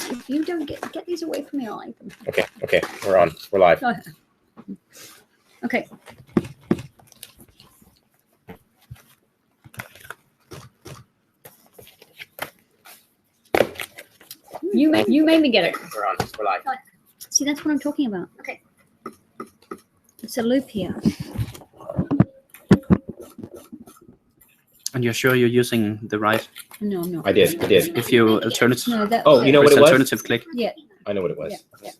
if you don't get these away from me, I'll like them. Okay, we're on. We're live. Okay. You made me get it. We're on. We're live. See, that's what I'm talking about. Okay. It's a loop here. And you're sure you're using the right? No, I'm not. I did. If you alternative. No, that. Oh, you know what it was? Alternative click. Yeah. I know what it was. Yeah.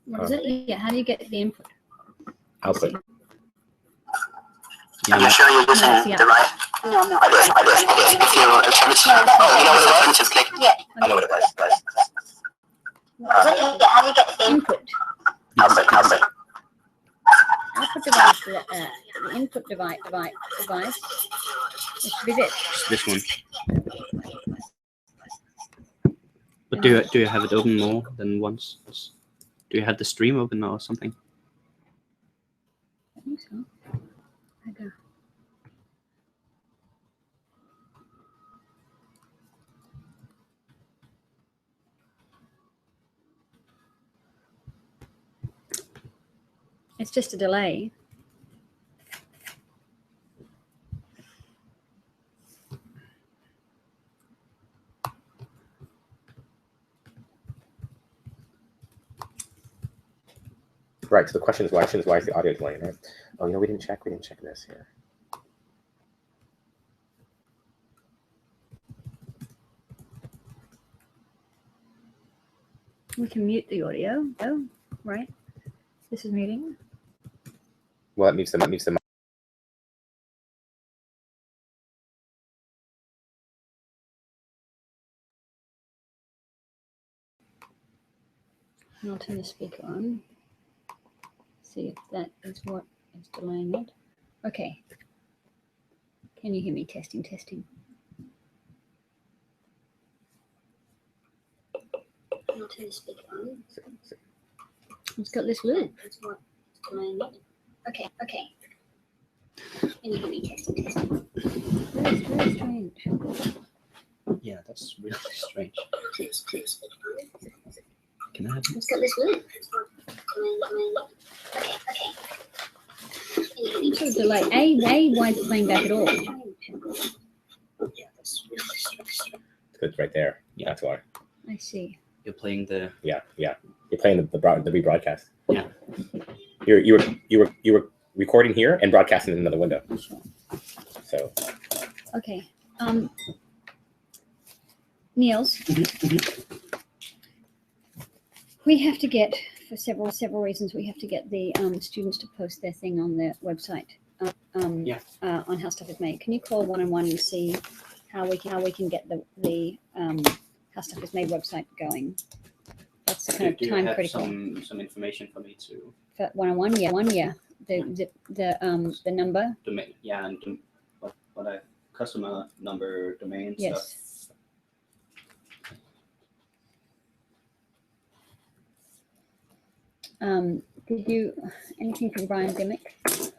What is it? Yeah. How do you get the input? Output. Yeah. Are you sure you're using the right? No, I'm not. I did. If you alternative. Oh, you know what alternative click? Yeah. I know what it was. How do you get the input? Output. Output device, the input device. It should be this. This one. But do you have it open more than once? Do you have the stream open or something? I think so. I go. It's just a delay. Right. So the question is why is the audio delaying? Right. Oh, we didn't check this here. We can mute the audio. Oh, right. This is muting. Well, that means the And I'll turn the speaker on. See if that is what is delaying it. Okay. Can you hear me? Testing. I'll turn the speaker on. It's got this loop. That's what is delaying it. Okay. Can you hear me? Testing. Very strange. Yeah, that's really strange. Can I have It's got this loop. Okay. Any sort of delay. Why is it playing back at all? Yeah, that's really strange. it's right there. Yeah, that's why. I see. You're playing the Yeah. You're playing the rebroadcast. Yeah. You were recording here and broadcasting in another window. Sure. So. Okay. Niels, we have to get, for several reasons, we have to get the students to post their thing on their website. On how stuff is made. Can you call 1-on-1 and see how we can get the how stuff is made website going? That's the kind of time critical. Some information for me to. For 1-on-1, yeah. The number. Domain, yeah, and what a customer number, domain Yes. stuff. Did you anything from Brian Dimick?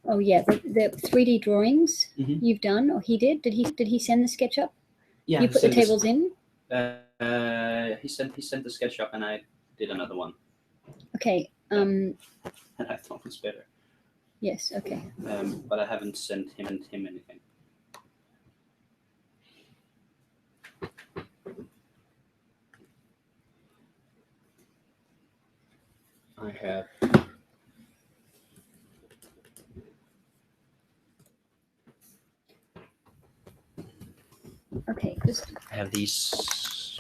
Oh yeah, the 3D drawings you've done, or he did. Did he send the SketchUp? Yeah. You put the tables in. He sent the SketchUp, and I did another one. Okay. And I thought it was better. Yes. Okay. But I haven't sent him anything. I have. Okay. Just. I have these.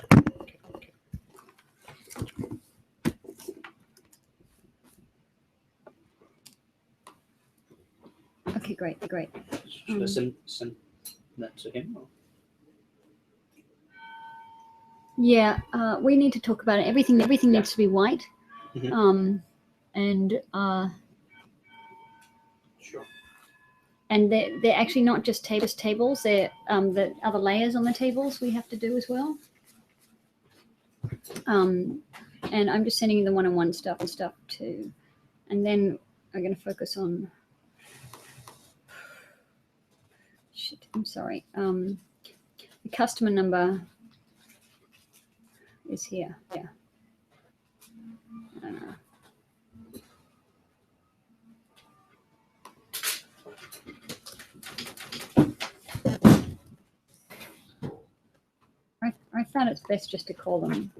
Okay. Great. Should I send that to him? Or? Yeah. We need to talk about it. Everything needs to be white. And Sure. And they're actually not just tables. They're the other layers on the tables we have to do as well. And I'm just sending you the 1-on-1 stuff too. And then I'm going to focus on. Shit, I'm sorry. The customer number. is here. Yeah. I don't know. I found it's best just to call them.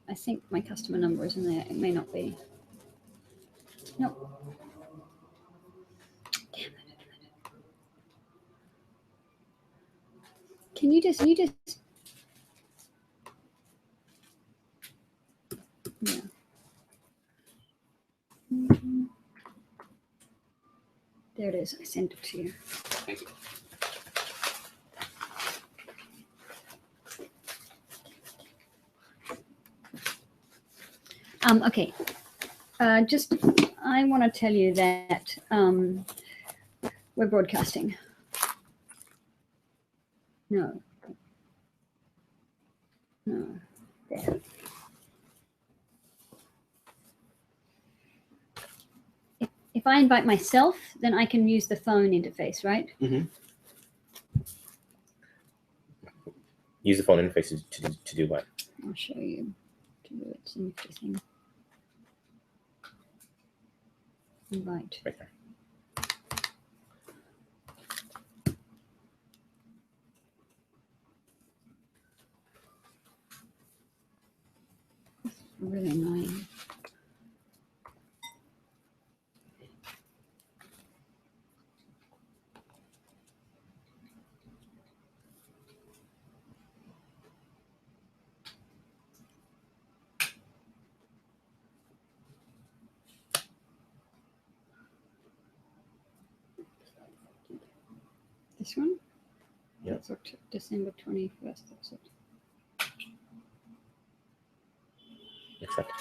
I think my customer number is in there. It may not be. Nope. Damn it. Can you just yeah. There it is. I sent it to you. Thank you. Okay. Just, I want to tell you that we're broadcasting. No. There. If I invite myself, then I can use the phone interface, right? Mm-hmm. Use the phone interface to do what? I'll show you. To do it. Interesting. Invite. Right there. Really annoying. This one? Yeah. That's December 21st. That's it. Accept.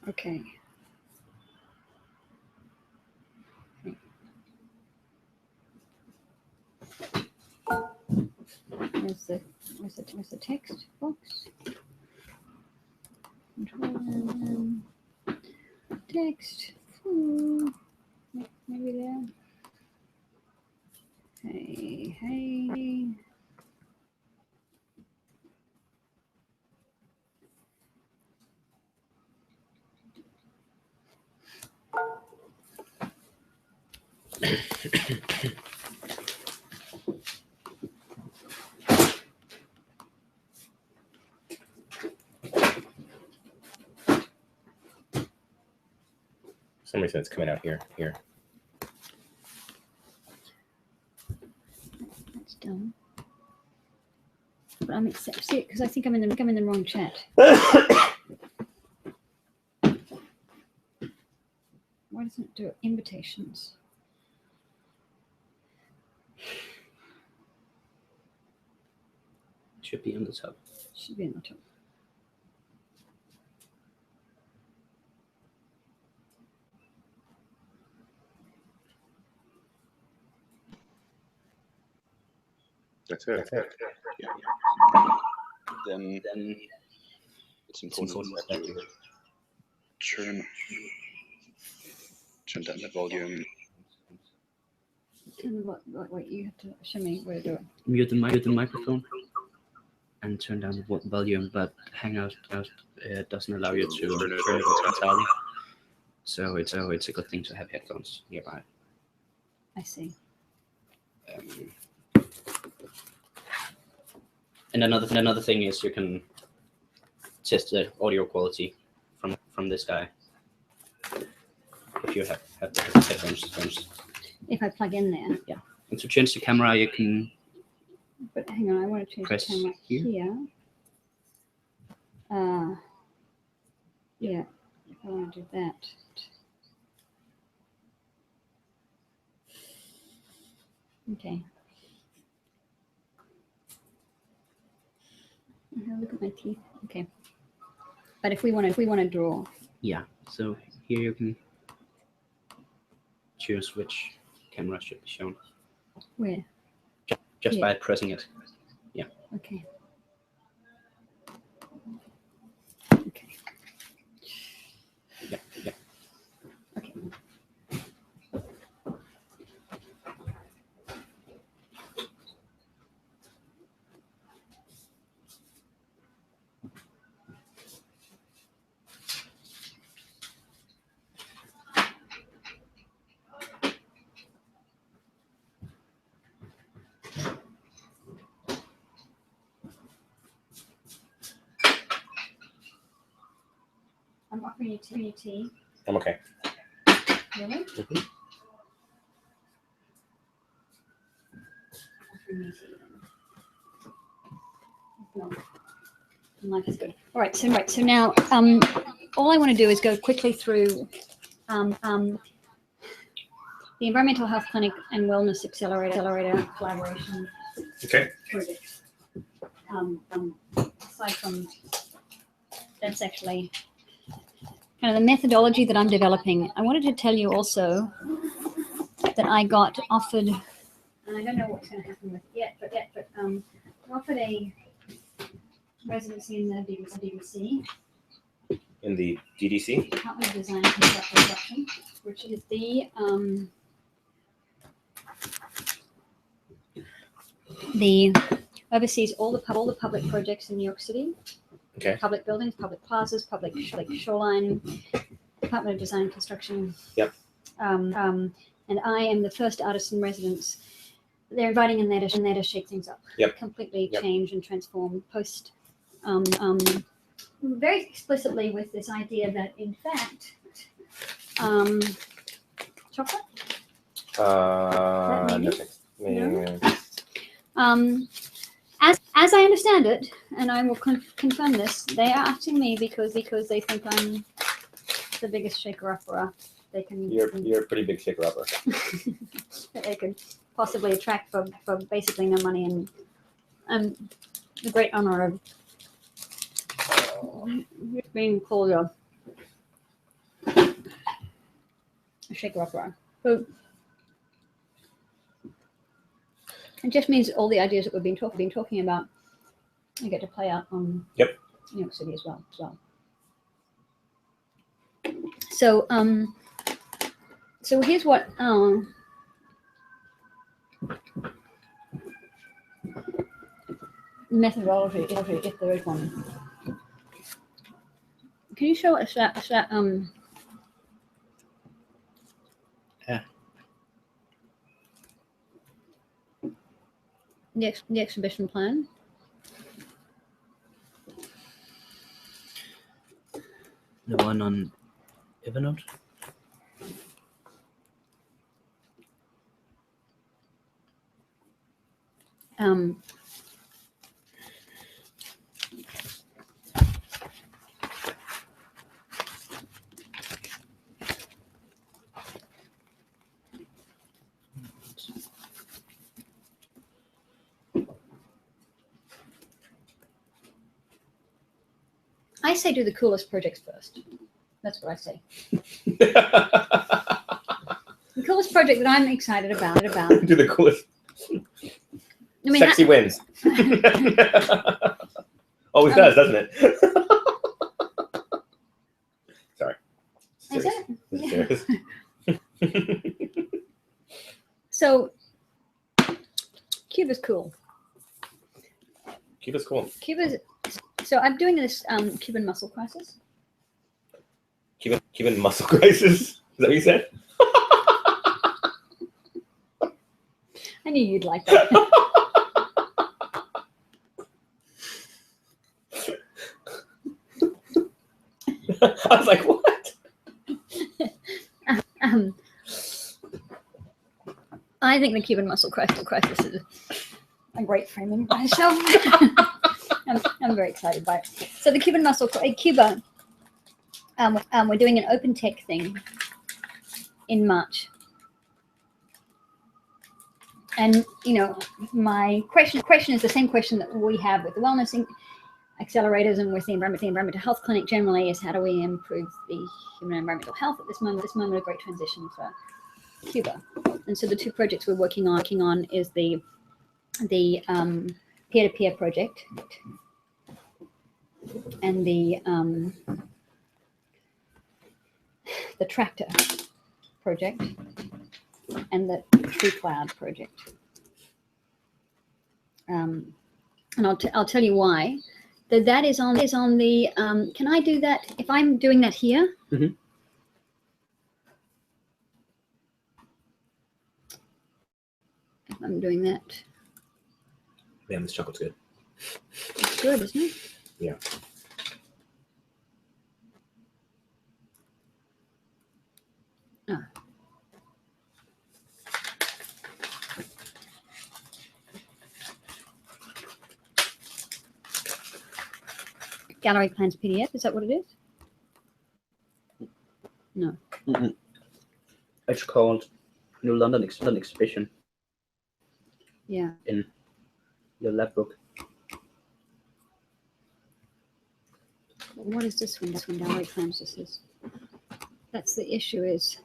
Okay. Where's the text box? Control text. Ooh, maybe there. Hey. For some reason it's coming out here. That's done. But I'm see because I think I'm in the wrong chat. Why doesn't it do invitations? Should be on the top. Should be in the top. That's it. Yeah. Then it's important that you turn down the volume. Tell me what you have to show me where to do it. Mute the microphone and turn down the volume, but Hangout doesn't allow you to turn it off entirely. So it's a good thing to have headphones nearby. I see. And another thing is you can test the audio quality from this guy if you have the headphones. If I plug in there. Yeah. And to change the camera, you can. But hang on, I want to change the camera here. Yeah. If I want to do that. Okay. Look at my teeth. Okay. But if we want to draw. Yeah. So here you can choose which camera should be shown. Where? Just by pressing it. Yeah. Okay. Okay. Yeah. Okay. Trinity. I'm okay. Really? Mhm. No. Life is good. All right. So now, all I want to do is go quickly through the Environmental Health Clinic and Wellness Accelerator collaboration Okay. projects. Aside from that's actually kind of the methodology that I'm developing. I wanted to tell you also that I got offered, and I don't know what's going to happen with it yet, but I offered a residency in the DDC, In the DDC. Department of Design and Construction, which is the oversees all the public projects in New York City. Okay. Public buildings, public plazas, public shoreline, Department of Design and Construction. Yep. And I am the first artist in residence. They're inviting in there to shake things up. Yep. Completely Yep. change and transform post. Very explicitly with this idea that in fact, chocolate. No maybe? thanks. No? As I understand it, and I will confirm this, they are asking me because they think I'm the biggest shaker-upper they can. You're a pretty big shaker-upper. That they could possibly attract for basically no money, and the great honor of being called a shaker-upper. So it just means all the ideas that we've been talking about, I get to play out on Yep. New York City as well. So here's what methodology, if there is one. Can you show us that Yeah. the exhibition plan? The one on Evernote. I say do the coolest projects first. That's what I say. The coolest project that I'm excited about. Do the coolest. I mean, Sexy wins. Always does, doesn't it? Sorry. Is Serious. it? This is Yeah. serious. So Cuba's cool. Cuba's cool. So I'm doing this Cuban muscle crisis. Cuban muscle crisis. Is that what you said? I knew you'd like that. I was like, what? I think the Cuban muscle crisis is a great framing by itself. I'm very excited by it. So the Cuban muscle, Cuba, we're doing an open tech thing in March. And, my question is the same question that we have with the Wellness Accelerators and with the Environmental Health Clinic generally, is how do we improve the human environmental health at this moment of great transition for Cuba. And so the two projects we're working on is the peer-to-peer project and the tractor project and the Tree Cloud project. And I'll tell you why. That is on the. Can I do that if I'm doing that here? Mm-hmm. If I'm doing that, Man, this chocolate's good. it's good, isn't it? Yeah. gallery plans PDF. Is that what it is? No. It's called New London Exhibition Yeah. in your lab book. What is this one? This one, gallery plans. This is. That's the issue is,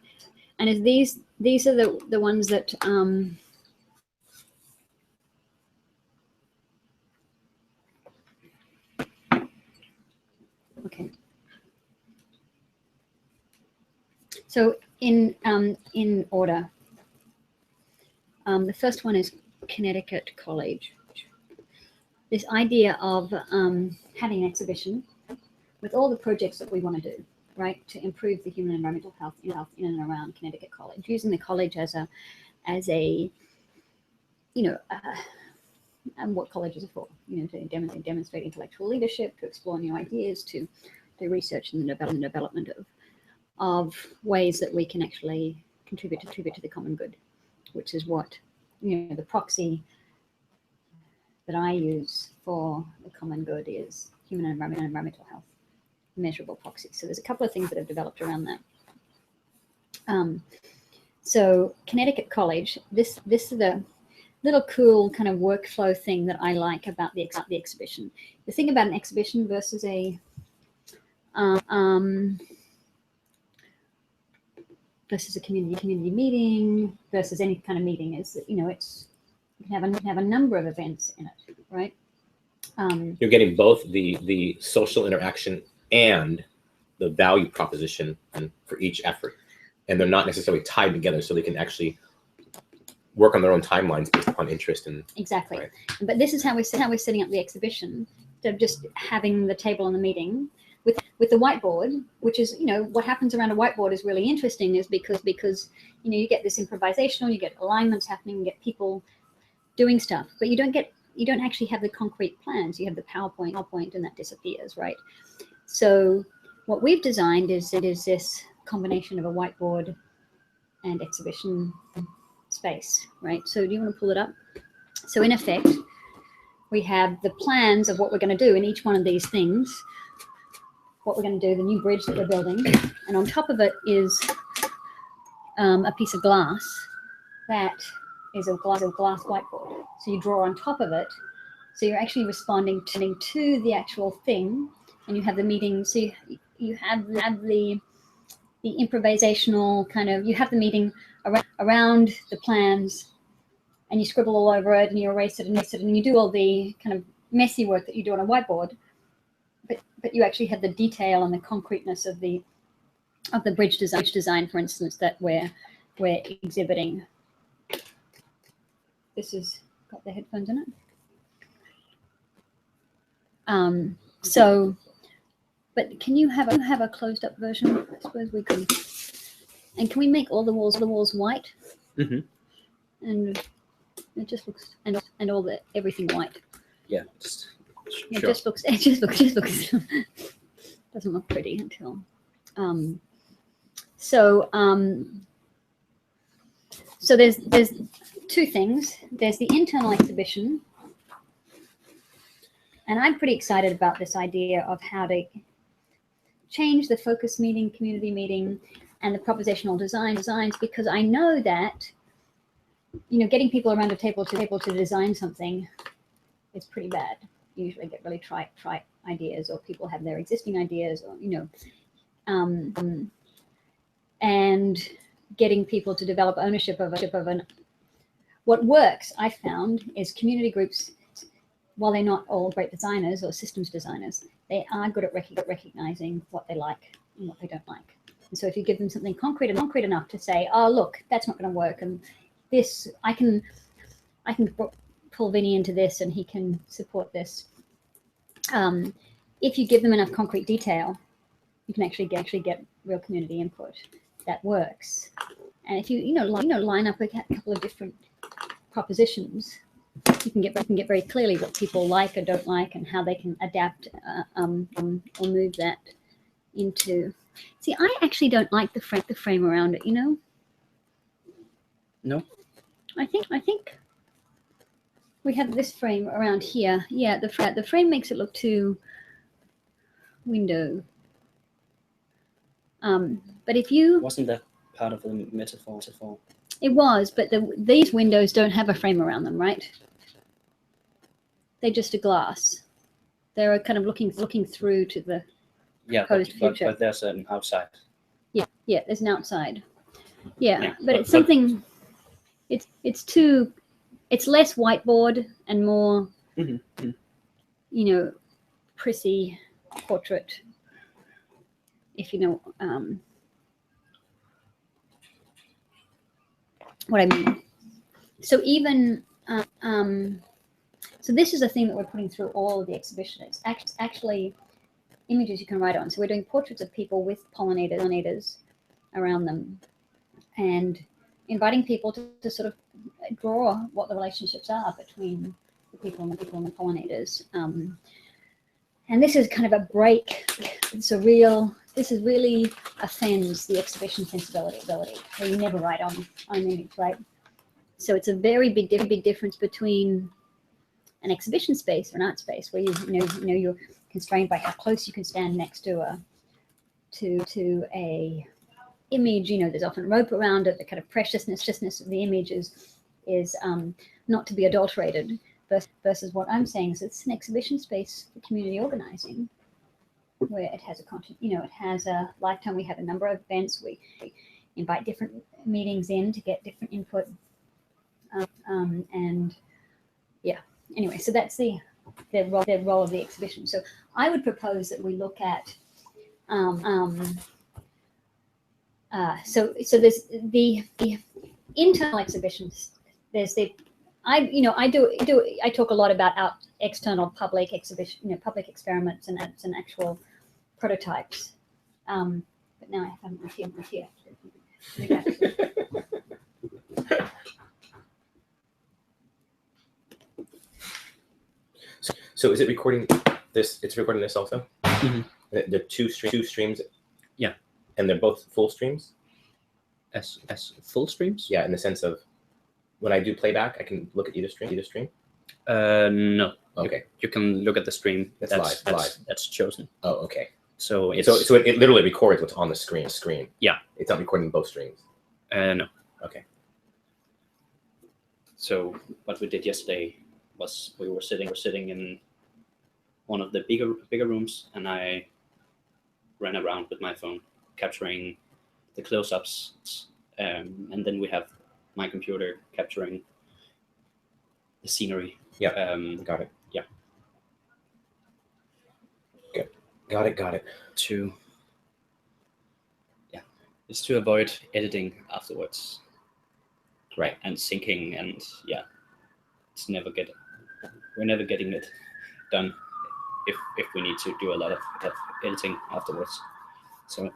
and is these are the ones that okay. So in order, the first one is Connecticut College. This idea of having an exhibition with all the projects that we want to do, right, to improve the human and environmental health in and around Connecticut College, using the college as a you know, and what colleges are for, you know, to demonstrate intellectual leadership, to explore new ideas, to do research and the development of ways that we can actually contribute to the common good, which is what, you know, the proxy that I use for the common good is human and environmental health, measurable proxy. So there's a couple of things that have developed around that. So Connecticut College, this is the little cool kind of workflow thing that I like about the exhibition. The thing about an exhibition versus a community meeting versus any kind of meeting is that, you know, it's you can have a number of events in it, right? You're getting both the social interaction and the value proposition for each effort, and they're not necessarily tied together, so they can actually work on their own timelines based upon interest and exactly. Right. But this is how we're setting up the exhibition. Instead of just having the table and the meeting with the whiteboard, which is, you know, what happens around a whiteboard is really interesting, is because you know, you get this improvisational, you get alignments happening, you get people doing stuff, but you don't actually have the concrete plans. You have the PowerPoint, and that disappears, right? So what we've designed is this combination of a whiteboard and exhibition space, right? So do you want to pull it up? So in effect, we have the plans of what we're going to do in each one of these things, what we're going to do, the new bridge that we're building, and on top of it is a piece of glass that is a glass whiteboard. So you draw on top of it. So you're actually responding to the actual thing, and you have the meeting. So you have the improvisational kind of, you have the meeting around the plans, and you scribble all over it, and you erase it, and you do all the kind of messy work that you do on a whiteboard. But you actually have the detail and the concreteness of the bridge design, for instance, that we're exhibiting. This has got the headphones in it. So, but can you have a closed up version? I suppose we could. And can we make all the walls white? Mm-hmm. And it just looks, and everything white. Yeah. It Sure. just looks doesn't look pretty until. So there's two things. There's the internal exhibition, and I'm pretty excited about this idea of how to change the focus meeting, community meeting, and the propositional designs, because I know that, you know, getting people around a table to design something is pretty bad. You usually get really trite ideas, or people have their existing ideas, or, you know, and getting people to develop ownership of an. What works, I found, is community groups. While they're not all great designers or systems designers, they are good at recognizing what they like and what they don't like. And so if you give them something concrete enough to say, oh, look, that's not going to work, and this, I can pull Vinny into this, and he can support this. If you give them enough concrete detail, you can actually get real community input that works. And if you line up a couple of different propositions, you can get very clearly what people like or don't like, and how they can adapt or move that into. See, I actually don't like the frame around it. You know. No. I think we have this frame around here. Yeah, the frame makes it look too window. But if you, Wasn't that part of the metaphor? it was, but these windows don't have a frame around them, right? They're just a glass. They're kind of looking through to the proposed future. But there's an outside. Yeah, there's an outside. Yeah, Yeah, but it's something. It's less whiteboard and more, prissy portrait. If you know what I mean. So even so this is a theme that we're putting through all of the exhibition. It's actually images you can write on. So we're doing portraits of people with pollinators around them, and inviting people to sort of draw what the relationships are between the people and the pollinators. And this is kind of a break. This really offends the exhibition sensibility. So you never write on an image, right? So it's a very big difference between an exhibition space or an art space where you're constrained by how close you can stand next to a image. There's often rope around it. The kind of preciousness of the image is not to be adulterated. Versus what I'm saying is it's an exhibition space for community organizing, where it has it has a lifetime. We have a number of events. We invite different meetings in to get different input. And yeah, anyway, so that's the role of the exhibition. So I would propose that we look at so there's the internal exhibitions. There's I talk a lot about external public exhibition, public experiments and actual prototypes. But now I haven't with here. So is it recording this? It's recording this also? Mm-hmm. The two streams? Yeah. And they're both full streams? As full streams? Yeah, in the sense of when I do playback, I can look at either stream? No. Okay. You can look at the stream. That's live. That's chosen. Oh, okay. So it's so it literally records what's on the screen. Yeah. It's not recording both streams. No. Okay. So what we did yesterday was we were sitting in one of the bigger rooms, and I ran around with my phone capturing the close-ups, and then we have my computer capturing the scenery. Yeah. Got it. Yeah. Good. Got it. It's to avoid editing afterwards. Right. And syncing, and yeah, we're never getting it done if we need to do a lot of editing afterwards. So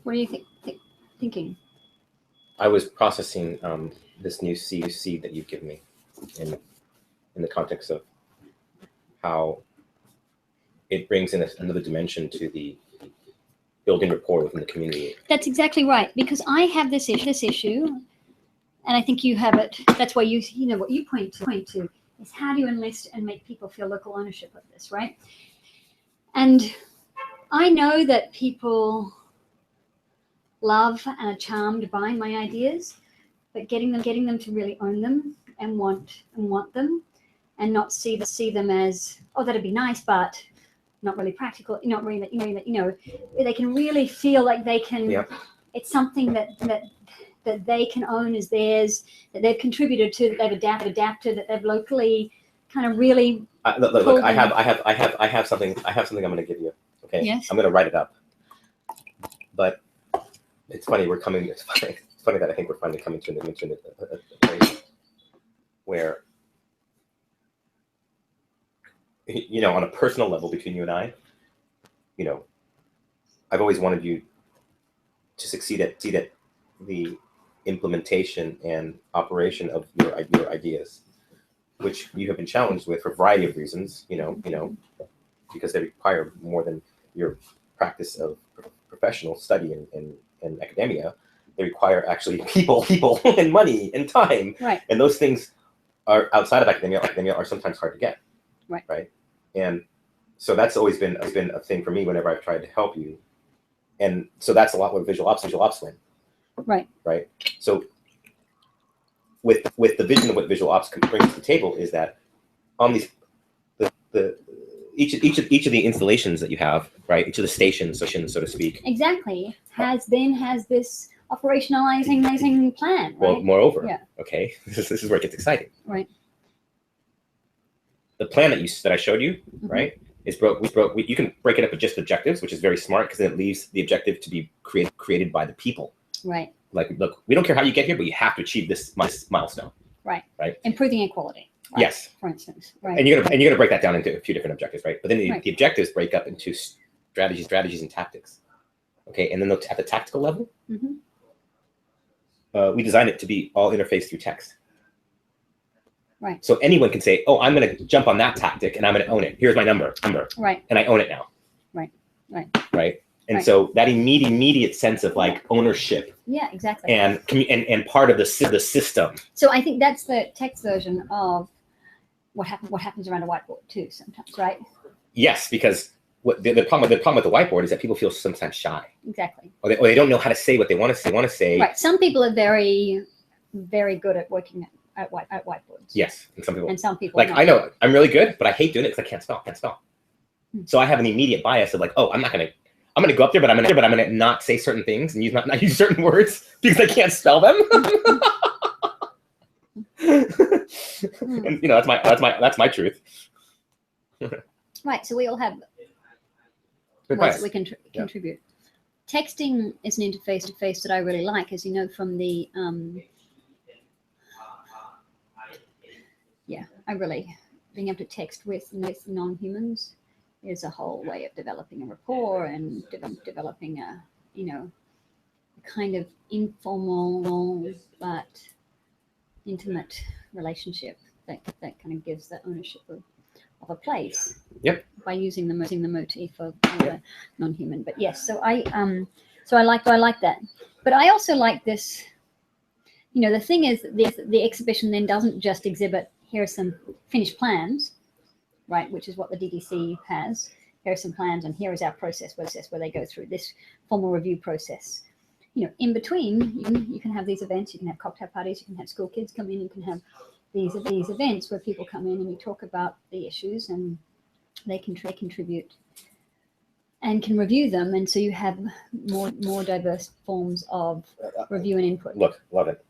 What are you thinking? I was processing this new seed that you've given me in the context of how it brings in another dimension to the building rapport within the community. That's exactly right, because I have this issue, and I think you have it. That's why you know what you point to is how do you enlist and make people feel local ownership of this, right? And I know that people love and are charmed by my ideas, but getting them to really own them and want them, and not see them as, oh, that'd be nice, but not really practical, not really, they can really feel like they can. Yep. It's something that they can own as theirs, that they've contributed to, that they've adapted, that they've locally kind of really. Look, I have something I'm going to give you. Okay. Yes. I'm going to write it up. But it's funny. It's funny that I think we're finally coming to a place where, on a personal level between you and I, I've always wanted you to succeed at the implementation and operation of your ideas, which you have been challenged with for a variety of reasons, because they require more than your practice of professional study and academia. They require actually people and money and time. Right. And those things are outside of academia. Academia are sometimes hard to get. Right. And so that's always been a thing for me whenever I've tried to help you. And so that's a lot what visual ops win. Right. Right. So with the vision of what visual ops can bring to the table is that on these each of the installations that you have, right, each of the stations, so to speak, exactly, has this operationalizing plan. Right? Well, moreover, yeah. Okay, this is where it gets exciting. Right. The plan that I showed you, right, is you can break it up with just objectives, which is very smart because then it leaves the objective to be created by the people. Right. Like, look, we don't care how you get here, but you have to achieve this milestone. Right. Right. Improving equality. Right? Yes. For instance. Right. And you're gonna break that down into a few different objectives, right? But then the objectives break up into strategies and tactics. Okay, and then at the tactical level, we designed it to be all interfaced through text. Right. So anyone can say, "Oh, I'm going to jump on that tactic and I'm going to own it. Here's my number." Right. And I own it now. Right. Right. Right. And so that immediate sense of like ownership. Yeah, exactly. And part of the system. So I think that's the text version of what happens around a whiteboard too sometimes, right? Yes, because the problem with the whiteboard is that people feel sometimes shy. Exactly. Or they don't know how to say what they want to say. Right. Some people are very, very good at working at whiteboards. Yes, and some people like, I know I'm really good, but I hate doing it because I can't spell. So I have an immediate bias of like, oh, I'm gonna go up there, but I'm gonna not say certain things and not use certain words because I can't spell them. And that's my truth. Right. So we all have ways that we can contribute. Texting is an interface that I really like, as you know from the I really being able to text with non-humans is a whole way of developing a rapport and developing a kind of informal but intimate relationship that kind of gives the ownership of a place. Yep. By using the motif of the non-human. But yes, so I like that. But I also like this. The thing is, the exhibition then doesn't just exhibit, here are some finished plans, right, which is what the DDC has. Here are some plans, and here is our process where they go through this formal review process. In between, you can have these events, you can have cocktail parties, you can have school kids come in, you can have these events where people come in and you talk about the issues and they can contribute and can review them. And so you have more diverse forms of review and input. Look, love it.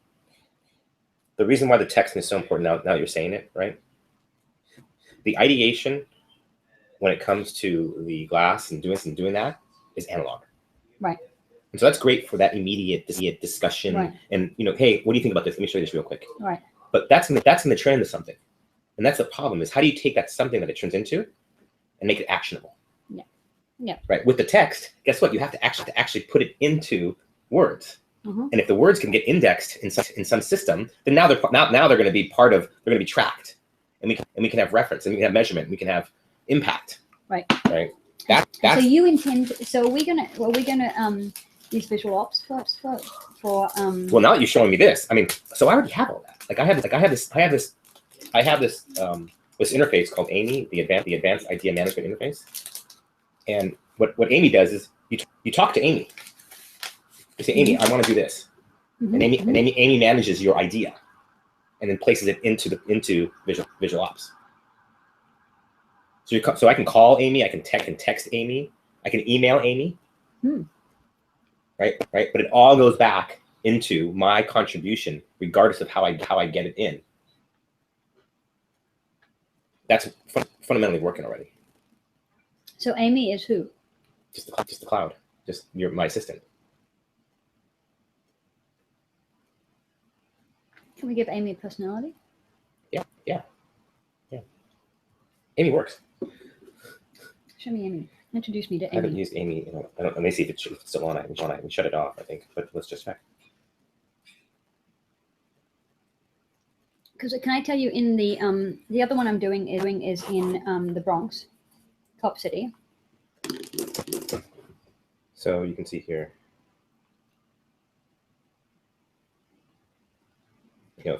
The reason why the text is so important now you're saying it, right? The ideation when it comes to the glass and doing that is analog. Right. And so that's great for that immediate discussion. Right. And hey, what do you think about this? Let me show you this real quick. Right. But that's going to turn into something. And that's the problem, is how do you take that something that it turns into and make it actionable? Yeah. Yeah. Right. With the text, guess what? You have to actually put it into words. Mhm. And if the words can get indexed in some system, then now they're going to be part of. They're going to be tracked, and we can have reference, and we can have measurement, we can have impact. Right. Right. So you intend. So we're gonna use visual ops for. Well, now that you're showing me this, I mean, so I already have all that. Like I have this interface called Amy, the advanced idea management interface. And what Amy does is you talk to Amy. You say, Amy, I want to do this, and Amy manages your idea, and then places it into visual ops. So I can call Amy, I can text Amy, I can email Amy, right? But it all goes back into my contribution, regardless of how I get it in. That's fundamentally working already. So Amy is who? Just the cloud. Just my assistant. Can we give Amy a personality? Yeah. Amy works. Show me Amy. Introduce me to I haven't Amy. used Amy. Let me see if it's still on. I haven't shut it off, I think. But let's just check. Because can I tell you, in the other one I'm doing is in the Bronx, Cop City. So you can see here.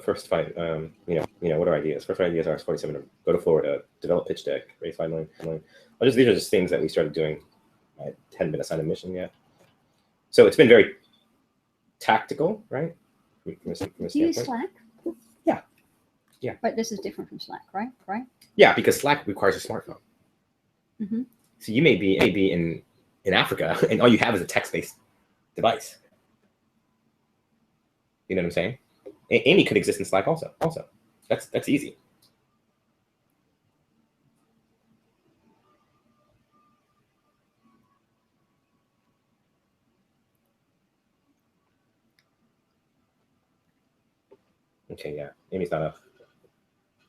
First five. What are ideas? First ideas are 47. Go to Florida, develop pitch deck, raise 5 million. These are just things that we started doing. I hadn't been assigned a mission yet, so it's been very tactical, right? From a Do you use standpoint. Slack? Yeah. But this is different from Slack, right? Yeah, because Slack requires a smartphone. Mm-hmm. So you may be in Africa, and all you have is a text-based device. You know what I'm saying? Amy could exist in Slack also. That's easy. Okay, yeah, Amy's not up.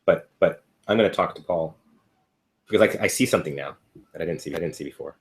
But I'm going to talk to Paul because I see something now that I didn't see before.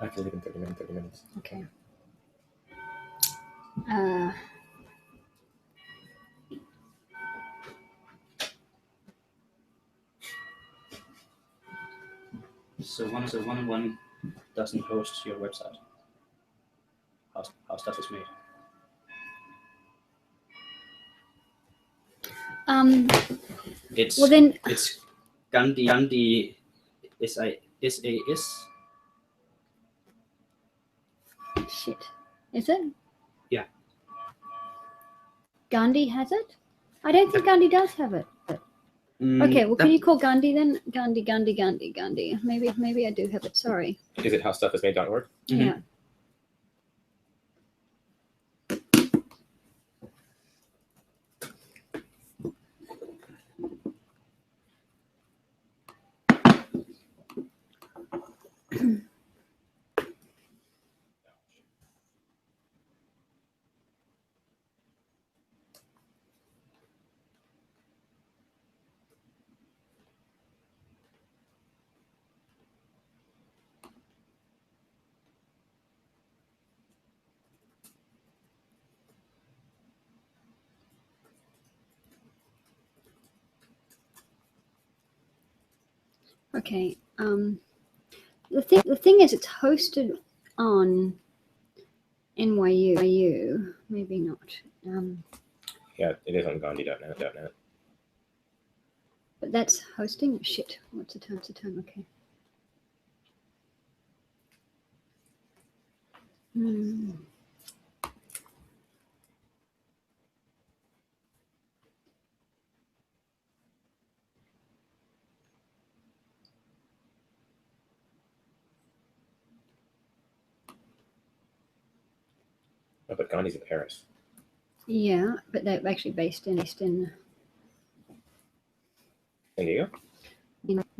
I can leave in 30 minutes. Okay. So one doesn't host your website. How stuff is made. It's Well then, it's Gandhi SAS. shit. Is it? Yeah. Gandhi has it? I don't think Gandhi does have it. Okay, well, can you call Gandhi then? Gandhi. Maybe I do have it. Sorry. Is it howstuffismade.org? Mm-hmm. Yeah. Okay. The thing is, it's hosted on NYU. Maybe not. Yeah, it is on Gandhi.net. But that's hosting. Shit. What's the term? Okay. Oh, but Gandhi's in Paris. Yeah, but they're actually based in San Diego?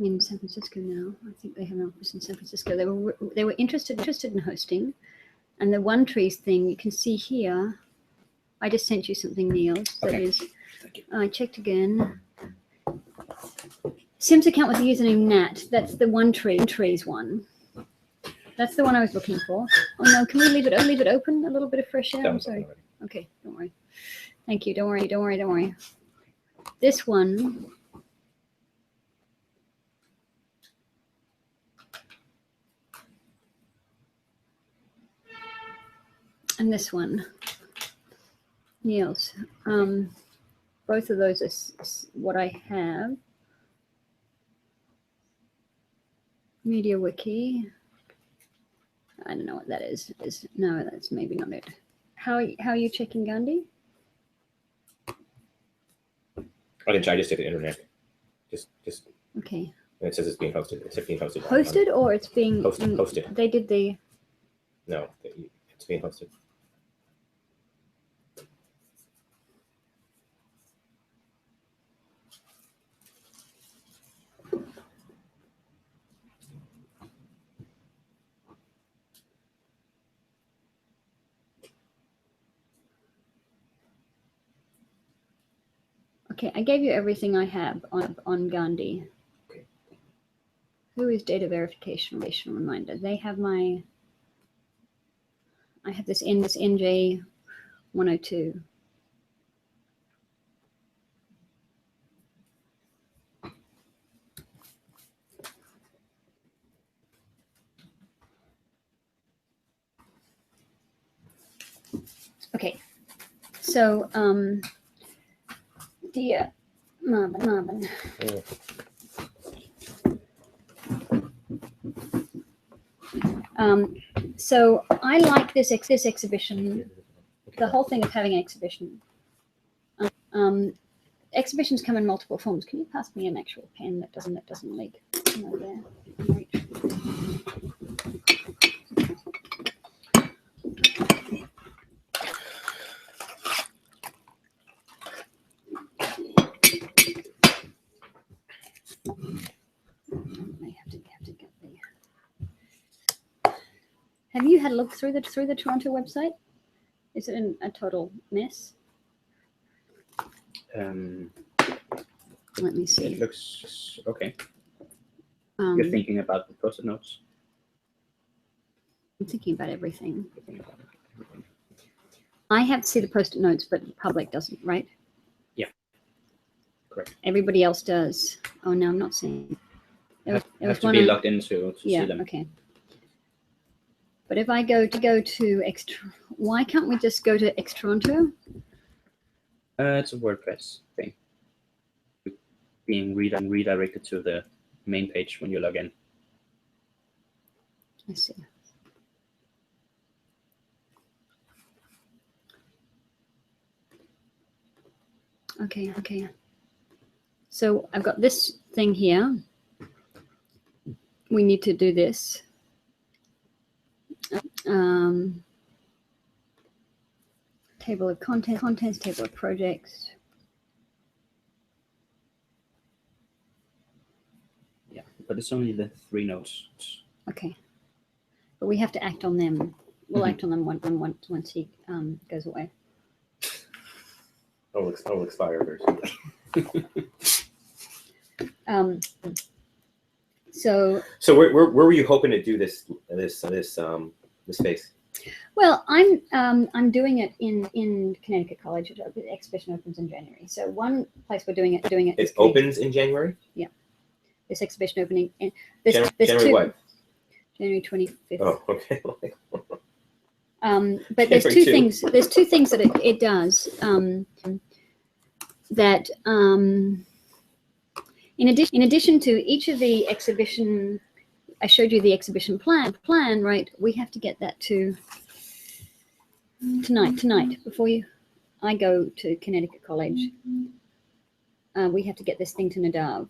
in San Francisco now. I think they have an office in San Francisco. They were interested in hosting, and the One Trees thing you can see here. I just sent you something, Neil. So Okay. that is, I checked again. Sims account with the username Nat. That's the One Trees one. That's the one I was looking for. Oh no, can we leave it open? A little bit of fresh air. That I'm one's sorry. open already. Okay, don't worry. Thank you. Don't worry. This one. And this one. Neil's. Both of those are what I have. Media Wiki. I don't know what that is. No, that's maybe not it. How are you checking Gandhi? I didn't try. I just did the internet. Just. Okay. And it says it's being hosted. It's being hosted. Hosted or it's being Hosted. They did the. No, it's being hosted. Okay, I gave you everything I have on Gandhi. Okay. Who is data verification reminder? They have my. I have this NJ 102. Okay, so dear Marvin. So I like this exhibition. The whole thing of having an exhibition. Exhibitions come in multiple forms. Can you pass me an actual pen that doesn't leak? No, there. Right. Have you had a look through the Toronto website? Is it a total mess? Let me see. It looks okay. Um, You're thinking about the post-it notes? I'm thinking about everything. I have to see the post-it notes, but the public doesn't, right? Yeah. Correct. Everybody else does. Oh no, I'm not seeing. Have to be logged in to see them. Okay. But if I go to extra, why can't we just go to Toronto? It's a WordPress thing. Being redirected to the main page when you log in. I see. Okay. So I've got this thing here. We need to do this. Table of contents, table of projects. Yeah, but it's only the 3 notes. Okay, but we have to act on them. We'll act on them once he goes away. Accelerators. So where were you hoping to do this space? Well, I'm doing it in Connecticut College. The exhibition opens in January. So one place we're doing it. It opens in January. Yeah, this exhibition opening. And January what? January 25th. Oh, okay. But there's January two 2. things. There's two things that it does. That in addition to each of the exhibition, I showed you the exhibition plan, right? We have to get that to tonight before I go to Connecticut College. We have to get this thing to Nadav.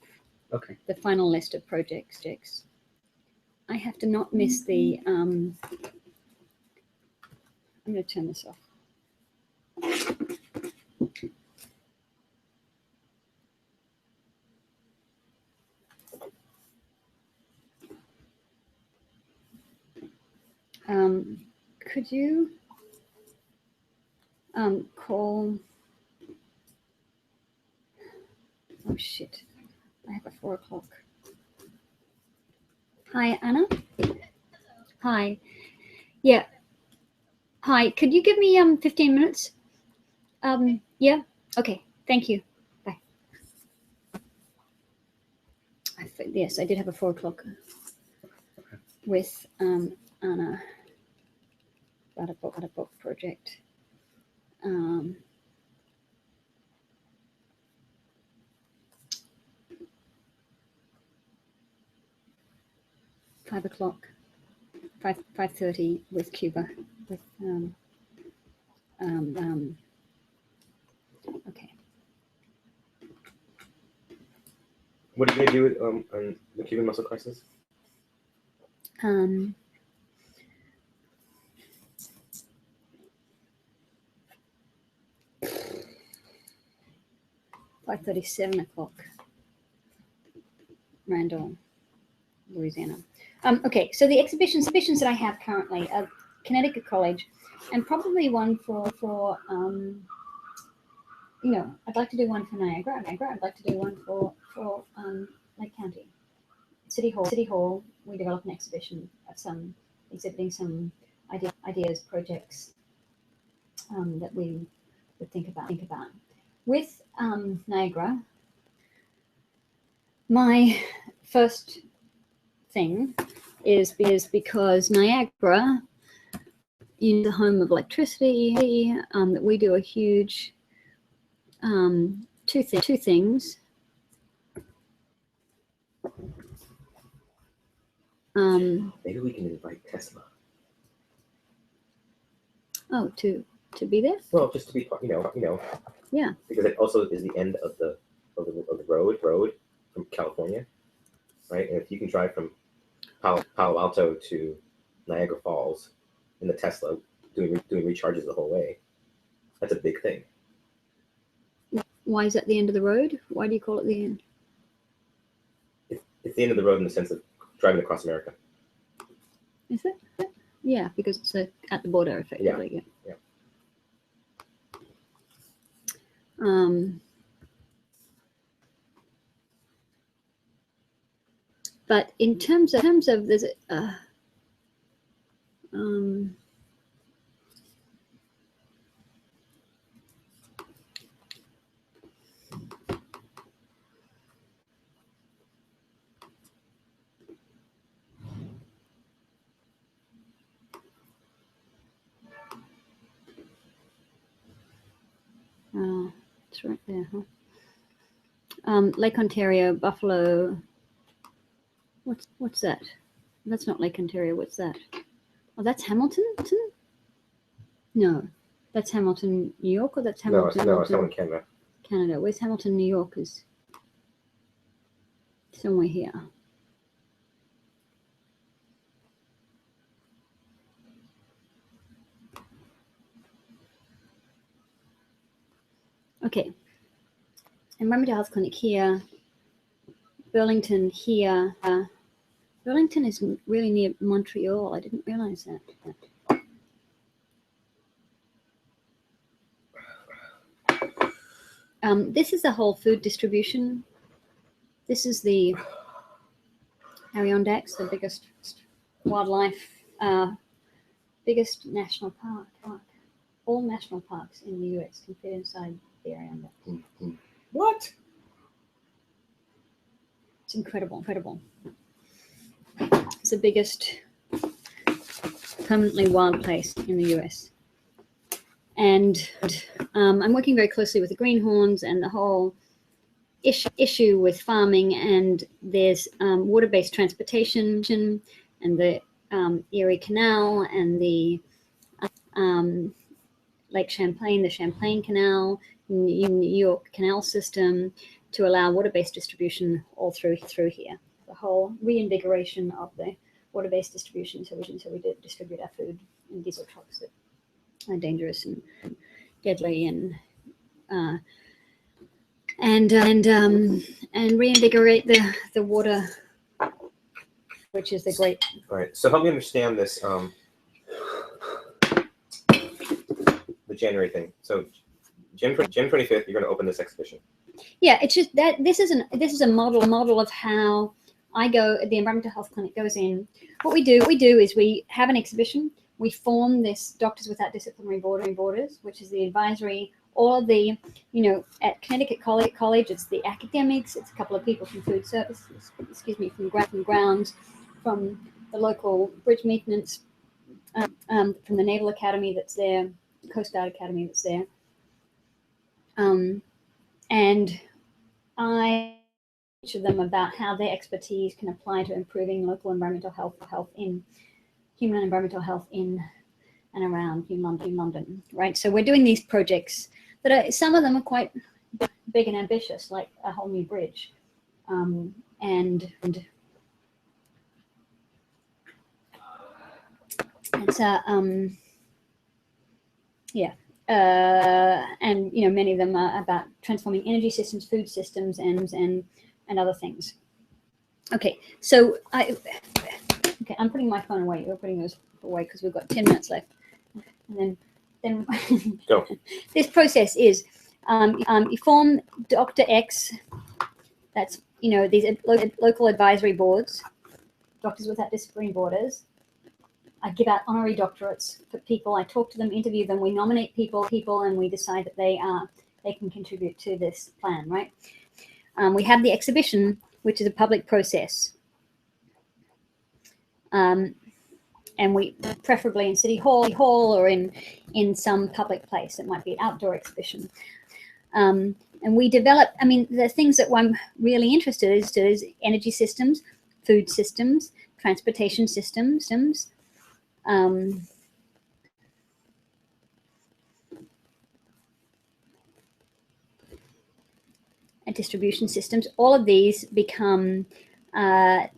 Okay. The final list of projects. I have to not miss the. I'm going to turn this off. Could you call? Oh shit! I have a 4 o'clock. Hi, Anna. Hi. Yeah. Hi. Could you give me 15 minutes? Yeah. Okay. Thank you. Bye. Yes, I did have a 4 o'clock with Anna about a book project. 5 o'clock, 5:30 with Cuba. With okay. What are you gonna do on the Cuban Missile Crisis? 5:30, 7 o'clock. Randall, Louisiana. Okay, so the exhibitions that I have currently are Connecticut College, and probably one for I'd like to do one for Niagara. I'd like to do one for Lake County. City Hall. We develop an exhibition of exhibiting some ideas, projects that we would think about. With Niagara, my first thing is because Niagara is the home of electricity. That we do a huge two things. Maybe we can invite Tesla. Oh, to be there? Well, just to be, Yeah. because it also is the end of the road from California, right? And if you can drive from Palo Alto to Niagara Falls in the Tesla, doing recharges the whole way, that's a big thing. Why is that the end of the road? Why do you call it the end? It's the end of the road in the sense of driving across America. Is it? Yeah, because it's at the border, effectively. Yeah. But in terms of there's it's right there, huh? Lake Ontario, Buffalo. What's that? That's not Lake Ontario. What's that? Oh, that's Hamilton. No, that's Hamilton, New York, or that's Hamilton. No, it's Hamilton, Canada. Canada. Where's Hamilton, New York? Is somewhere here. Okay. Environmental Health Clinic here. Burlington here. Burlington is really near Montreal. I didn't realize that. This is the whole food distribution. This is the Adirondacks, the biggest wildlife, biggest national park. All national parks in the US can fit inside the Adirondacks. Mm-hmm. What? It's incredible. It's the biggest permanently wild place in the US. And I'm working very closely with the greenhorns and the whole issue with farming, and there's water-based transportation and the Erie Canal and the Lake Champlain, the Champlain Canal, New York Canal system, to allow water-based distribution all through here. The whole reinvigoration of the water-based distribution, so we distribute our food in diesel trucks that are dangerous and deadly, and reinvigorate the water, which is the great. All right. So help me understand this. The January thing. So June 25th, you're going to open this exhibition. Yeah, it's just that this is a model of how I go. The environmental health clinic goes in. What we do is we have an exhibition. We form this Doctors Without Disciplinary Borders, which is the advisory. All of the, at Connecticut College, it's the academics, it's a couple of people from food services, from grounds, from the local bridge maintenance, from the Naval Academy that's there, Coast Guard Academy that's there. And I teach them about how their expertise can apply to improving local environmental health in human and environmental health in and around London, right? So we're doing these projects that are, some of them are quite big and ambitious, like a whole new bridge, and it's and many of them are about transforming energy systems, food systems, and other things. Okay, so I'm putting my phone away. You're putting yours away because we've got 10 minutes left, and then Go. This process is you form Dr. X. That's these local advisory boards, Doctors Without Disciplinary Borders. I give out honorary doctorates for people. I talk to them, interview them. We nominate people, and we decide that they can contribute to this plan, right? We have the exhibition, which is a public process, and we preferably in City Hall or in some public place. It might be an outdoor exhibition, and we develop. I mean, the things that I'm really interested in is energy systems, food systems, transportation systems. And distribution systems. All of these become are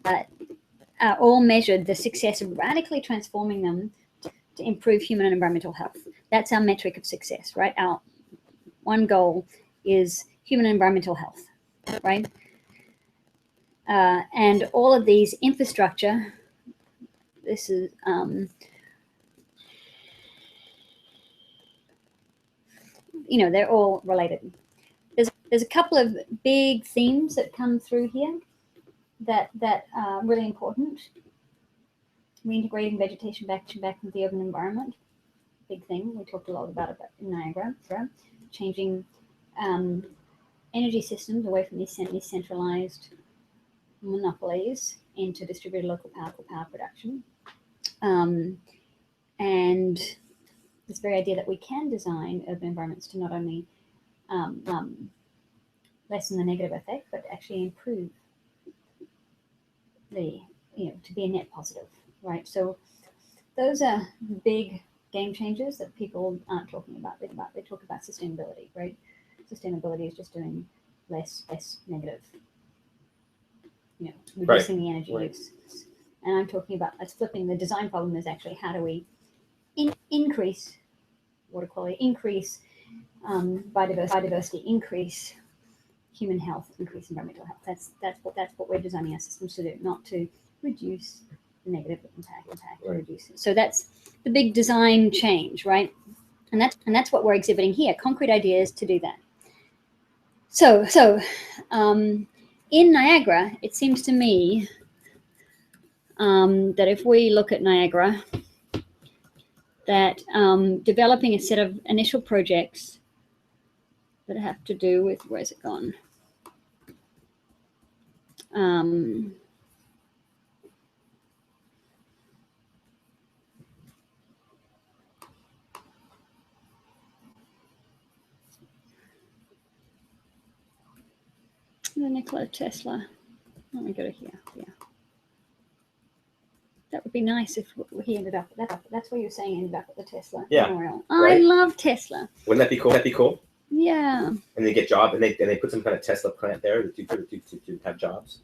all measured the success of radically transforming them to improve human and environmental health. That's our metric of success, right? Our one goal is human and environmental health, right? And all of these infrastructure. This is they're all related. There's a couple of big themes that come through here that are really important. Reintegrating vegetation back into the urban environment, big thing. We talked a lot about in Niagara. Changing energy systems away from these centralized monopolies into distributed local power production, and this very idea that we can design urban environments to not only lessen the negative effect, but actually improve to be a net positive, right? So those are big game changers that people aren't talking about. They talk about sustainability, right? Sustainability is just doing less negative, reducing the energy use. And I'm talking about flipping the design problem is actually how do we increase water quality, increase biodiversity, increase human health, increase environmental health. That's what we're designing our systems to do, not to reduce the negative impact and reduce it. So that's the big design change, right? And that's what we're exhibiting here, concrete ideas to do that. So in Niagara, it seems to me that if we look at Niagara, that developing a set of initial projects that have to do with, where's it gone? Nikola Tesla. Let me go to here. Yeah. That would be nice if he ended up at that. That's what you're saying, ended up at the Tesla memorial. Right. I love Tesla. Wouldn't that be cool? That'd be cool. Yeah. And they get jobs, and they put some kind of Tesla plant there to have jobs.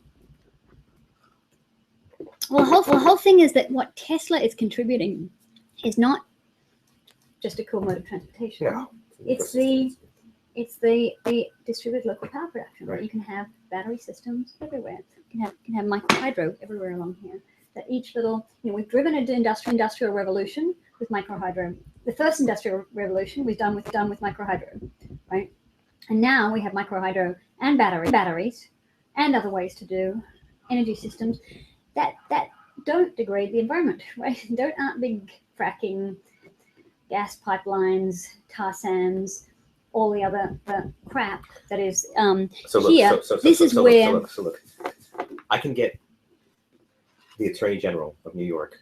Well, the whole thing is that what Tesla is contributing is not just a cool mode of transportation. No. It's the distributed local power production. Right. You can have battery systems everywhere. You can have micro hydro everywhere along here. That each little, we've driven an industrial revolution with micro hydro. The first industrial revolution was done with micro hydro, right? And now we have micro hydro and batteries and other ways to do energy systems that don't degrade the environment, right? Aren't big fracking, gas pipelines, tar sands, all the other crap that is here. This is where. Look, I can get the Attorney General of New York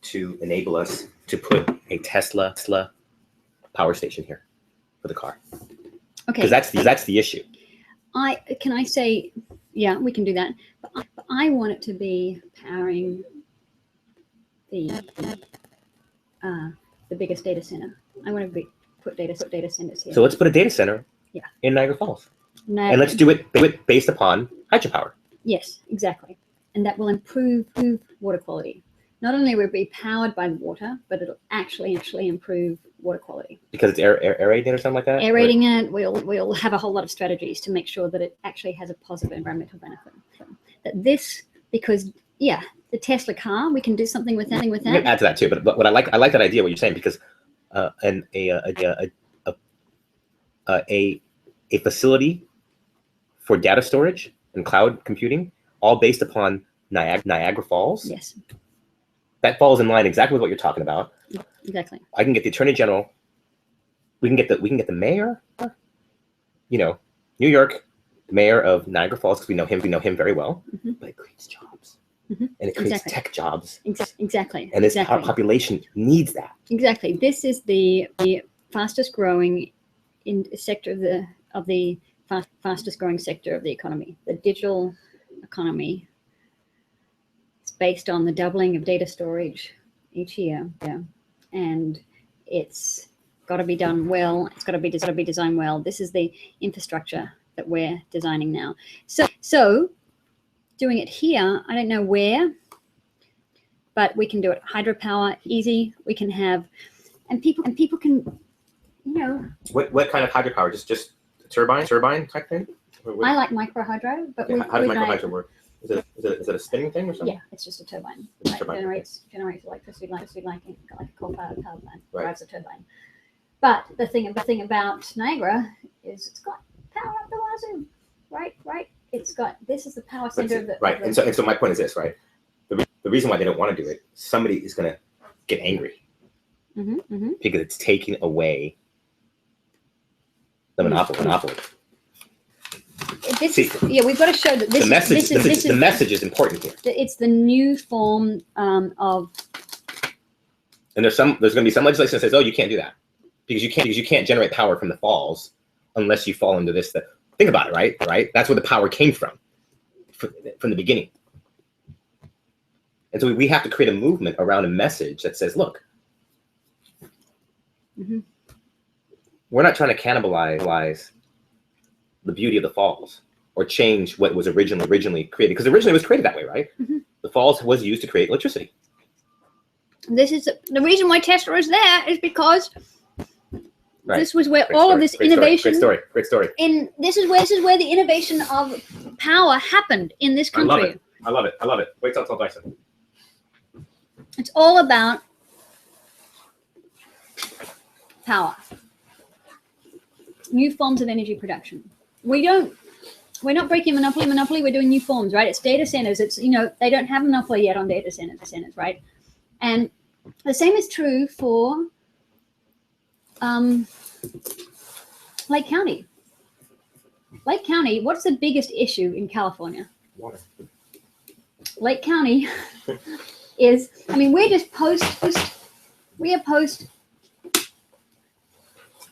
to enable us to put a Tesla power station here for the car. Okay. Because that's the issue. Can I say, yeah, we can do that. But I want it to be powering the biggest data center. I want to put data centers here. So let's put a data center in Niagara Falls. And let's do it based upon hydropower. Yes, exactly. And that will improve water quality. Not only will it be powered by the water, but it'll actually improve water quality. Because it's aerating or something like that? Aerating it, we'll have a whole lot of strategies to make sure that it actually has a positive environmental benefit. Because the Tesla car, we can do something with that. We can add to that too, but what I like that idea, what you're saying, because a facility for data storage and cloud computing, all based upon Niagara Falls. Yes. That falls in line exactly with what you're talking about. Exactly. I can get the Attorney General. We can get the mayor. New York mayor of Niagara Falls, because we know him very well. Mm-hmm. But it creates jobs. Mm-hmm. And it creates tech jobs. Exactly. And this population needs that. Exactly. This is the fastest growing sector of the fastest growing sector of the economy. The digital economy is based on the doubling of data storage each year. Yeah. And it's got to be done well. It's got to be designed well. This is the infrastructure that we're designing now. So doing it here, I don't know where, but we can do it hydropower, easy. We can have, and people can, What kind of hydropower? Just turbine type thing? I like micro hydro, but how does micro hydro work? Is it a spinning thing or something? Yeah, it's just a turbine. It's Right? turbine. Generates electricity like a coal-powered power plant. Right. Drives a turbine. But the thing about Niagara is it's got power up the wazoo. Right. It's got, this is the power center of the right. And so my point is this, right? The reason why they don't want to do it, somebody is going to get angry because it's taking away the monopoly. We've got to show that this the message is important here. It's the new form of. And there's going to be some legislation that says, oh, you can't do that because you can't generate power from the falls unless you fall into this. Think about it, right? That's where the power came from the beginning. And so we have to create a movement around a message that says, look, we're not trying to cannibalize the beauty of the falls or change what was originally created, because originally it was created that way, right? The falls was used to create electricity. This is the reason why Tesla is there, is because this was where this innovation. Great story. And this is where the innovation of power happened in this country. I love it. Wait till Dyson. It's all about power. New forms of energy production. We're not breaking monopoly. We're doing new forms, right? It's data centers. It's, they don't have monopoly yet on data centers, right? And the same is true for Lake County. Lake County, what's the biggest issue in California? Water. Lake County is, we're just post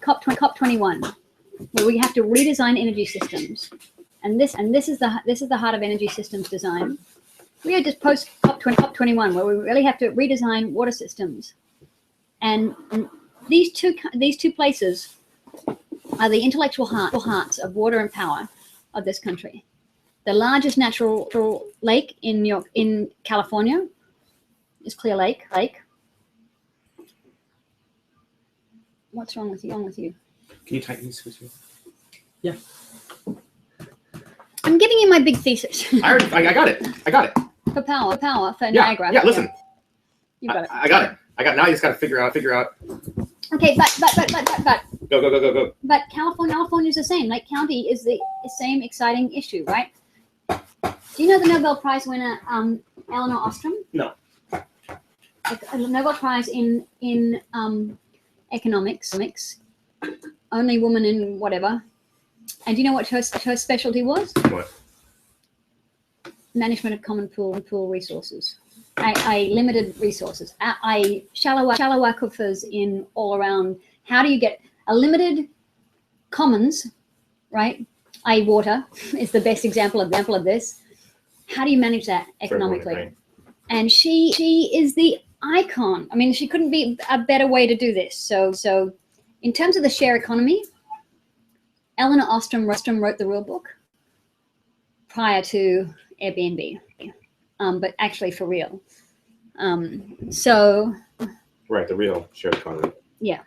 COP21. where we have to redesign energy systems, and this is the heart of energy systems design. We are just post COP21, where we really have to redesign water systems, and these two places are the intellectual hearts of water and power of this country. The largest natural lake in California is Clear Lake. What's wrong with you? Can you tighten this? Yeah. I'm giving you my big thesis. I got it. for power for Yeah. Niagara. Yeah. Listen. You got it. I got it. Now you just got to figure out. Okay, but Go. But California is the same. Lake County is the same exciting issue, right? Do you know the Nobel Prize winner, Eleanor Ostrom? No. A Nobel Prize in economics, only woman in whatever. And do you know what her specialty was? What? Management of common pool resources. Limited resources. Shallow aquifers in all around. How do you get a limited commons, right? Water is the best example of this. How do you manage that economically? Right. And she is the icon. I mean, she couldn't be a better way to do this. So in terms of the share economy, Eleanor Ostrom wrote the rule book prior to Airbnb, but actually for real. Right, the real share economy. Yeah.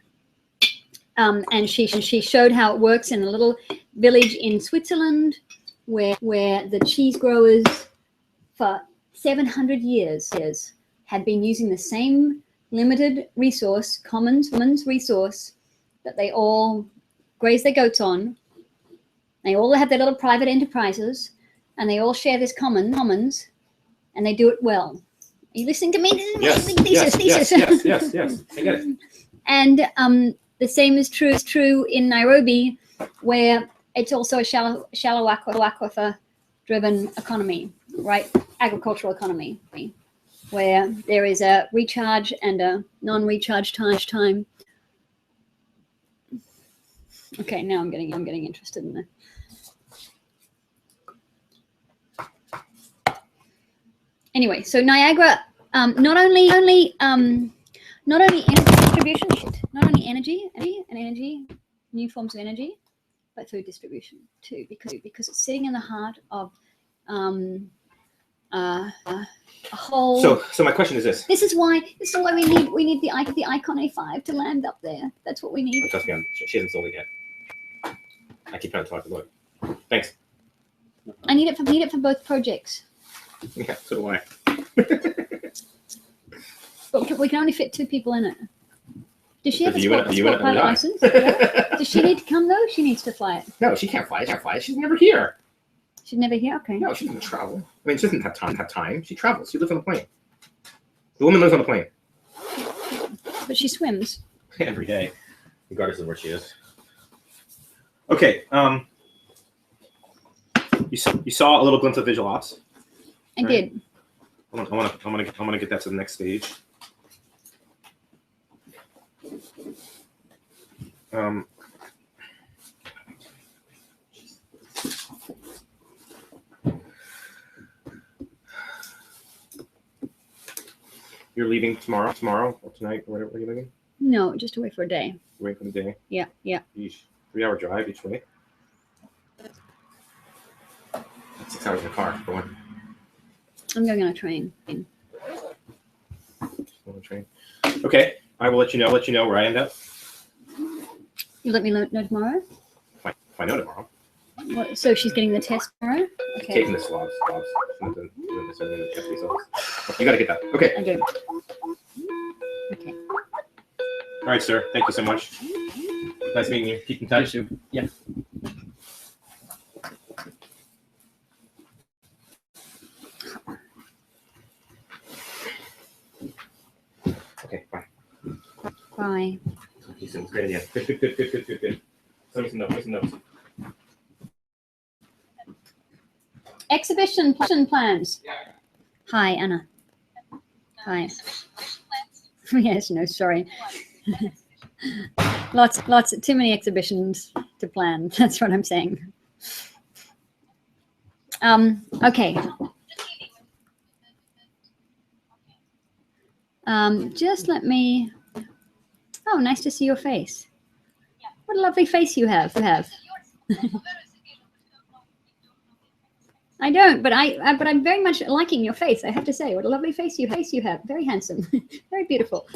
And she showed how it works in a little village in Switzerland where the cheese growers for 700 years had been using the same limited resource, commons resource that they all graze their goats on. They all have their little private enterprises, and they all share this commons, and they do it well. Are you listening to me? This is my big thesis. Yes. I get it. And the same is true in Nairobi, where it's also a shallow aquifer-driven economy, right? Agricultural economy, where there is a recharge and a non-recharge time. Okay, now I'm getting interested in that. Anyway, so Niagara, not only energy distribution, not only energy, new forms of energy, but food distribution too, because it's sitting in the heart of a whole. So my question is this. This is why we need the Icon A5 to land up there. That's what we need. Trust me, she hasn't sold it yet. I keep trying to talk to Lloyd. Thanks. I need it for both projects. Yeah, so do I. But we can only fit 2 people in it. Does she have a sport pilot die. license? Does she need to come though? She needs to fly it. No, she can't fly it. She's never here. She's never here. Okay. No, she doesn't travel. I mean, she doesn't have time. She travels. She lives on a plane. The woman lives on a plane. But she swims. Every day, regardless of where she is. Okay. You saw a little glimpse of visual ops. I did. I'm gonna get that to the next stage. You're leaving tomorrow or tonight or whatever. Are you leaving? No, just away for a day. Wait for the day. Yeah. Each 3-hour drive each way. That's 6 hours in the car for one. I'm going on a train. On the train. Okay, I will let you know where I end up. You let me know tomorrow? If I know tomorrow. What, so she's getting the test tomorrow? Okay. Taking the swabs. You gotta get that. Okay. I do. Okay. All right, sir. Thank you so much. Nice meeting you. Keep in touch. Yeah. Okay, bye. Bye. Talk to you soon. It's a great idea. Good. Send me some notes. Exhibition plans. Hi, Anna. Hi. Yes, no, sorry. lots, too many exhibitions to plan. That's what I'm saying. Okay. Just let me. Oh, nice to see your face. What a lovely face you have. I don't, but I'm very much liking your face. I have to say, what a lovely face you have. Very handsome, very beautiful.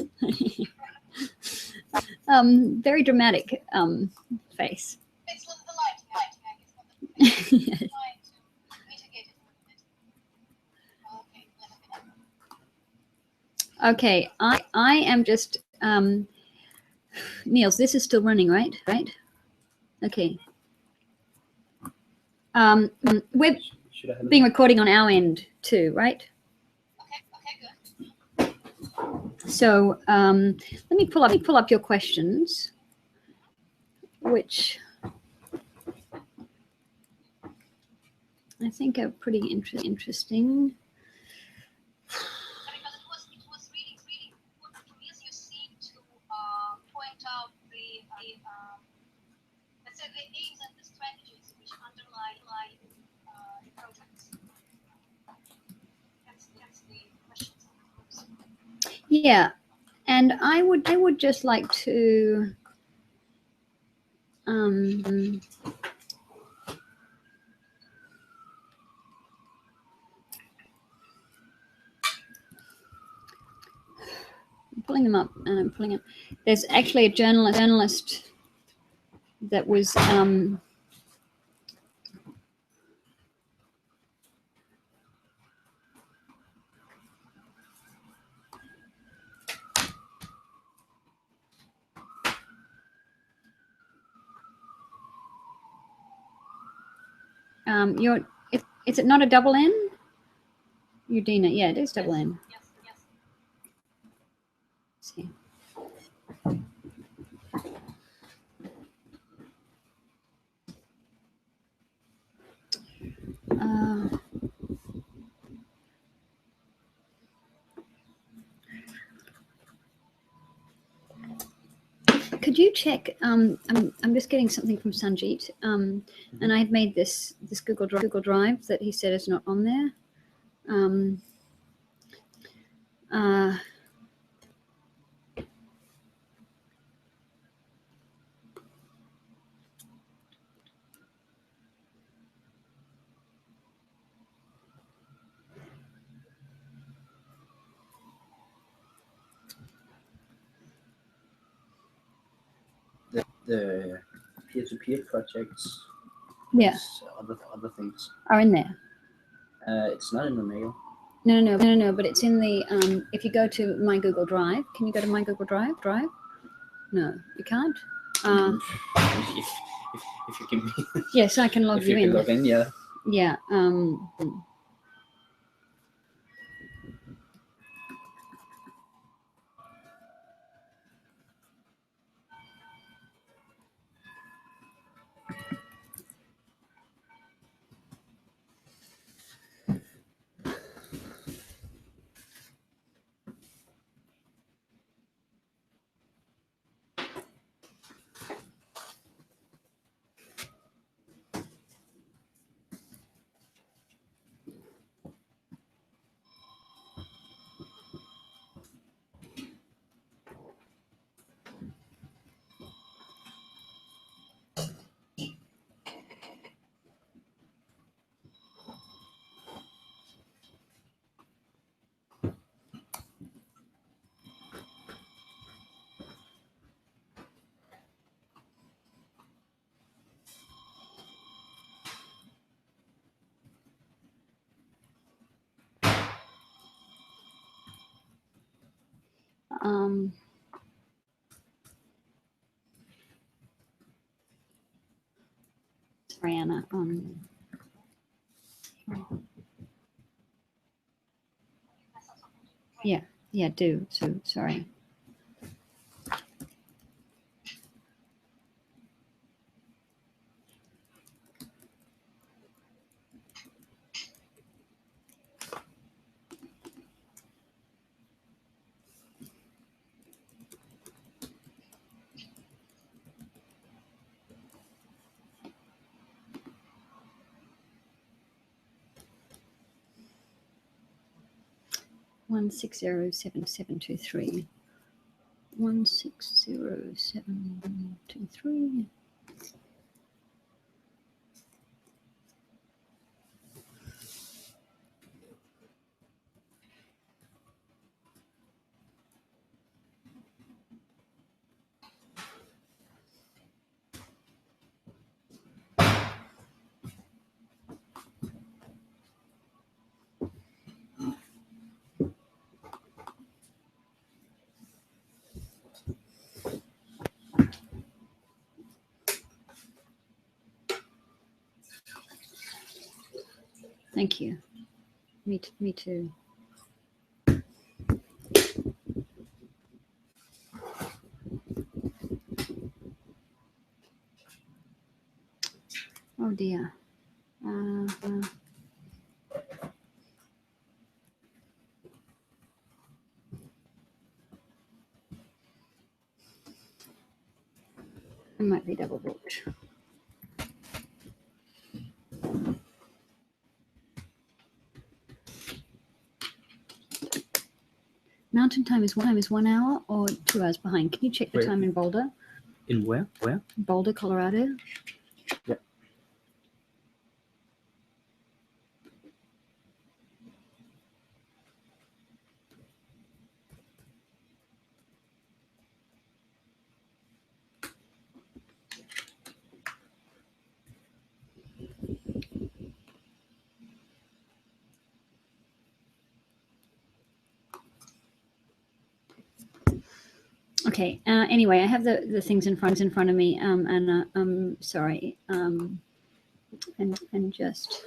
Very dramatic face. Okay, I am just Niels. This is still running, right? Okay. We're being recording on our end too, right? Okay, good. So let me pull up your questions, which I think are pretty interesting. Because it was really important to me, as you seem to point out the let's say the aims and the strategies which underlie the projects. That's the questions. Yeah, and I would just like to I'm pulling them up, and I'm pulling up. There's actually a journalist that was is it not a double N? Udina, yeah, it is double N. Yes. Let's see. Could you check? I'm just getting something from Sanjeet, and I've made this Google Drive that he said is not on there. The peer-to-peer projects. Yeah. Other things. Are in there. It's not in the mail. No, but it's in the if you go to my Google Drive, can you go to my Google Drive? No, you can't. If you can. Yes, I can log if you in. Can log in, yeah. Yeah. Brianna on. Yeah, do. So sorry. 1607723. 1607723. Thank you. Me too. Oh dear. I might be double booked. Mountain time is 1 hour or 2 hours behind. Can you check the Where? time in Boulder? In where? Where? Boulder, Colorado. Yep. Okay. Anyway, I have the things in front of me. And sorry. And just.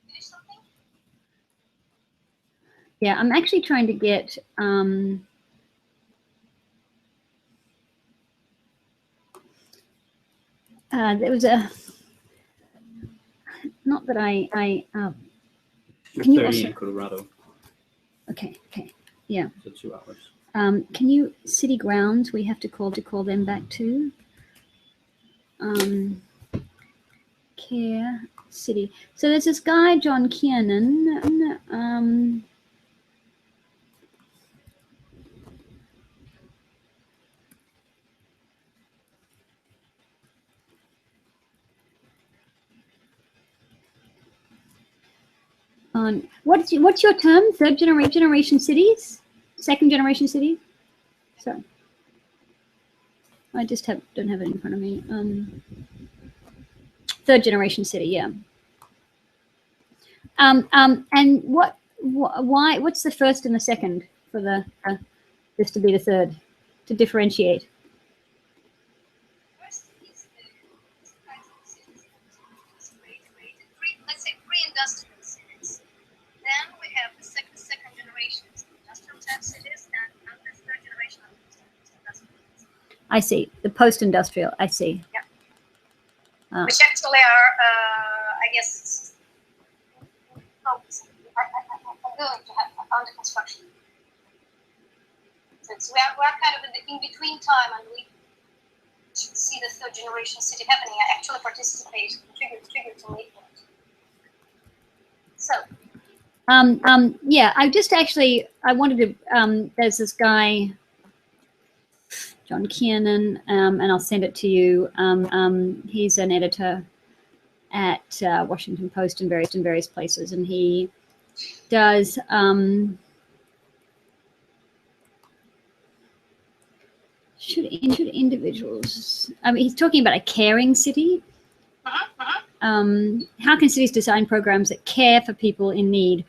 Finish something? Yeah, I'm actually trying to get. There was a. Not that I. Can you 30 also? in Colorado, Okay. Yeah. so 2 hours. Can you city grounds? We have to call them back too. Care city. So there's this guy John Kiernan. On what's your term? Third generation cities? Second generation city? So I just don't have it in front of me. Third generation city, yeah. And what's the first and the second for the this to be the third to differentiate? First is let's say pre-industrial cities. Then we have the second generation industrial type cities, and the third generation of industrial. I see the post-industrial. I see. Yeah. Which actually are, I guess, are going to have under construction. So we're kind of in the in-between time, and we should see the third generation city happening. I actually participate, contribute to make it. So. Yeah, I wanted to, there's this guy, John Kiernan, and I'll send it to you. He's an editor at Washington Post and various places, and he does should individuals, I mean, he's talking about a caring city. How can cities design programs that care for people in need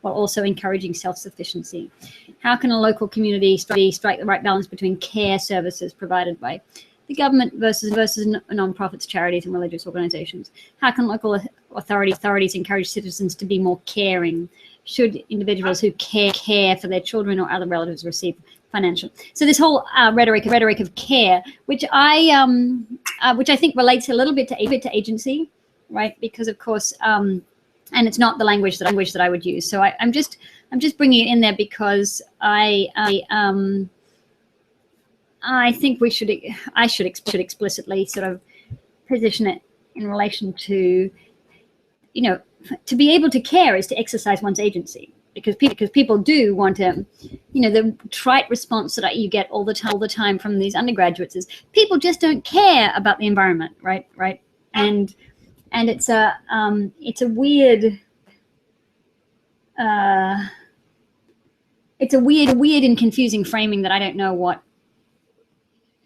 while also encouraging self-sufficiency? How can a local community strike the right balance between care services provided by the government versus nonprofits, charities, and religious organizations? How can local authorities encourage citizens to be more caring? Should individuals who care for their children or other relatives receive financial? So this whole rhetoric of care, which I think relates a little bit to agency, right? Because of course, and it's not the language that I would use. So I'm just bringing it in there because I think I should explicitly sort of position it in relation to, to be able to care is to exercise one's agency, because people do want to, you know, the trite response that you get all the time from these undergraduates is people just don't care about the environment, right? And it's a weird and confusing framing that I don't know what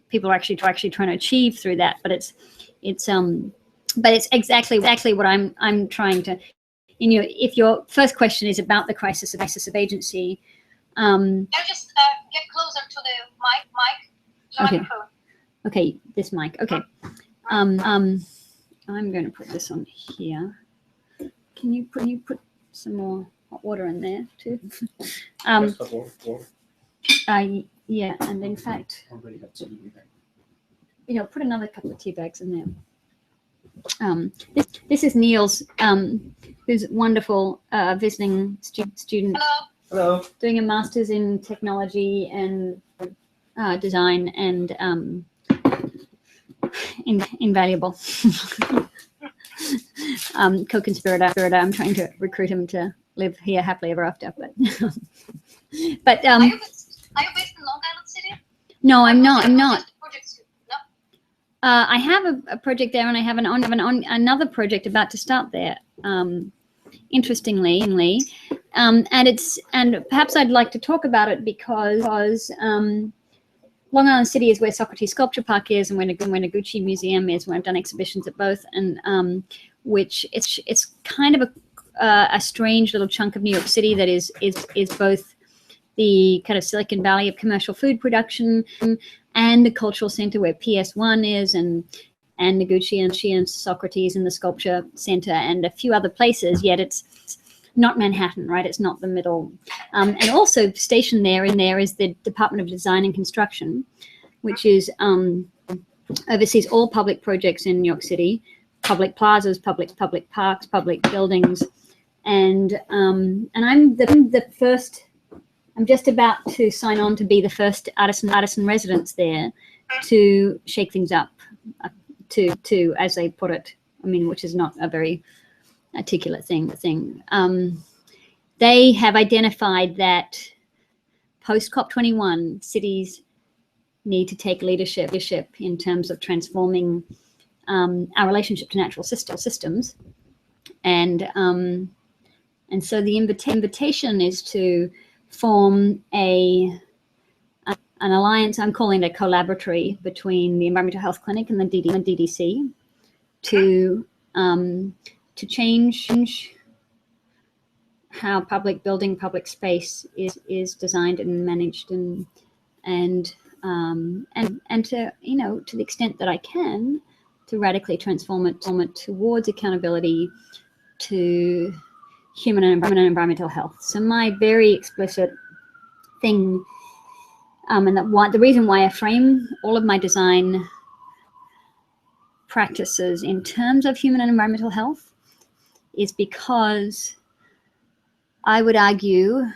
people are actually trying to achieve through that, but it's exactly what I'm trying to, you know, if your first question is about the crisis of agency, Can you just get closer to the mic? Okay, this mic. Okay. I'm going to put this on here. Can you put some more hot water in there too? Yeah, and in fact, you know, put another couple of tea bags in there. This is Neil's, who's a wonderful visiting student. Hello. Doing a master's in technology and design, and invaluable. Co-conspirator. I'm trying to recruit him to live here happily ever after, but Are you based in Long Island City? No, I'm not. No? I have a project there, and I have another project about to start there. Interestingly, and perhaps I'd like to talk about it because Long Island City is where Socrates Sculpture Park is, and where Noguchi Museum is, where I've done exhibitions at both, and which it's kind of a strange little chunk of New York City that is both the kind of Silicon Valley of commercial food production and the cultural center where PS1 is, and Noguchi and Socrates and the Sculpture Center and a few other places, yet it's not Manhattan, right? It's not the middle. And also stationed there is the Department of Design and Construction, which is oversees all public projects in New York City, public plazas, public parks, public buildings. And I'm the first, I'm just about to sign on to be the first artisan residence there to shake things up, to as they put it, I mean, which is not a very articulate thing. They have identified that post COP21 cities need to take leadership in terms of transforming our relationship to natural systems, and so the invitation is to form an alliance. I'm calling it a collaboratory between the Environmental Health Clinic and the DDC to change how public space is designed and managed, and to, you know, to the extent that I can, to radically transform it towards accountability to human and environmental health. So my very explicit thing, and the reason why I frame all of my design practices in terms of human and environmental health is because I would argue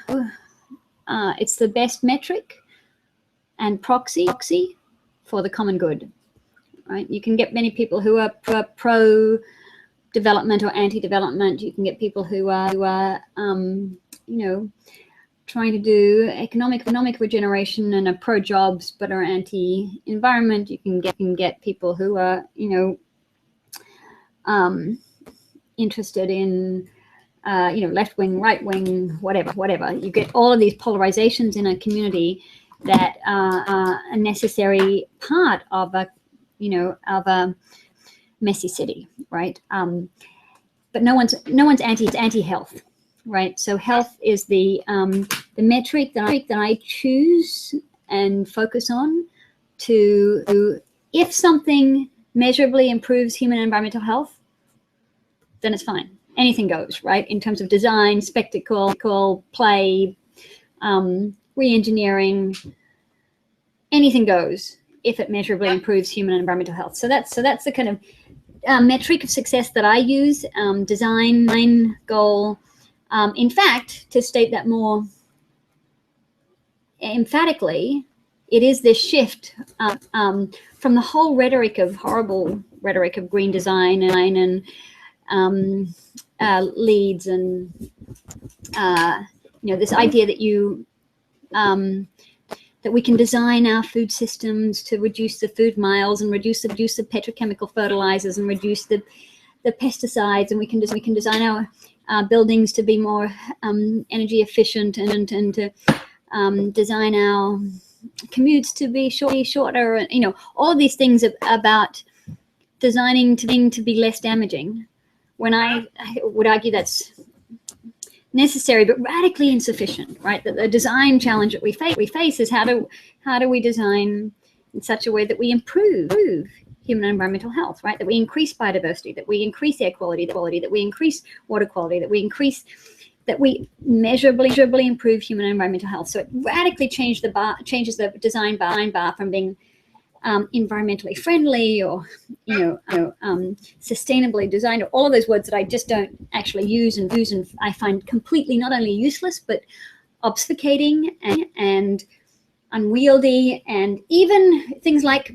it's the best metric and proxy for the common good, right? You can get many people who are pro-development or anti-development. You can get people who are you know, trying to do economic regeneration and are pro-jobs but are anti-environment. You can get people who are, you know, interested in you know, left wing, right wing, whatever. You get all of these polarizations in a community that are a necessary part of a, you know, of a messy city, right? But no one's anti-health, right? So health is the metric that I choose and focus on to, if something measurably improves human and environmental health, then it's fine. Anything goes, right? In terms of design, spectacle, play, re-engineering, anything goes if it measurably improves human and environmental health. So that's the kind of metric of success that I use. Design goal. In fact, to state that more emphatically, it is this shift from the whole horrible rhetoric of green design and leads and this idea that that we can design our food systems to reduce the food miles and reduce the petrochemical fertilizers and reduce the pesticides, and we can design our buildings to be more energy efficient and to design our commutes to be shorter, and all of these things about designing to be less damaging. When I would argue that's necessary but radically insufficient, right? That the design challenge that we face is how do we design in such a way that we improve human and environmental health, right? That we increase biodiversity, that we increase air quality, that we increase water quality, that we measurably improve human and environmental health. So it radically changes the design bar from being environmentally friendly or sustainably designed, or all of those words that I just don't actually use and I find completely not only useless but obfuscating and unwieldy, and even things like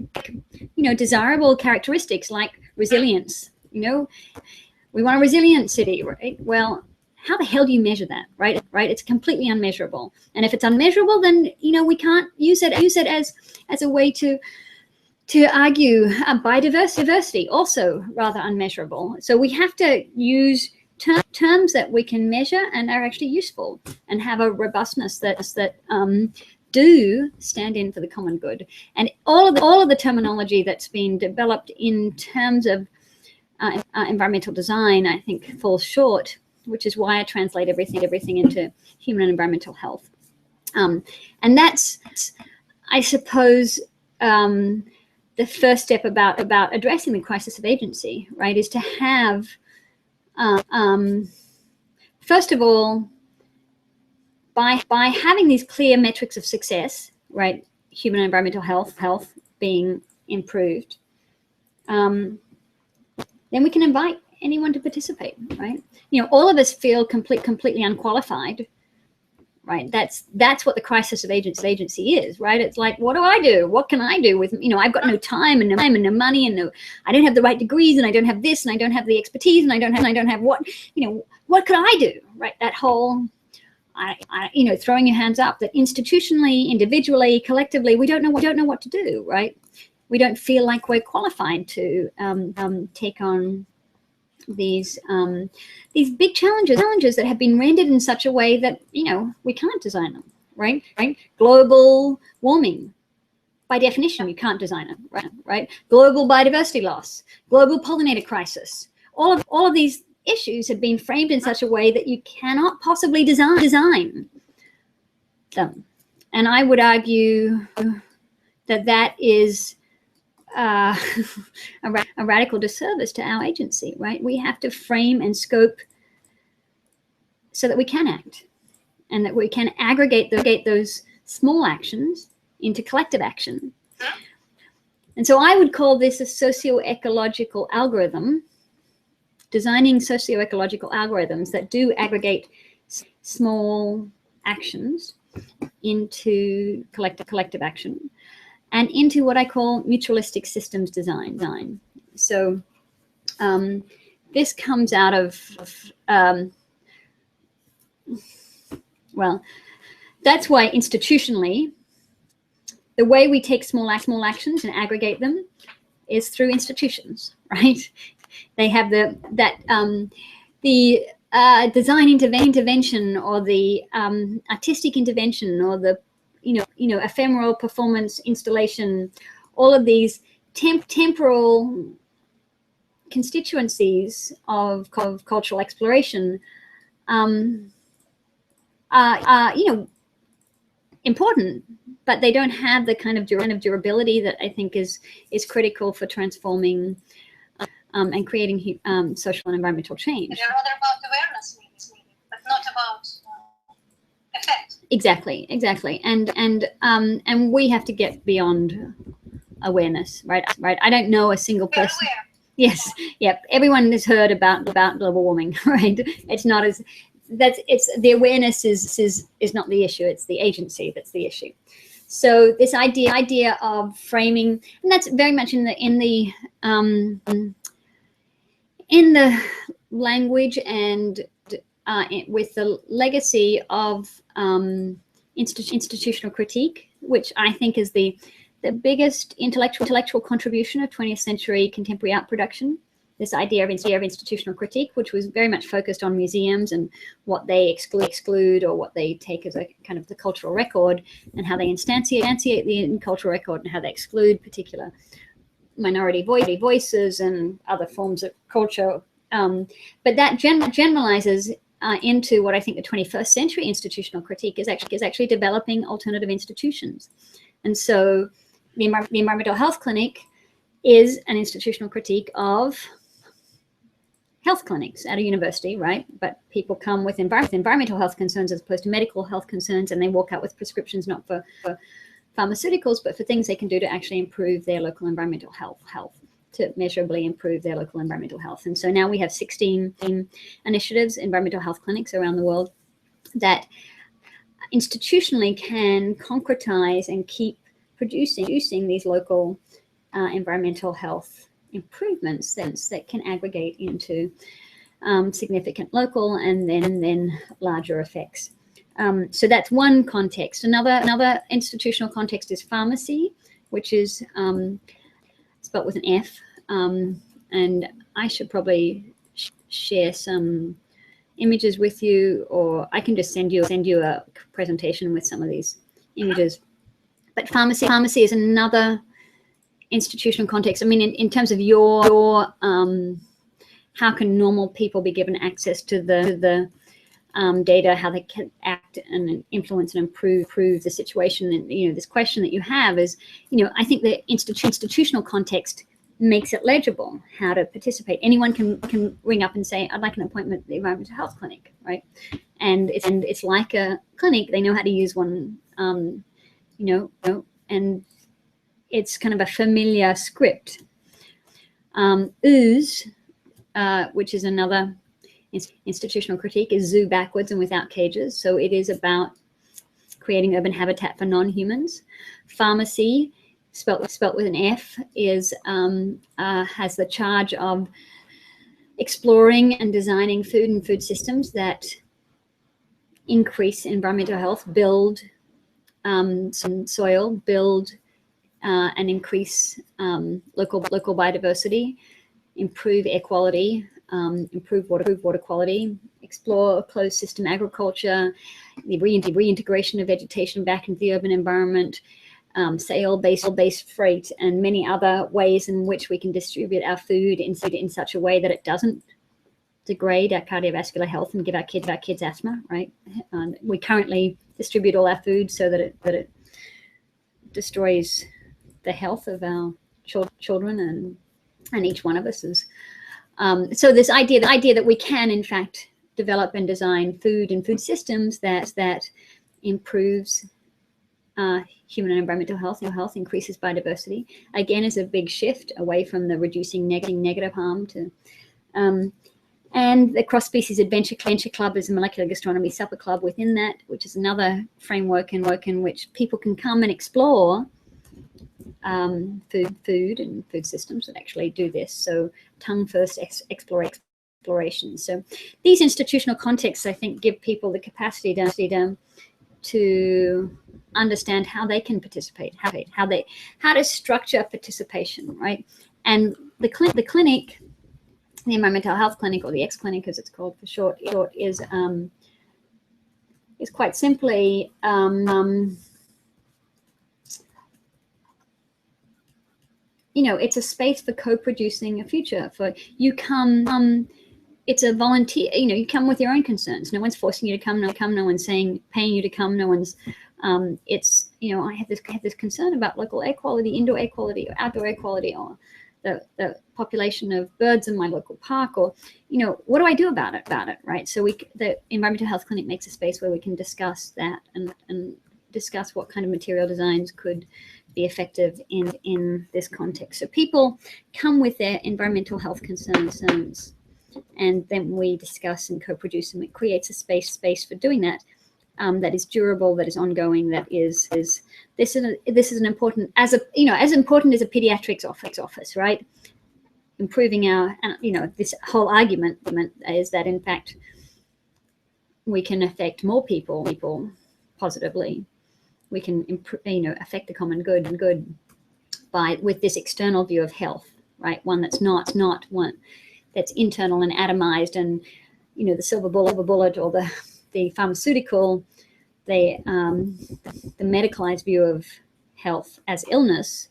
desirable characteristics like resilience. We want a resilient city, right? Well, how the hell do you measure that, right? It's completely unmeasurable, and if it's unmeasurable, then we can't use it as a way to argue biodiversity, also rather unmeasurable. So we have to use terms that we can measure and are actually useful and have a robustness that do stand in for the common good. And all of the terminology that's been developed in terms of environmental design, I think, falls short, which is why I translate everything into human and environmental health. And that's, I suppose, the first step about addressing the crisis of agency, right, is to have, first of all, by having these clear metrics of success, right, human and environmental health being improved, then we can invite anyone to participate, right? All of us feel completely unqualified, right? That's what the crisis of agency is, right? It's like, what do I do? What can I do with, I've got no time and no money and I don't have the right degrees and I don't have this and I don't have the expertise and I don't have what, what could I do, right? That whole, throwing your hands up, that institutionally, individually, collectively, we don't know what to do, right? We don't feel like we're qualified to take on these big challenges that have been rendered in such a way that we can't design them, right? Global warming, by definition, you can't design it, right? Global biodiversity loss, global pollinator crisis, all of these issues have been framed in such a way that you cannot possibly design them. And I would argue that is a radical disservice to our agency, right? We have to frame and scope so that we can act and that we can aggregate those small actions into collective action. And so I would call this a socio-ecological algorithm, designing socio-ecological algorithms that do aggregate small actions into collective action and into what I call mutualistic systems design. So this comes out of, well, that's why institutionally, the way we take small actions and aggregate them is through institutions, right? They have the design intervention or the artistic intervention or the ephemeral performance installation. All of these temporal constituencies of cultural exploration are important, but they don't have the kind of durability that I think is critical for transforming and creating social and environmental change. They're rather about awareness, but not about effect. Exactly, and we have to get beyond awareness, right. I don't know a single person. Yes, yep. Everyone has heard about global warming, right? It's not as it's the awareness is not the issue. It's the agency that's the issue. So this idea of framing, and that's very much in the language and with the legacy of institutional critique, which I think is the biggest intellectual contribution of 20th century contemporary art production. This idea of institutional critique, which was very much focused on museums and what they exclude or what they take as a kind of the cultural record, and how they instantiate the cultural record and how they exclude particular minority voices and other forms of culture. But that generalizes into what I think the 21st century institutional critique is actually developing alternative institutions. And so the Environmental Health Clinic is an institutional critique of health clinics at a university, right? But people come with environmental health concerns as opposed to medical health concerns, and they walk out with prescriptions not for pharmaceuticals, but for things they can do to actually improve their local environmental health, to measurably improve their local environmental health. And so now we have 16 initiatives, environmental health clinics around the world, that institutionally can concretize and keep producing these local environmental health improvements that can aggregate into significant local and then larger effects. So that's one context. Another institutional context is pharmacy, which is spelled with an F. And I should probably share some images with you, or I can just send you a presentation with some of these images. But pharmacy is another institutional context. I mean, in terms of your how can normal people be given access to the data, how they can act and influence and improve the situation. And this question that you have is, I think the institutional context makes it legible how to participate. Anyone can ring up and say, I'd like an appointment at the Environmental Health Clinic, right? And it's like a clinic. They know how to use one, and it's kind of a familiar script. Ooze, which is another institutional critique, is zoo backwards and without cages. So it is about creating urban habitat for non-humans. Pharmacy, spelt with an F, is has the charge of exploring and designing food and food systems that increase environmental health, build some soil, build and increase local biodiversity, improve air quality, improve water quality, explore closed system agriculture, the reintegration of vegetation back into the urban environment, sail-based freight, and many other ways in which we can distribute our food in such a way that it doesn't degrade our cardiovascular health and give our kids asthma, right? We currently distribute all our food so that it destroys the health of our children and each one of us is. So this idea that we can in fact develop and design food and food systems that improves human and environmental health, increases biodiversity, again is a big shift away from the reducing negative harm to and the Cross Species Adventure Club is a molecular gastronomy supper club within that, which is another framework in which people can come and explore food and food systems that actually do this. So tongue first exploration. So these institutional contexts, I think, give people the capacity to understand how they can participate, how to structure participation, right? And the clinic, the Environmental Health Clinic, or the X Clinic as it's called for short, is quite simply it's a space for co-producing a future. For you come, it's a volunteer. You come with your own concerns. No one's forcing you to come. No one's paying you to come. No one's. It's I have this concern about local air quality, indoor air quality, or outdoor air quality, or the population of birds in my local park, or what do I do about it, right? So the Environmental Health Clinic makes a space where we can discuss that and discuss what kind of material designs could be effective in this context. So people come with their environmental health concerns, and then we discuss and co-produce, and it creates a space for doing that. That is durable, that is ongoing, that is this is an important as important as a pediatrics office, right? Improving our, this whole argument is that in fact we can affect more people positively. We can affect the common good with this external view of health, right? One that's not one that's internal and atomized, and the silver bullet or the pharmaceutical, the medicalized view of health as illness,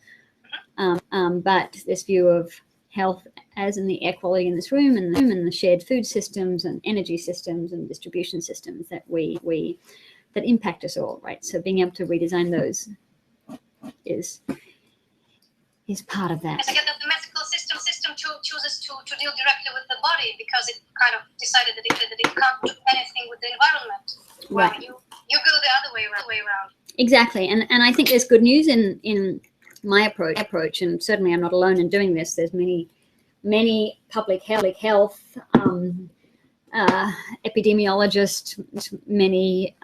but this view of health as in the air quality in this room, and the shared food systems and energy systems and distribution systems that that impact us all, right? So being able to redesign those is part of that. I get that the medical system chooses to deal directly with the body because it kind of decided that it can't do anything with the environment. Well, right. You go the other way around. Exactly, and I think there's good news in my approach, and certainly I'm not alone in doing this. There's many public health epidemiologists, many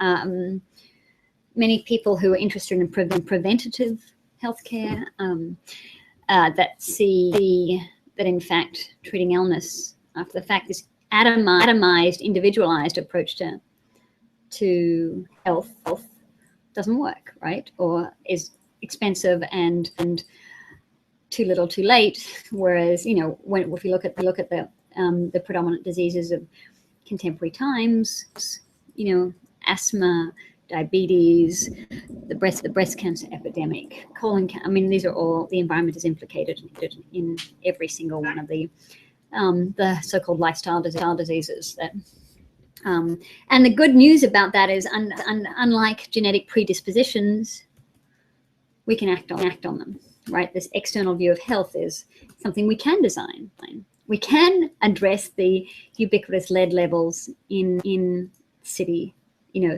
people who are interested in preventative healthcare that see that in fact treating illness after the fact, this atomized, individualized approach to health doesn't work, right? Or is expensive and too little, too late. Whereas, if you look at the predominant diseases of contemporary times, asthma, diabetes, the breast cancer epidemic, colon cancer. I mean, these are all, the environment is implicated in every single one of the so-called lifestyle diseases that. And the good news about that is, unlike genetic predispositions, we can act on them, right? This external view of health is something we can design. We can address the ubiquitous lead levels in city,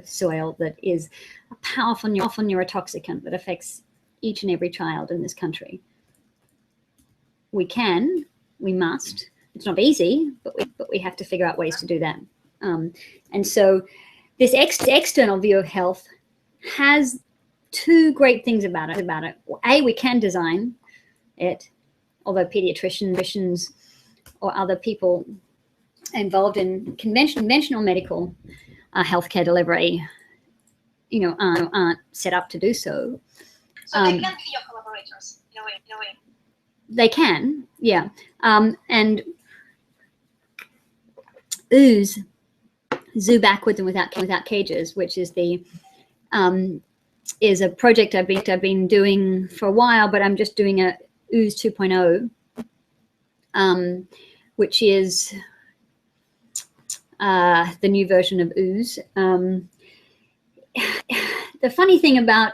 soil that is a powerful neurotoxicant that affects each and every child in this country. We must. It's not easy, but we have to figure out ways to do that. And so this external view of health has two great things about it. A, we can design it, although pediatricians or other people involved in conventional medical healthcare delivery, aren't set up to do so. So they can be your collaborators in a way. They can, yeah. And Ooze, Zoo Backwards and Without Cages, which is is a project I've been doing for a while, but I'm just doing a Ooze 2.0, which is the new version of Ooze. The funny thing about,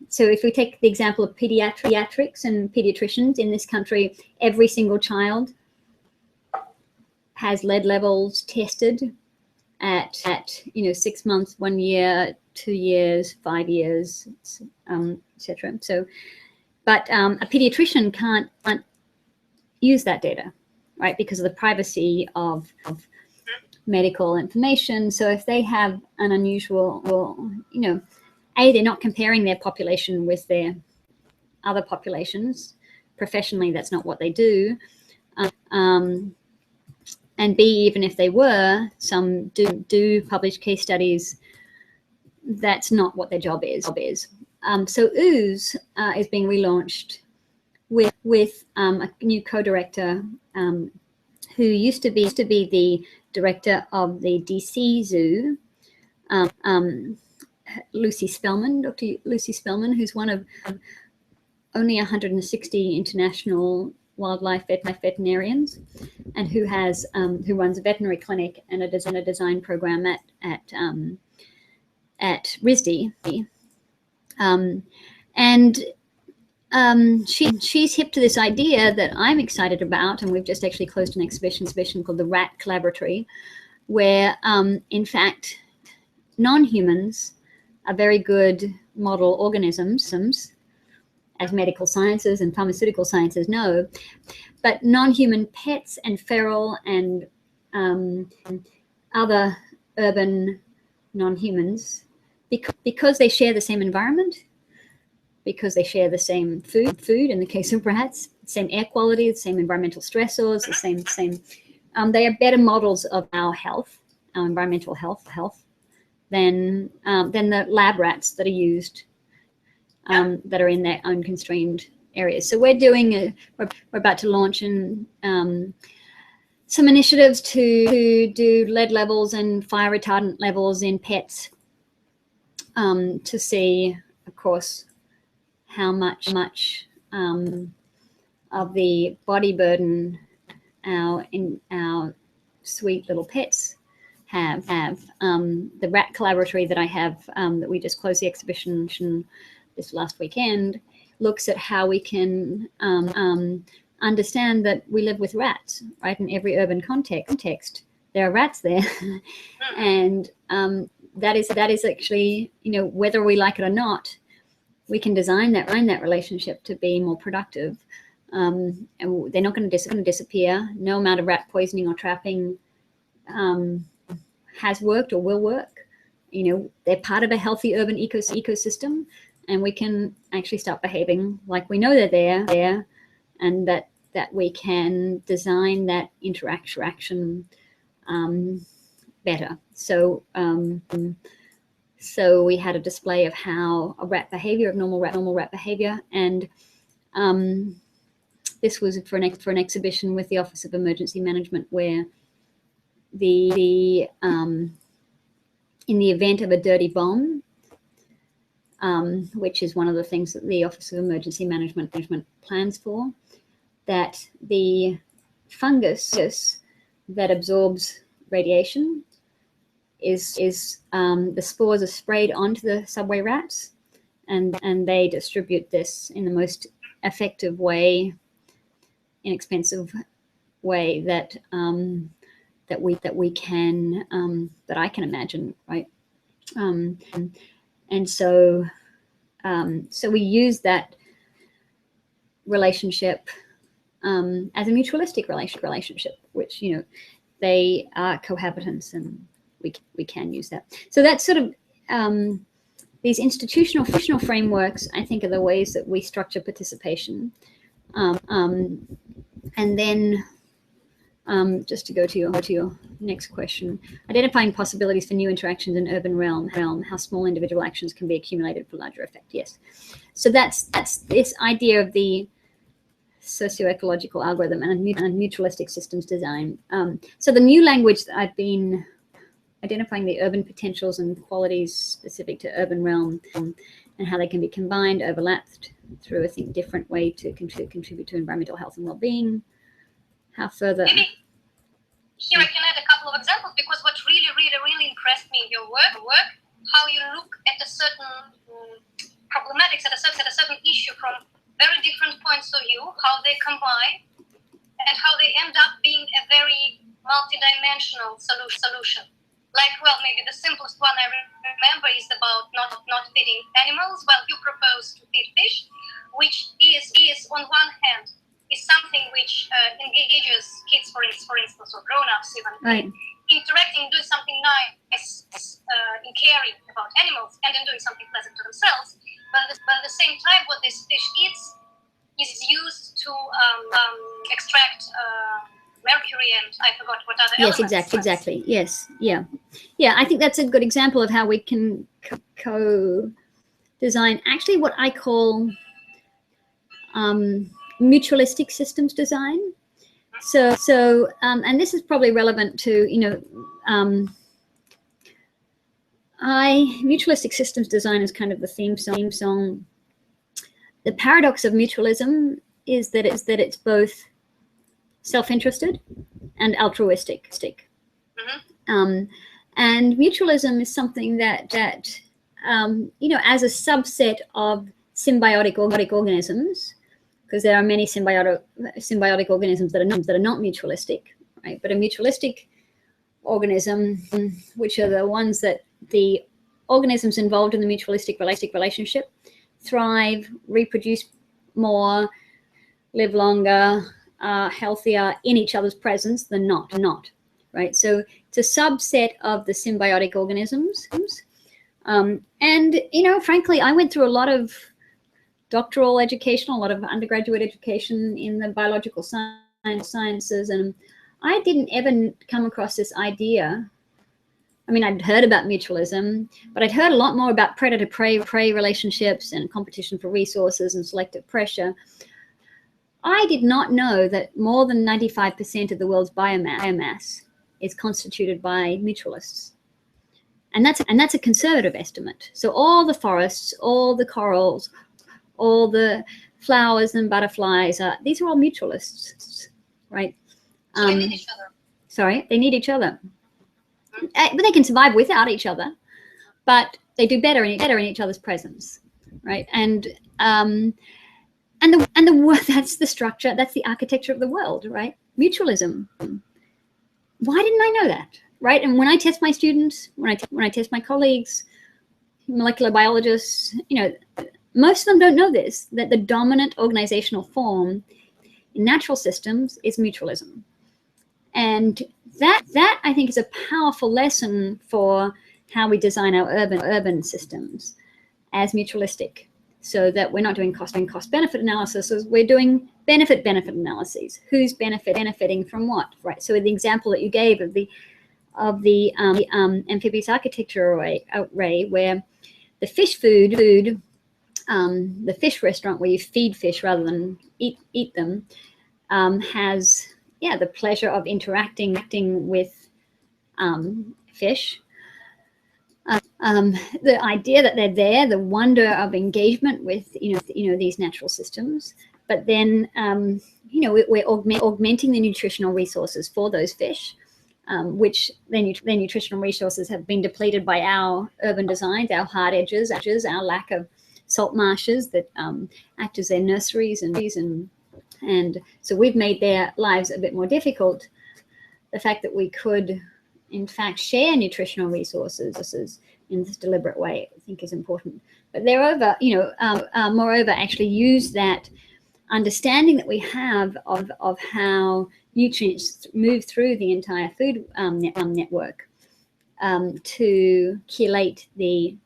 so if we take the example of pediatrics and pediatricians in this country, every single child has lead levels tested at 6 months, 1 year, 2 years, 5 years, etc. So, but a pediatrician can't use that data, right, because of the privacy of medical information. So if they have an unusual, they're not comparing their population with their other populations. Professionally, that's not what they do. And B, even if they were, some do publish case studies, that's not what their job is. So Ooze is being relaunched with a new co-director who used to be the director of the DC Zoo, Lucy Spellman, Dr. Lucy Spellman, who's one of only 160 international wildlife veterinarians, and who runs a veterinary clinic and a design program at RISD. She's hip to this idea that I'm excited about, and we've just actually closed an exhibition called the Rat Collaboratory, where in fact non-humans are very good model organisms, as medical sciences and pharmaceutical sciences know, but non-human pets and feral and other urban non-humans, because they share the same environment, because they share the same food in the case of rats, same air quality, the same environmental stressors, the same they are better models of our health our environmental health than the lab rats that are used, that are in their own constrained areas. So we're about to launch some initiatives to do lead levels and fire retardant levels in pets, to see, of course, how much of the body burden our sweet little pets have. The rat collaboratory that I have, that we just closed the exhibition this last weekend, looks at how we can understand that we live with rats, right? In every urban context, there are rats there, and that is actually, whether we like it or not, we can design that relationship to be more productive. And they're not going to disappear. No amount of rat poisoning or trapping has worked or will work. They're part of a healthy urban ecosystem, and we can actually start behaving like we know they're there, and that we can design that interaction better. So we had a display of how a rat behavior, of normal rat behavior, and this was for an exhibition with the Office of Emergency Management, where in the event of a dirty bomb, which is one of the things that the Office of Emergency Management plans for, that the fungus that absorbs radiation is the spores are sprayed onto the subway rats, and they distribute this in the most effective way, inexpensive way that we can, that I can imagine, right? And so we use that relationship as a mutualistic relationship, which, they are cohabitants, and we can use that. So that's sort of these institutional frameworks, I think, are the ways that we structure participation. And then just to go to your next question, identifying possibilities for new interactions in urban realm, how small individual actions can be accumulated for larger effect. Yes. So that's this idea of the socio-ecological algorithm and mutualistic systems design. So the new language that I've been identifying, the urban potentials and qualities specific to urban realm, and how they can be combined, overlapped through, I think, different way to contribute to environmental health and well-being. How further? Maybe here I can add a couple of examples, because what really impressed me in your work, how you look at a certain problematics, at a certain issue from very different points of view, how they combine, and how they end up being a very multidimensional solution. Like, well, maybe the simplest one I remember is about not feeding animals. Well, you propose to feed fish, which is on one hand is something which engages kids, for instance, or grown-ups even, right, interacting, doing something nice, in caring about animals, and then doing something pleasant to themselves. But at the same time, what this fish eats is used to extract mercury, and I forgot what other elements. Yes, exactly. Yes, yeah. I think that's a good example of how we can co-design. Actually, what I call mutualistic systems design. So and this is probably relevant to, mutualistic systems design is kind of the theme song. The paradox of mutualism is that it's both self-interested and altruistic. Mm-hmm. And mutualism is something that as a subset of symbiotic organisms, because there are many symbiotic organisms that are not mutualistic, right? But a mutualistic organism, which are the ones that the organisms involved in the mutualistic relationship thrive, reproduce more, live longer, healthier in each other's presence than not, right? So it's a subset of the symbiotic organisms. And, frankly, I went through a lot of doctoral education, a lot of undergraduate education in the biological sciences, and I didn't ever come across this idea I mean, I'd heard about mutualism, but I'd heard a lot more about predator-prey relationships and competition for resources and selective pressure. I did not know that more than 95% of the world's biomass is constituted by mutualists. And that's a conservative estimate. So all the forests, all the corals, all the flowers and butterflies, these are all mutualists, right? They need each other. Sorry, they need each other. But they can survive without each other, but they do better in each other's presence, right? And that's the structure, that's the architecture of the world, right? Mutualism. Why didn't I know that, right? And when I test my students, when I test my colleagues, molecular biologists, you know, most of them don't know this, that the dominant organizational form in natural systems is mutualism. And that I think is a powerful lesson for how we design our urban systems as mutualistic, so that we're not doing cost benefit analysis, we're doing benefit analyses. Who's benefiting from what, right? So the example that you gave of the amphibious architecture array, where the fish food, the fish restaurant where you feed fish rather than eat them, has the pleasure of interacting with fish. The idea that they're there, the wonder of engagement with these natural systems, but then we're augmenting the nutritional resources for those fish, which their nutritional resources have been depleted by our urban designs, our hard edges, our lack of salt marshes that act as their nurseries, and so we've made their lives a bit more difficult. The fact that we could, in fact, share nutritional resources in this deliberate way, I think, is important. But moreover, actually use that understanding that we have of how nutrients move through the entire food network to chelate the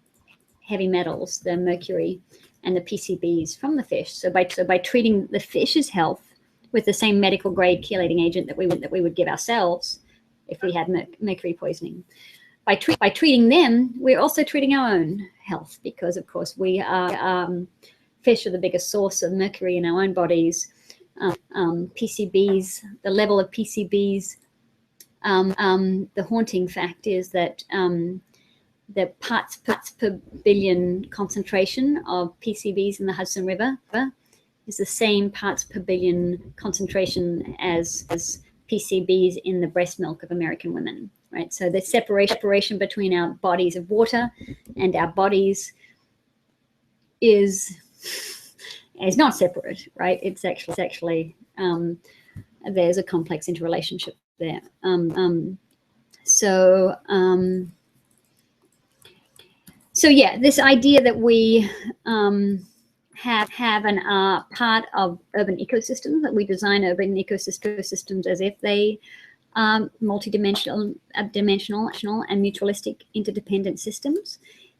heavy metals, the mercury and the PCBs from the fish. So by treating the fish's health with the same medical grade chelating agent that we would give ourselves if we had mercury poisoning, by treating them, we're also treating our own health, because of course we are fish are the biggest source of mercury in our own bodies. PCBs, the level of PCBs, the haunting fact is that the parts per billion concentration of PCBs in the Hudson River is the same parts per billion concentration as PCBs in the breast milk of American women, right? So the separation between our bodies of water and our bodies is not separate, right? It's actually there's a complex interrelationship there. So yeah, this idea that we have and are part of urban ecosystems, that we design urban ecosystems as if they are multidimensional, dimensional, and mutualistic interdependent systems,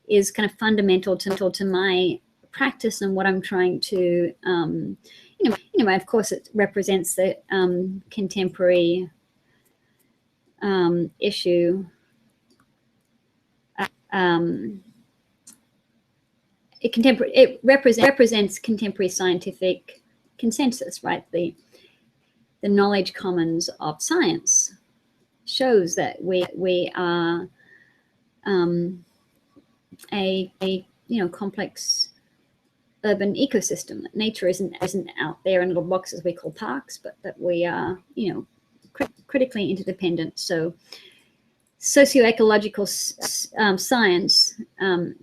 is kind of fundamental to my practice and what I'm trying to, of course, it represents the contemporary issue. It represents contemporary scientific consensus, right? The knowledge commons of science shows that we are a complex urban ecosystem. That nature isn't out there in little boxes we call parks, but that we are critically interdependent. So socioecological science,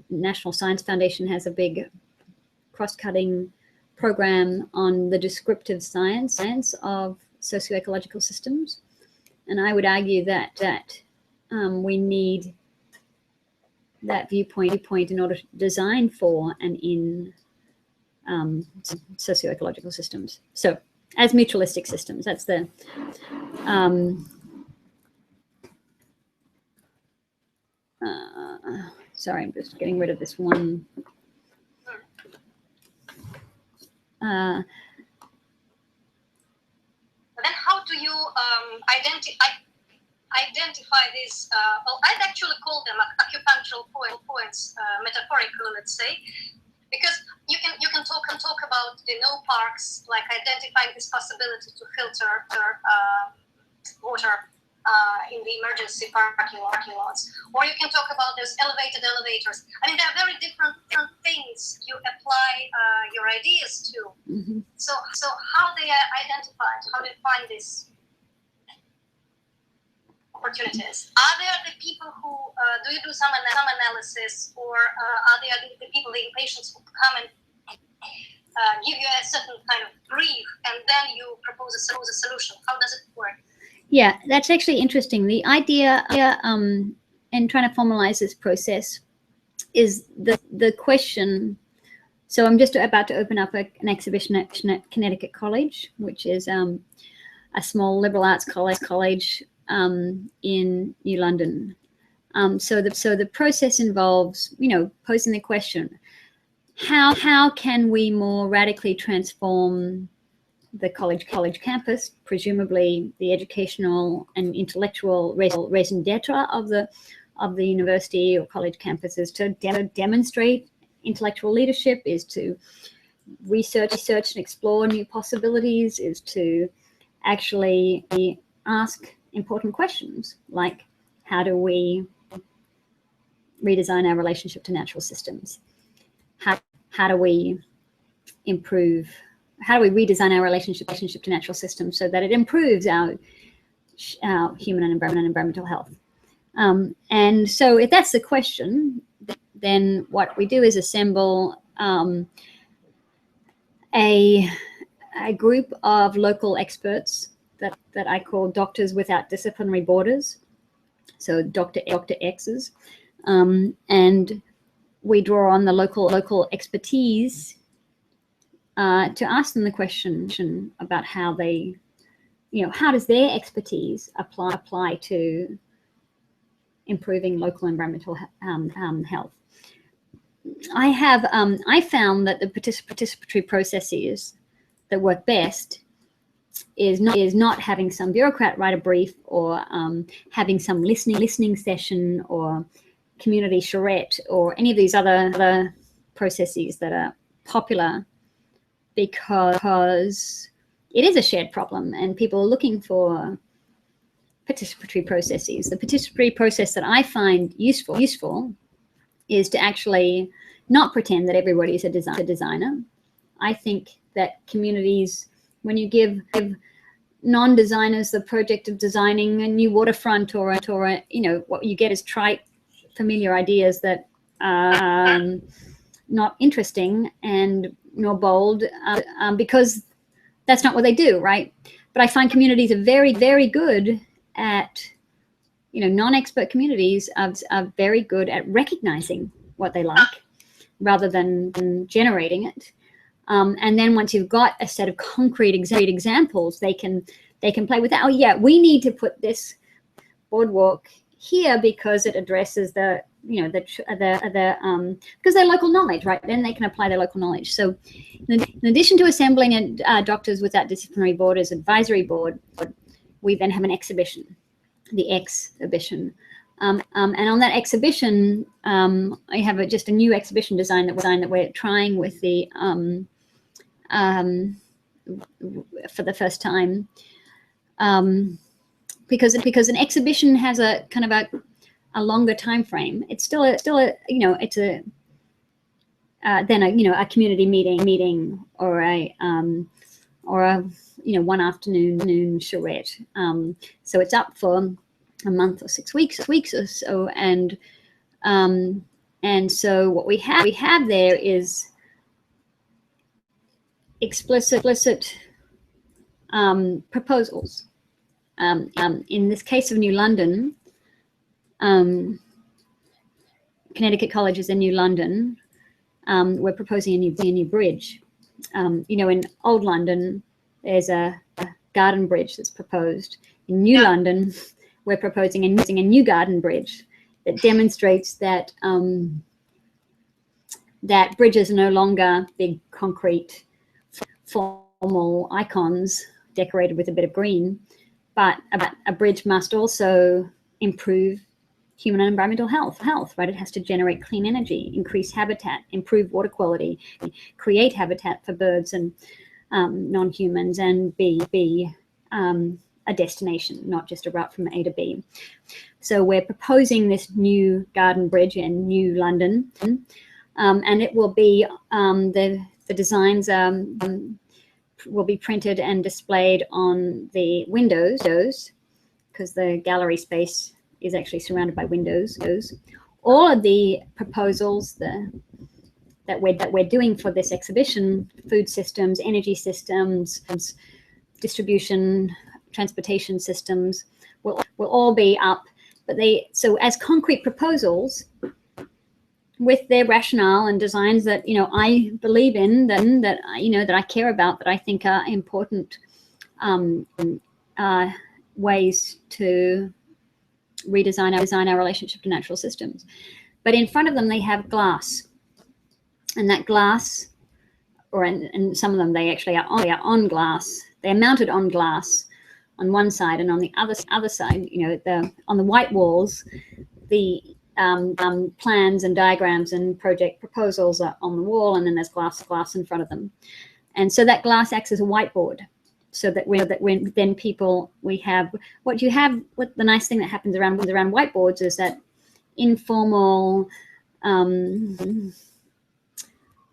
National Science Foundation has a big cross-cutting program on the descriptive science of socioecological systems, and I would argue that we need that viewpoint in order to design for and in socioecological systems. So as mutualistic systems, that's the sorry, I'm just getting rid of this one. But then how do you identify? identify these, well, I'd actually call them acupunctural points, metaphorically, let's say, because you can talk about the no parks, like identifying this possibility to filter water in the emergency parking lots, or you can talk about those elevated elevators. I mean, there are very different things you apply your ideas to. Mm-hmm. So how they are identified, how they find these opportunities? Are there the people who do you do some analysis, or are there the people, the patients who come and give you a certain kind of brief, and then you propose a solution? How does it work? Yeah, that's actually interesting. The idea in trying to formalize this process is the question. So I'm just about to open up an exhibition at Connecticut College, which is a small liberal arts college in New London. So the process involves, posing the question: how can we more radically transform the college campus, presumably the educational and intellectual raison d'etre of the university or college campuses, to demonstrate intellectual leadership, is to research and explore new possibilities, is to actually ask important questions like, how do we redesign our relationship to natural systems? How do we redesign our relationship to natural systems so that it improves our human and environmental health? And so if that's the question, then what we do is assemble a group of local experts that I call Doctors Without Disciplinary Borders, so Dr. X's, and we draw on the local expertise to ask them the question about how they, how does their expertise apply to improving local environmental health. I found that the participatory processes that work best is not having some bureaucrat write a brief, or having some listening session, or community charrette, or any of these other processes that are popular, because it is a shared problem and people are looking for participatory processes. The participatory process that I find useful is to actually not pretend that everybody is a designer. I think that communities, when you give non-designers the project of designing a new waterfront or what you get is trite, familiar ideas that are not interesting and nor bold, because that's not what they do, right? But I find communities are very, very good at, non-expert communities are very good at recognizing what they like rather than generating it. And then once you've got a set of concrete examples, they can play with that. Oh yeah, we need to put this boardwalk here because it addresses because they're local knowledge, right? Then they can apply their local knowledge. So in addition to assembling a Doctors Without Disciplinary Borders advisory board, we then have an exhibition, the exhibition. And on that exhibition, I have just a new exhibition design that we're trying with the for the first time, because an exhibition has a kind of a longer time frame. It's still a it's a then a community meeting or a one afternoon charrette. So it's up for a month or 6 weeks or so, and so what we have there is explicit proposals. In this case of New London, Connecticut College is in New London. We're proposing a new bridge. In Old London, there's a garden bridge that's proposed. In New London, we're proposing a new garden bridge that demonstrates that that bridges are no longer big concrete formal icons decorated with a bit of green, but a bridge must also improve human and environmental health, right? It has to generate clean energy, increase habitat, improve water quality, create habitat for birds and non-humans, and be a destination, not just a route from A to B. So we're proposing this new garden bridge in New London, and it will be, the designs will be printed and displayed on the windows, because the gallery space is actually surrounded by windows. All of the proposals that we're doing for this exhibition, food systems, energy systems, distribution, transportation systems, will all be up. But so as concrete proposals with their rationale and designs that, you know, I believe in, that you know, that I care about, that I think are important ways to redesign our relationship to natural systems. But in front of them they have glass, and that glass, or and some of them they actually are on glass. They're mounted on glass on one side, and on the other side, you know, on the white walls, the plans and diagrams and project proposals are on the wall, and then there's glass in front of them. And so that glass acts as a whiteboard, so that when then people, what the nice thing that happens around whiteboards is that informal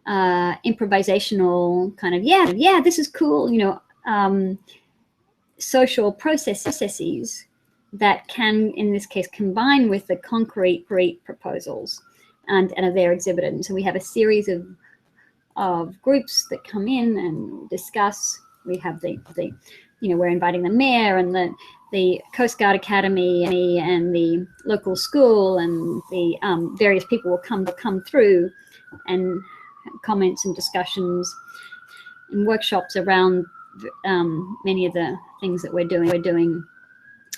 improvisational kind of, yeah, this is cool, you know, social processes that can, in this case, combine with the concrete proposals and are there exhibited. And so we have a series of groups that come in and discuss. We have the you know, we're inviting the mayor and the Coast Guard Academy and the local school, and the various people will come through, and comments and discussions and workshops around many of the things that we're doing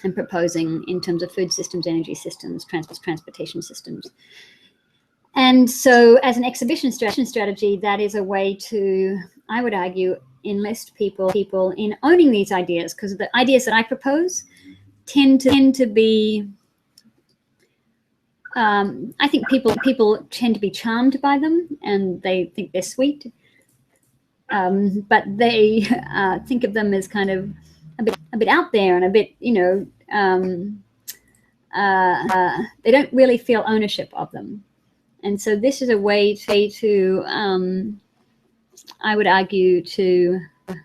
and proposing in terms of food systems, energy systems, transportation systems. And so as an exhibition strategy, that is a way to, I would argue, enlist people in owning these ideas, because the ideas that I propose tend to be, I think people tend to be charmed by them, and they think they're sweet, but they think of them as kind of a bit out there and a bit, you know, they don't really feel ownership of them. And so this is a way to I would argue, to, you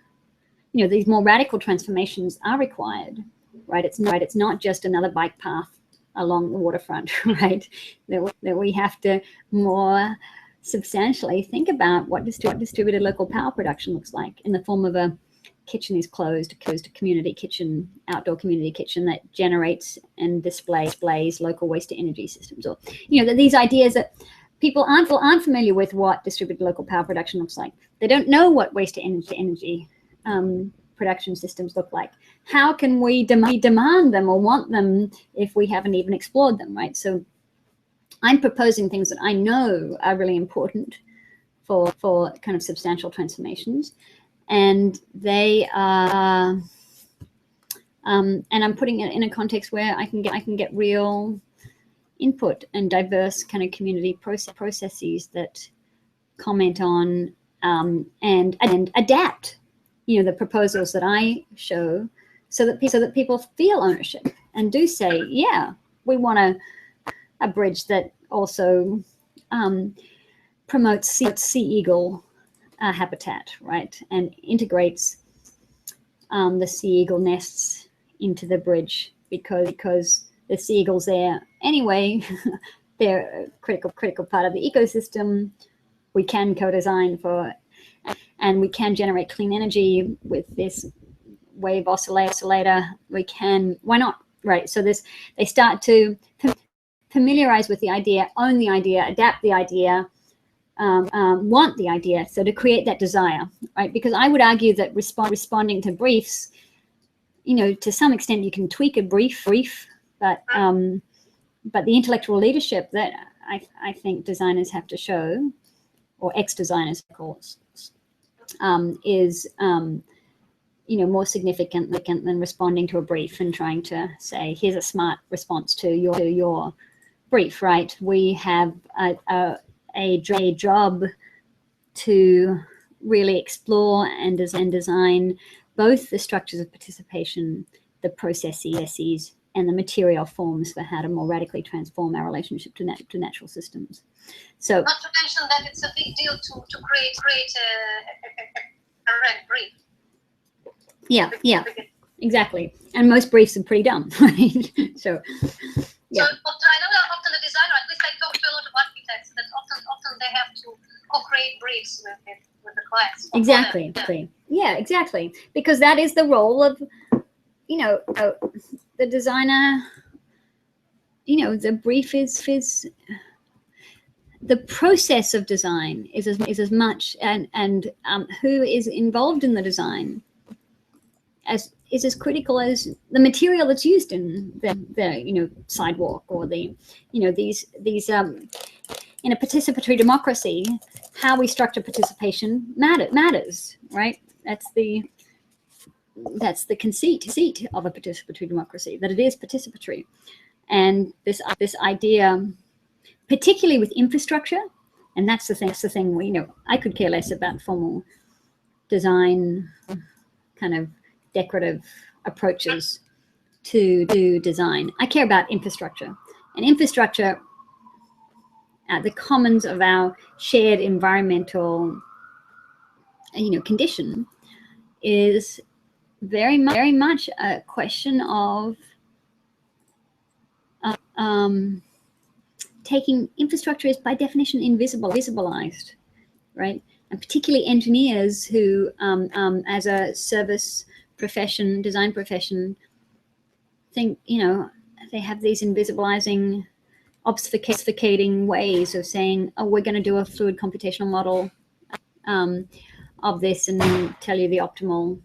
know, these more radical transformations are required, right? It's not just another bike path along the waterfront, right? That we have to more substantially think about what distributed local power production looks like, in the form of a kitchen is closed community kitchen, outdoor community kitchen that generates and displays local waste to energy systems, or, you know, these ideas that people aren't familiar with what distributed local power production looks like. They don't know what waste to energy production systems look like. How can we demand them or want them if we haven't even explored them, right? So I'm proposing things that I know are really important for kind of substantial transformations, and they are, and I'm putting it in a context where I can get real input and diverse kind of community processes that comment on and adapt, you know, the proposals that I show, so that people feel ownership and do say, yeah, we want a bridge that also promotes sea eagle habitat, right, and integrates the sea eagle nests into the bridge, because the sea eagles there anyway, they're a critical part of the ecosystem. We can co-design for, and we can generate clean energy with this wave oscillator. We can, why not, right? So they start to familiarize with the idea, own the idea, adapt the idea, want the idea. So to create that desire, right? Because I would argue that responding to briefs, you know, to some extent you can tweak a brief, but the intellectual leadership that I think designers have to show, or ex-designers, of course, is more significant than responding to a brief and trying to say, here's a smart response to your brief, right? We have a job to really explore and design both the structures of participation, the processes, and the material forms for how to more radically transform our relationship to natural systems. So, not to mention that it's a big deal to create a red brief. Yeah, exactly. And most briefs are pretty dumb, right? So, yeah. So I know that often the designer, at least I talk to a lot of architects, that often they have to co-create briefs with the clients. Exactly. Yeah, exactly. Because that is the role of, the designer. The brief is the process of design is as much and who is involved in the design is as critical as the material that's used in the sidewalk or the these in a participatory democracy, how we structure participation matters, right? That's the conceit of a participatory democracy, that it is participatory. And this idea, particularly with infrastructure, and that's the thing I could care less about formal design, kind of decorative approaches to design. I care about infrastructure, and infrastructure at the commons of our shared environmental condition is very much a question of taking infrastructure is by definition invisibilized, right? And particularly engineers who as a service profession, design profession, think they have these invisibilizing, obfuscating ways of saying, oh, we're going to do a fluid computational model of this and tell you the optimal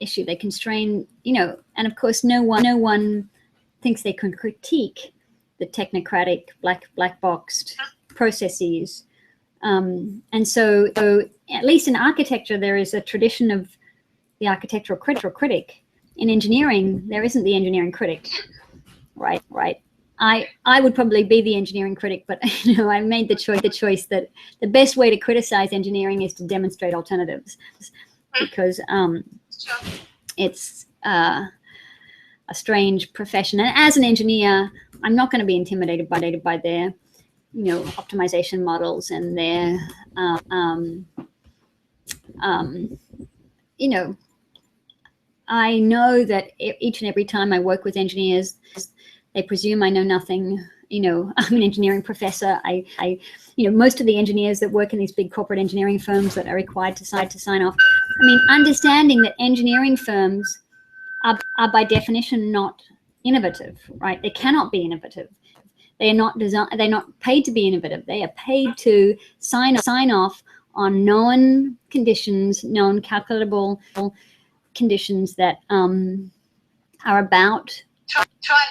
issue. They constrain, and of course no one thinks they can critique the technocratic black boxed processes. And so at least in architecture, there is a tradition of the architectural critic. In engineering, there isn't the engineering critic, right? I would probably be the engineering critic, but I made the choice that the best way to criticize engineering is to demonstrate alternatives, because it's a strange profession. And as an engineer, I'm not going to be intimidated by their optimization models and their I know that each and every time I work with engineers, they presume I know nothing. I'm an engineering professor. I most of the engineers that work in these big corporate engineering firms that are required to sign off. Understanding that engineering firms are by definition not innovative, right? They cannot be innovative. They are not they're not paid to be innovative. They are paid to sign off on known conditions, known calculable conditions that are about tried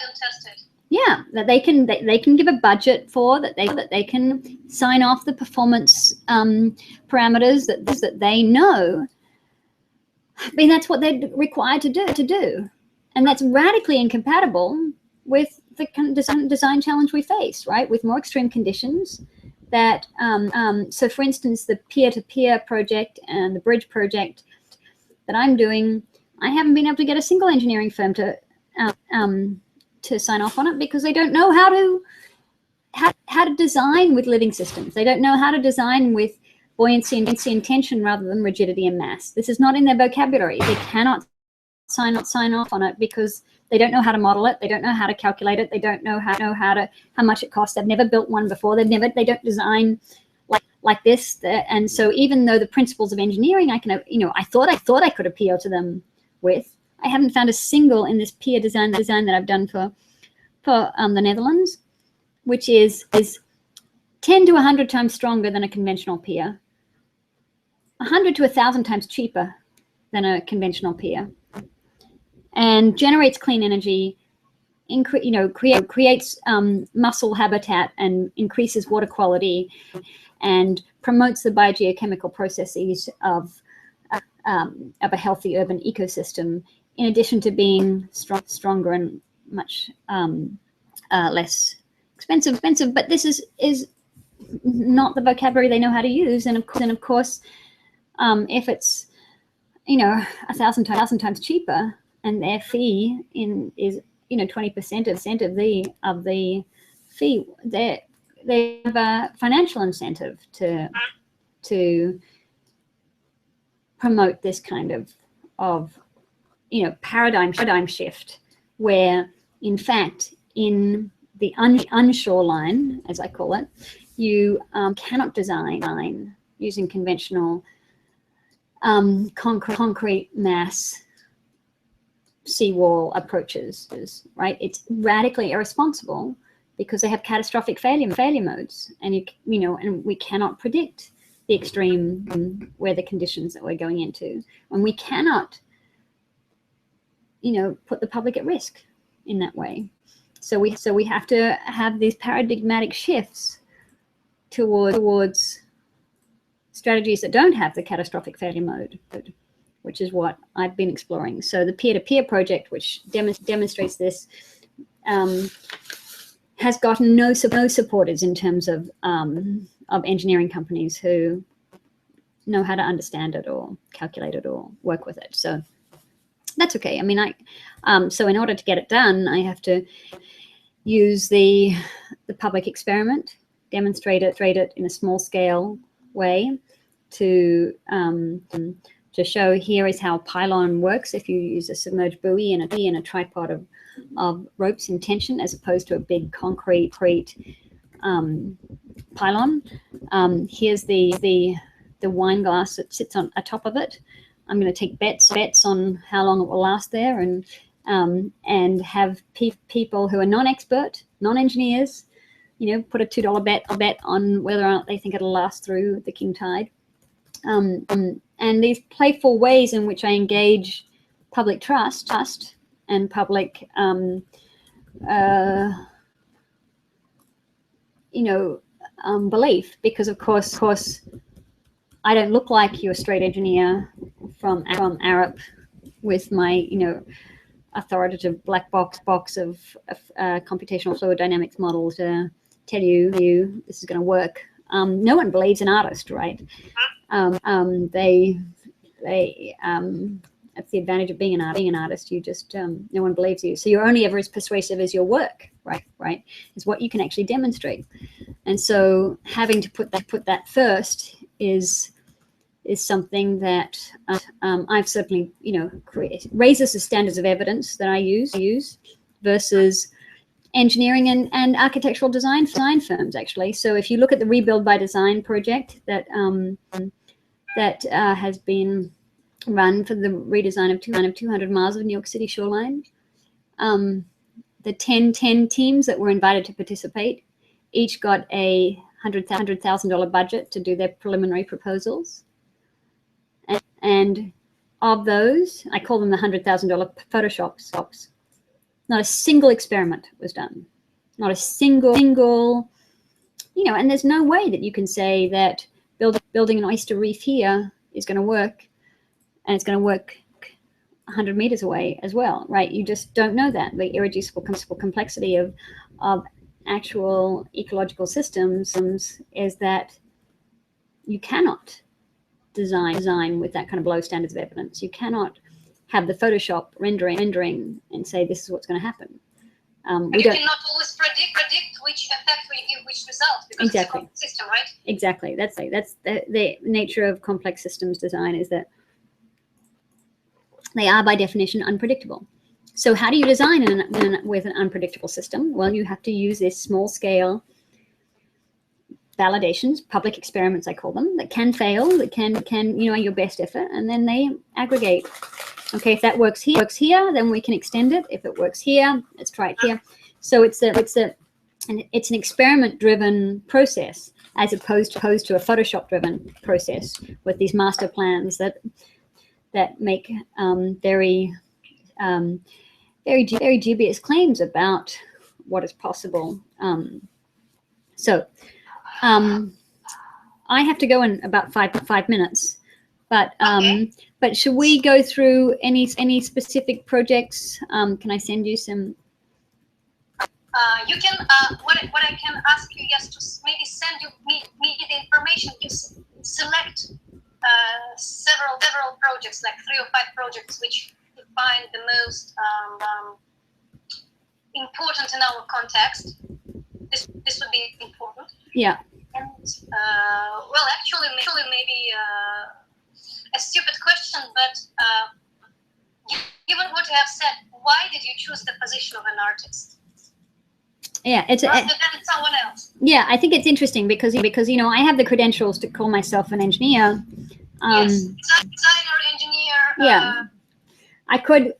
and tested. Yeah, that they can give a budget for, that they can sign off the performance parameters that they know. That's what they're required to do, and that's radically incompatible with the kind of design challenge we face, right? With more extreme conditions. That so, for instance, the peer-to-peer project and the bridge project that I'm doing, I haven't been able to get a single engineering firm to sign off on it because they don't know how to design with living systems. They don't know how to design with buoyancy and tension rather than rigidity and mass. This is not in their vocabulary. They cannot sign off on it because they don't know how to model it. They don't know how to calculate it. They don't know how much it costs. They've never built one before. They don't design like this. And so even though the principles of engineering, I thought I could appeal to them with, I haven't found a single in this peer design that I've done for the Netherlands, which is 10 to 100 times stronger than a conventional peer, 100 to 1,000 times cheaper than a conventional peer, and generates clean energy, creates mussel habitat and increases water quality, and promotes the biogeochemical processes of of a healthy urban ecosystem, in addition to being stronger and much less expensive. But this is not the vocabulary they know how to use, and of course, if it's 1,000 times cheaper, and their fee is 20% of the fee, they have a financial incentive to promote this kind of paradigm shift, where in fact in the unshore line, as I call it, you cannot design using conventional concrete mass seawall approaches, right? It's radically irresponsible because they have catastrophic failure modes, and and we cannot predict the extreme weather conditions that we're going into, and we cannot put the public at risk in that way. So we have to have these paradigmatic shifts towards strategies that don't have the catastrophic failure mode, which is what I've been exploring. So the peer-to-peer project, which demonstrates this, has gotten no supporters in terms of engineering companies who know how to understand it or calculate it or work with it. So that's okay. I mean, so in order to get it done, I have to use the public experiment, demonstrate it in a small scale way to show here is how a pylon works if you use a submerged buoy and a tripod of ropes in tension, as opposed to a big concrete pylon. Here's the wine glass that sits on atop of it. I'm going to take bets on how long it will last there, and have people who are non-expert, non-engineers, put a $2 bet on whether or not they think it'll last through the king tide. And these playful ways in which I engage public trust and public, belief, because of course, I don't look like your straight engineer from Arup with my, authoritative black box of computational fluid dynamics model to tell you this is going to work. No one believes an artist, right? That's the advantage of being an artist. You just no one believes you, so you're only ever as persuasive as your work, right? Is what you can actually demonstrate. And so having to put that first is something that I've certainly raises the standards of evidence that I use versus engineering and architectural design firms, actually. So if you look at the Rebuild by Design project that has been run for the redesign of 200 miles of New York City shoreline, the 10 teams that were invited to participate each got a $100,000 budget to do their preliminary proposals. And of those, I call them the $100,000 Photoshops. Not a single experiment was done. Not a single, and there's no way that you can say that building an oyster reef here is going to work, and it's going to work 100 meters away as well, right? You just don't know that. The irreducible complexity of actual ecological systems is that you cannot design with that kind of low standards of evidence. You cannot have the Photoshop rendering and say this is what's going to happen. You cannot always predict which effect will give which result, because it's a complex system, right? Exactly. That's the nature of complex systems design, is that they are by definition unpredictable. So how do you design with an unpredictable system? Well, you have to use this small scale validations, public experiments, I call them, that can fail, that can your best effort, and then they aggregate. Okay, if that works here, then we can extend it. If it works here, let's try it here. So it's an experiment-driven process, as opposed to a Photoshop-driven process with these master plans that make very dubious claims about what is possible. I have to go in about five minutes, but But should we go through any specific projects? Can I send you some? You can, what I can ask you is to maybe send me the information. You select several projects, like 3 or 5 projects, which you find the most important in our context. This would be important. Yeah. And well, actually, maybe a stupid question, but given what you have said, why did you choose the position of an artist? Yeah, it's rather than someone else. Yeah, I think it's interesting because you know I have the credentials to call myself an engineer. Yes, designer, engineer. Yeah, I could,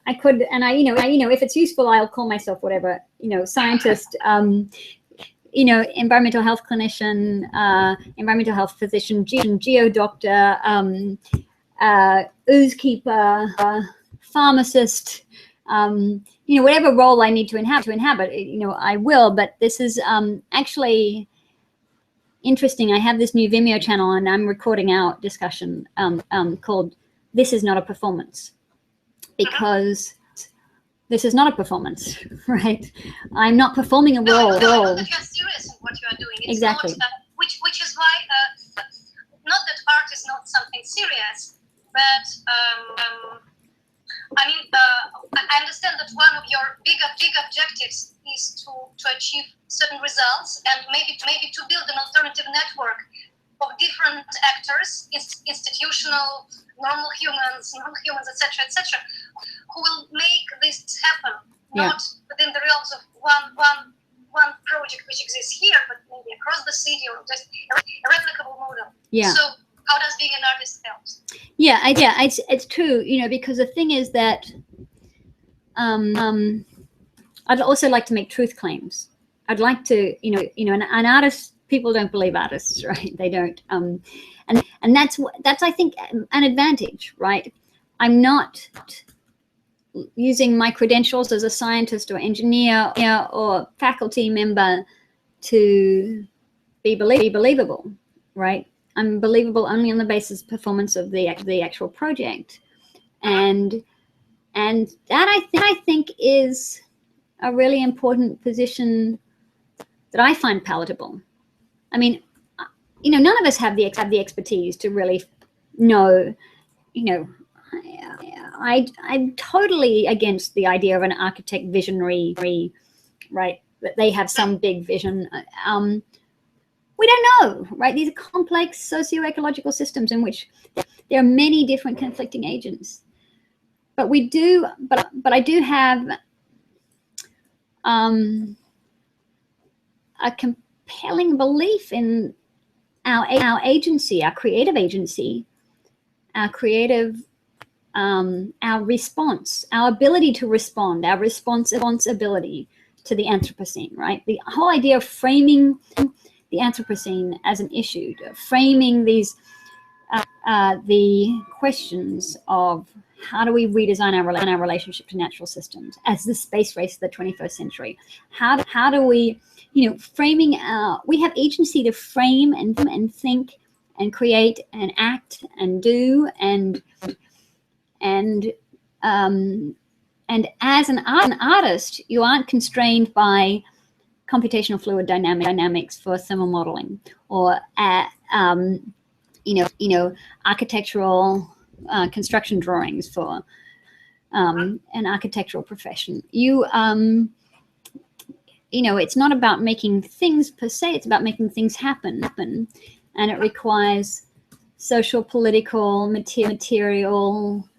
and I if it's useful, I'll call myself whatever, scientist. Environmental health clinician, environmental health physician, geodoctor, ooze keeper, pharmacist. Whatever role I need to inhabit, I will. But this is actually interesting. I have this new Vimeo channel, and I'm recording our discussion called "This Is Not a Performance," because this is not a performance, right? I'm not performing a role. I know that you're serious in what you are doing. It's exactly. Not, which is why, not that art is not something serious, but I understand that one of your big objectives is to achieve certain results, and maybe to build an alternative network of different actors, institutional, normal humans, etc., who will make this happen, not within the realms of one project which exists here, but maybe across the city, or just a replicable model. Yeah. So how does being an artist help? Yeah, it's true, because the thing is that I'd also like to make truth claims. I'd like to, an artist, people don't believe artists, right? They don't. And that's I think an advantage, right? I'm not using my credentials as a scientist or engineer or faculty member to be believable, right? I'm believable only on the basis of performance of the actual project, and that I think is a really important position that I find palatable. I mean, none of us have the expertise to really know. I'm totally against the idea of an architect visionary, right? That they have some big vision. We don't know, right? These are complex socio-ecological systems in which there are many different conflicting agents. But we do, but I do have a compelling belief in our agency, our creative agency, our creative, our response, our ability to respond, our responsibility to the Anthropocene, right? The whole idea of framing the Anthropocene as an issue, framing these the questions of how do we redesign our relationship to natural systems as the space race of the 21st century? How do we, framing we have agency to frame and think and create and act and do and as an artist, you aren't constrained by computational fluid dynamics for thermal modeling or architectural construction drawings for an architectural profession. It's not about making things per se, it's about making things happen, and it requires social, political, material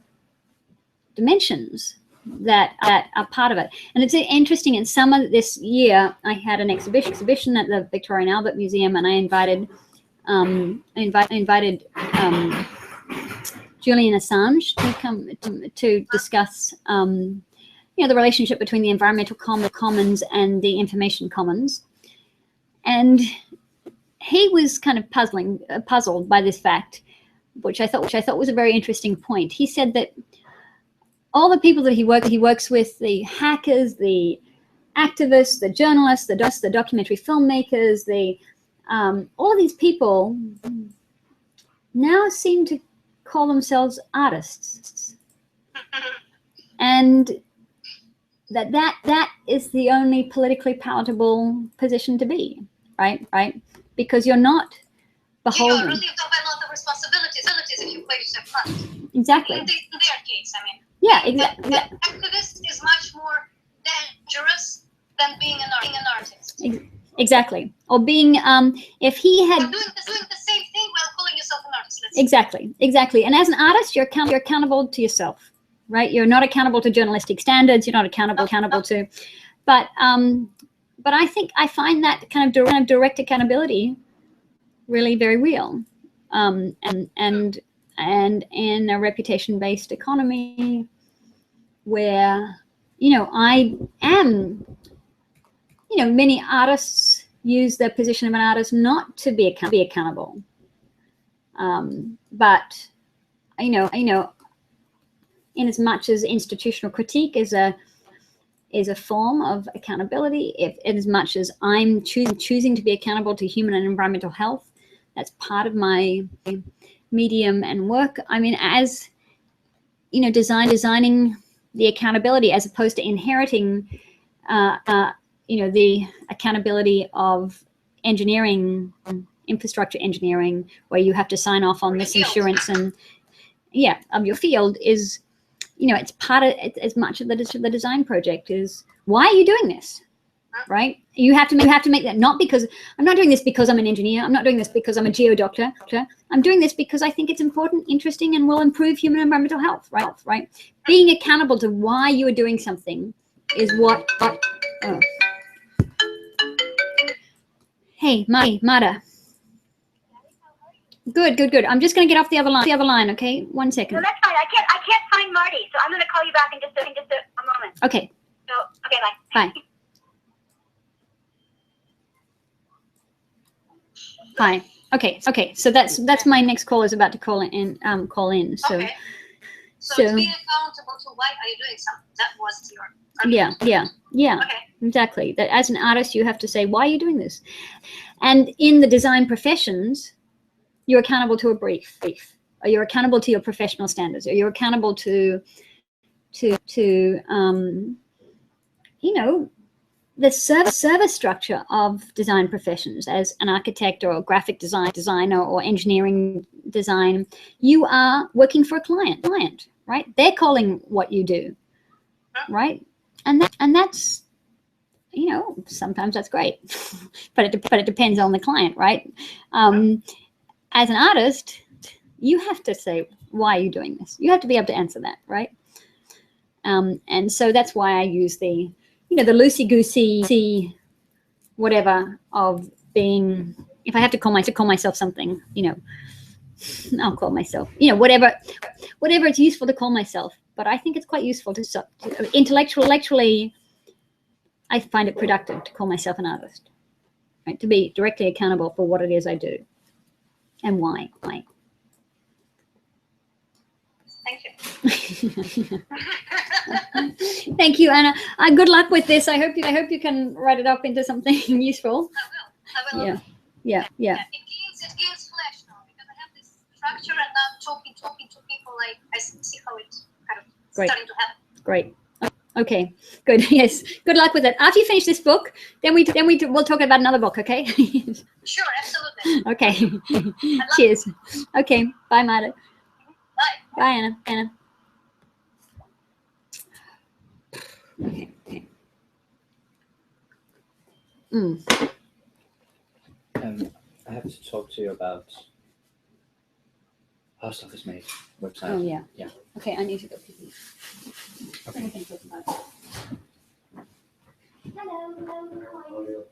dimensions that are part of it. And it's interesting, in summer this year, I had an exhibition at the Victoria and Albert Museum, and I invited Julian Assange to come to discuss the relationship between the environmental commons and the information commons. And he was kind of puzzled by this fact, which I thought was a very interesting point. He said that all the people that he works with, the hackers, the activists, the journalists, the documentary filmmakers, all of these people now seem to call themselves artists, and that is the only politically palatable position to be, right? Because you're not beholden. You're relieved of a lot of responsibilities if you play yourself an artist. Exactly. In their case, I mean. Yeah, Exactly. exactly. Activist is much more dangerous than being an artist. Exactly. Or being, if he had... Or doing the same thing while calling yourself an artist. Exactly. And as an artist, you're accountable to yourself, right? You're not accountable to journalistic standards. You're not accountable to... But I think I find that kind of direct accountability really very real. And in a reputation-based economy where, I am... many artists use their position of an artist not to be accountable. But, in as much as institutional critique is a form of accountability, if in as much as I'm choosing to be accountable to human and environmental health, that's part of my medium and work. I mean, as, designing the accountability as opposed to inheriting, the accountability of engineering, infrastructure engineering, where you have to sign off on this insurance and of your field is, it's part of it, as much of the design project is, why are you doing this, right? You have to make that, not because I'm not doing this because I'm an engineer. I'm not doing this because I'm a geodoctor. I'm doing this because I think it's important, interesting, and will improve human and environmental health, right? Being accountable to why you are doing something is what. Oh. Hey, Mada. Good. I'm just going to get off the other line. Okay, 1 second. No, that's fine. I can't find Marty, so I'm going to call you back in just a moment. Okay. So, okay, bye. Bye. Okay. So that's my next call is about to call in. So. Okay. So to be accountable to why are you doing something? That was your argument. Yeah. Okay. Exactly. That as an artist, you have to say, why are you doing this? And in the design professions, you're accountable to a brief, or you're accountable to your professional standards, or you're accountable to the service structure of design professions. As an architect or a graphic designer or engineering design, you are working for a client, right? They're calling what you do, right? And that's, sometimes that's great, but it depends on the client, right? As an artist, you have to say, why are you doing this? You have to be able to answer that, right? And so that's why I use the loosey-goosey whatever of being, if I have to call myself something, I'll call myself, whatever it's useful to call myself. But I think it's quite useful to intellectually, I find it productive to call myself an artist, right? To be directly accountable for what it is I do and why. Thank you. Thank you, Anna. Good luck with this. I hope you can write it up into something useful. I will. Yeah. It gains flesh now because I have this structure and I'm talking to people. Like I see how it's kind of starting to happen. Great. Okay. Good. Yes. Good luck with it. After you finish this book, then we'll talk about another book. Okay. Sure. Absolutely. Okay. Cheers. Okay. Bye, Marta. Bye. Bye, Anna. Okay. I have to talk to you about how stuff is made website. Oh yeah. Yeah. Okay, I need to go pee. Okay. Hello.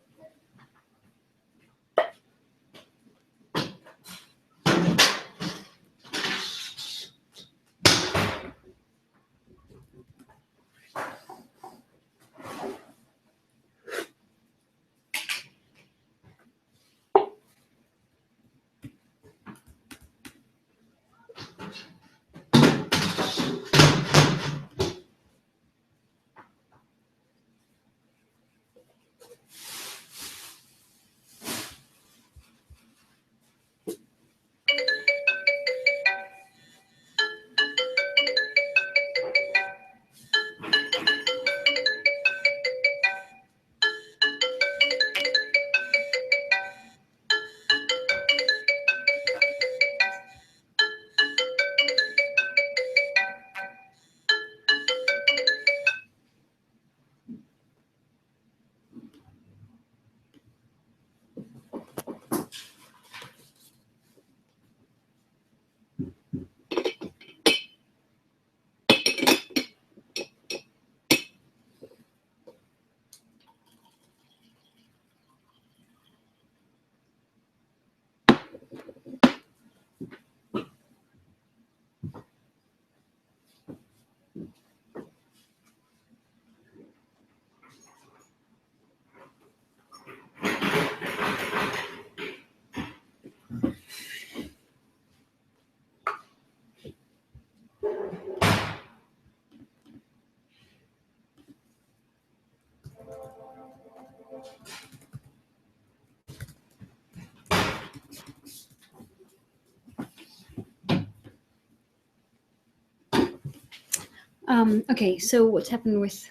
Okay, so what's happened with?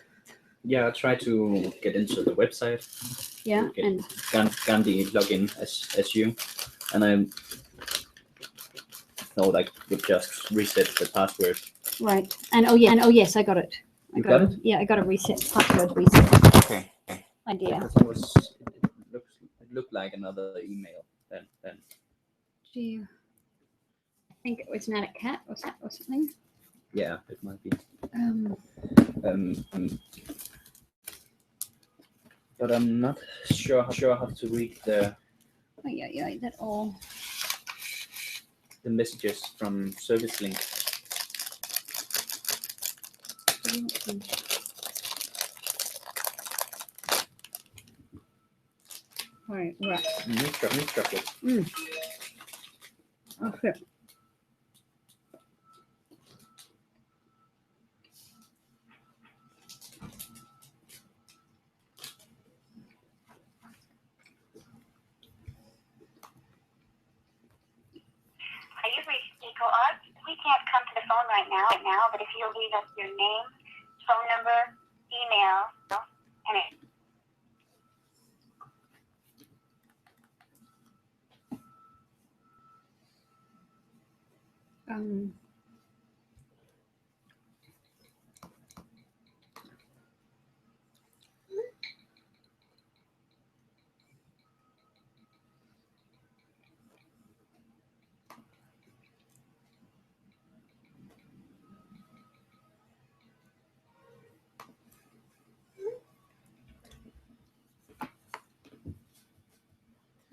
Yeah, I tried to get into the website. Yeah, Okay. and Gandhi login as you, and I thought I would just reset the password. right, and oh yes, I got it. You got it? Yeah, I got a reset password reset Okay. idea. Because it looked like another email then. Do you think it was Nat Cat or something? Yeah, it might be. But I'm not sure how to read the Oh yeah, that all. the messages from service link. Right. Meat chocolate. Okay. You've reached Eco Arts. We can't come to the phone right now, but if you'll leave us your name, phone number, email, and it.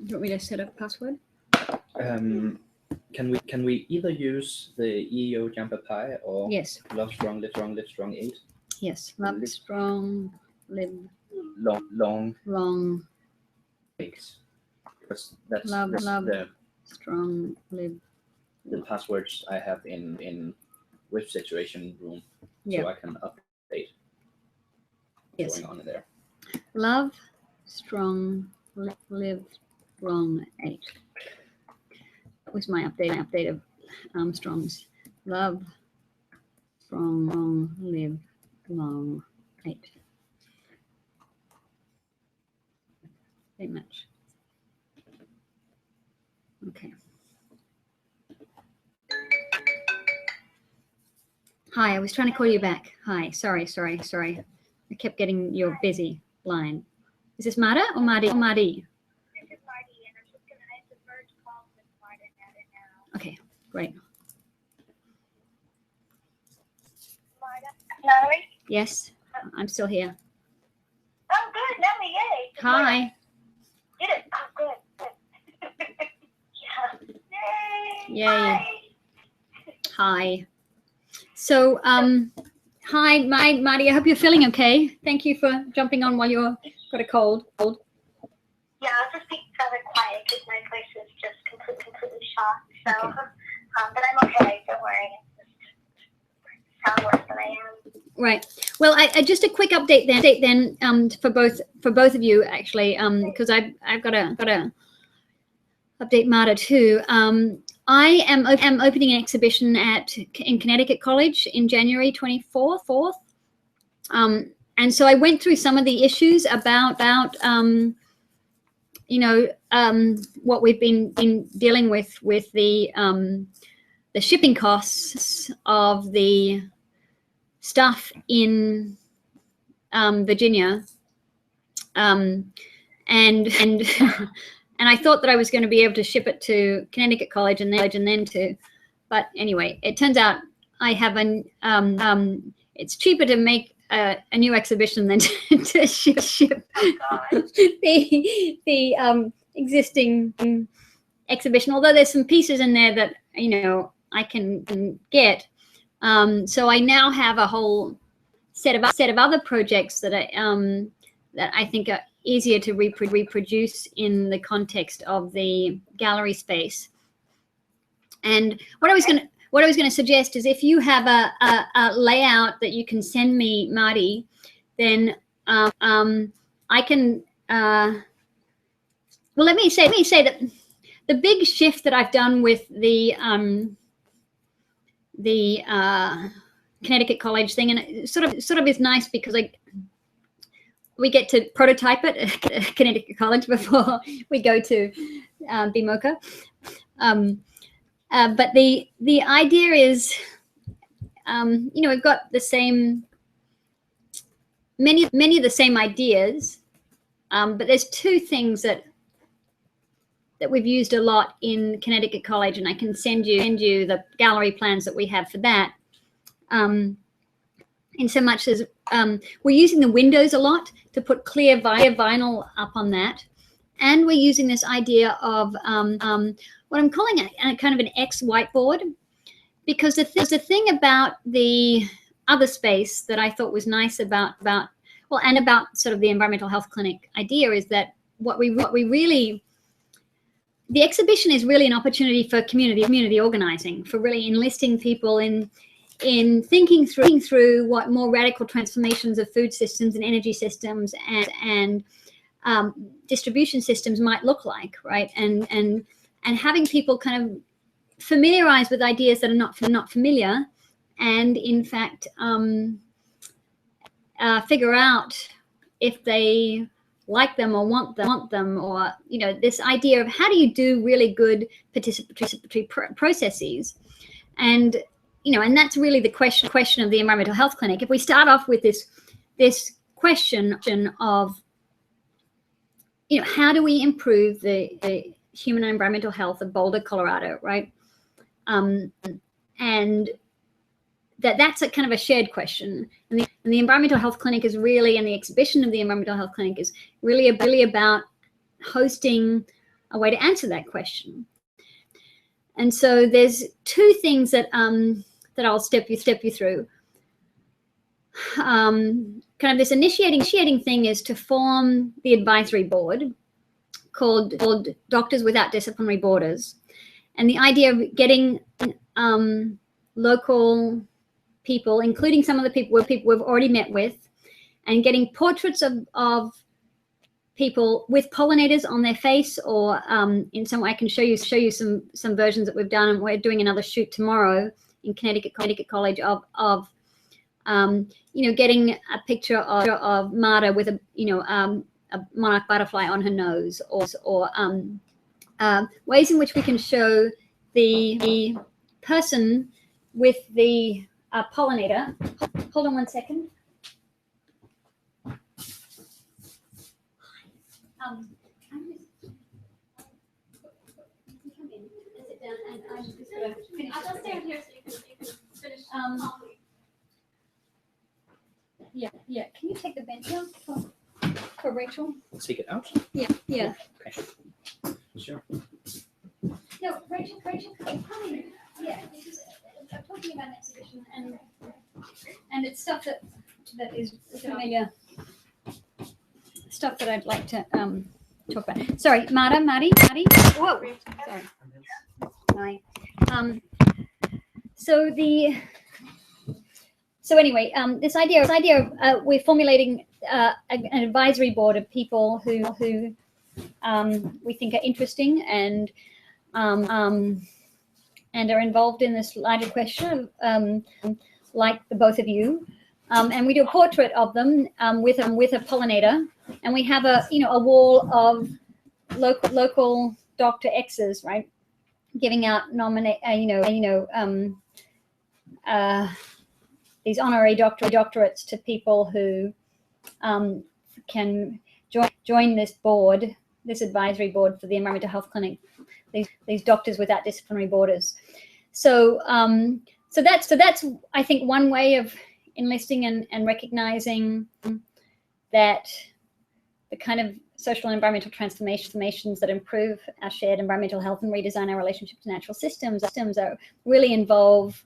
Do you want me to set up a password? Can we either use the EO Jumper Pie or Yes. Love Strong, Live Strong 8? Yes. Love strong, live Long long, breaks. Because that's love the strong, live. passwords I have in with situation room, Yeah. so I can update what's going on in there. Love strong, live long 8. That was my update of Armstrong's. Love strong, live long 8. Very much. Okay. Hi, I was trying to call you back. Hi, sorry. I kept getting your busy line. Is this Marta or Marty? This is Marty, and I'm just going to have the first call with Marta now. Okay, great. Marta? Natalie? Yes, I'm still here. Oh, good. Natalie, yay. Hi. Did it? Oh, good. Yeah. Yay. Yay. Hi. So, hi, Marty. I hope you're feeling okay. Thank you for jumping on while you're got a cold. Yeah, I'll just be rather quiet because my voice is just completely shot. So, Okay. But I'm okay. Don't worry. It's sound worse than I am. Right. Well, I just a quick update then for both of you actually, because I've got to update Marta too. I am opening an exhibition in Connecticut College in January 24th. And so I went through some of the issues about what we've been dealing with the shipping costs of the stuff in Virginia, and and I thought that I was going to be able to ship it to Connecticut College and then to, but anyway, it turns out I have it's cheaper to make a new exhibition than to ship the existing exhibition. Although there's some pieces in there that I can get. So I now have a whole set of other projects that I think are easier to reproduce in the context of the gallery space. And what I was going to suggest is, if you have a layout that you can send me, Marty, then I can. Well, let me say that the big shift that I've done with the Connecticut College thing, and it sort of is nice because like we get to prototype it at Connecticut College before we go to BMOCA. But the idea is, we've got the same, many of the same ideas, but there's two things that we've used a lot in Connecticut College, and I can send you the gallery plans that we have for that. In so much as we're using the windows a lot to put clear vinyl up on that, and we're using this idea of what I'm calling a kind of an X whiteboard, because the thing about the other space that I thought was nice about sort of the environmental health clinic idea is that what we really, the exhibition is really an opportunity for community organizing, for really enlisting people in thinking through what more radical transformations of food systems and energy systems and distribution systems might look like, right? And having people kind of familiarized with ideas that are not familiar, and in fact figure out if they like them or want them, or this idea of how do you do really good participatory processes, and and that's really the question of the environmental health clinic. If we start off with this question of how do we improve the human and environmental health of Boulder, Colorado, right? And that's a kind of a shared question, and the environmental health clinic is really, and the exhibition of the environmental health clinic is really about hosting a way to answer that question. And so there's two things that I'll step you through. Kind of this initiating thing is to form the advisory board called Doctors Without Disciplinary Borders, and the idea of getting local people, including some of the people we've already met with, and getting portraits of people with pollinators on their face, or in some way I can show you some versions that we've done, and we're doing another shoot tomorrow in Connecticut College of getting a picture of Marta with a monarch butterfly on her nose, or ways in which we can show the person with the pollinator. Hold on one second. I'm I'll stay here so you can finish. Yeah. Can you take the bench out for Rachel? Take it out? Yeah. Okay. Sure. No, Rachel, come in. Yeah, because I'm talking about an exhibition, and it's stuff that is familiar, stuff that I'd like to talk about. Sorry, Marty. Whoa, sorry. Hi. So anyway, this idea of we're formulating an advisory board of people who we think are interesting and are involved in this larger question, like the both of you, and we do a portrait of them with a pollinator, and we have a wall of local Dr. X's, right, giving out these honorary doctorates to people who can join this board, this advisory board for the environmental health clinic, these Doctors Without Disciplinary Borders. So that's I think one way of enlisting and recognizing that the kind of social and environmental transformations that improve our shared environmental health and redesign our relationship to natural systems are really involve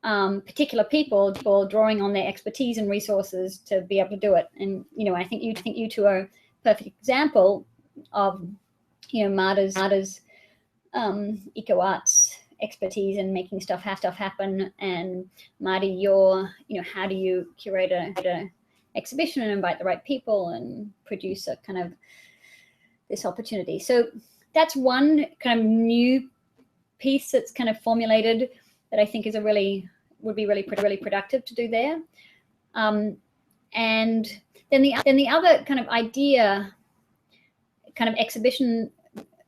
particular people drawing on their expertise and resources to be able to do it. And I think you two are a perfect example of Marta's eco arts expertise in making stuff happen, and Marty, your how do you curate a exhibition and invite the right people and produce a kind of this opportunity. So that's one kind of new piece that's kind of formulated that I think is a really would be really productive to do there. And then the other kind of idea, kind of exhibition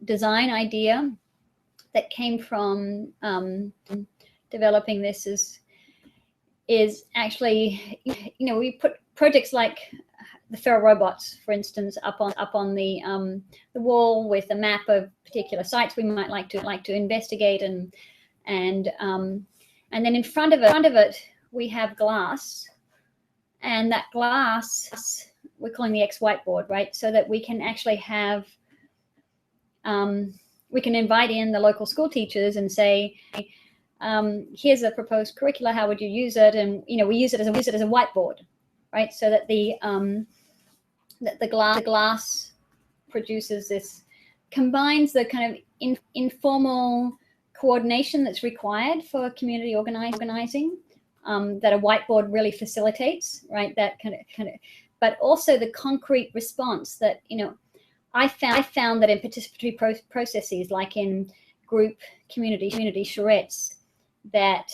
design idea that came from developing this is actually, we put projects like the feral robots, for instance, up on the wall with a map of particular sites we might like to investigate, and then in front of it we have glass, and that glass we're calling the X whiteboard, right? So that we can actually have we can invite in the local school teachers and say, here's a proposed curricula, how would you use it? And we use it as a whiteboard, right? So that the glass produces this, combines the kind of informal coordination that's required for community organizing, that a whiteboard really facilitates, right? That kind of, but also the concrete response that I found that in participatory processes, like in group community charrettes, that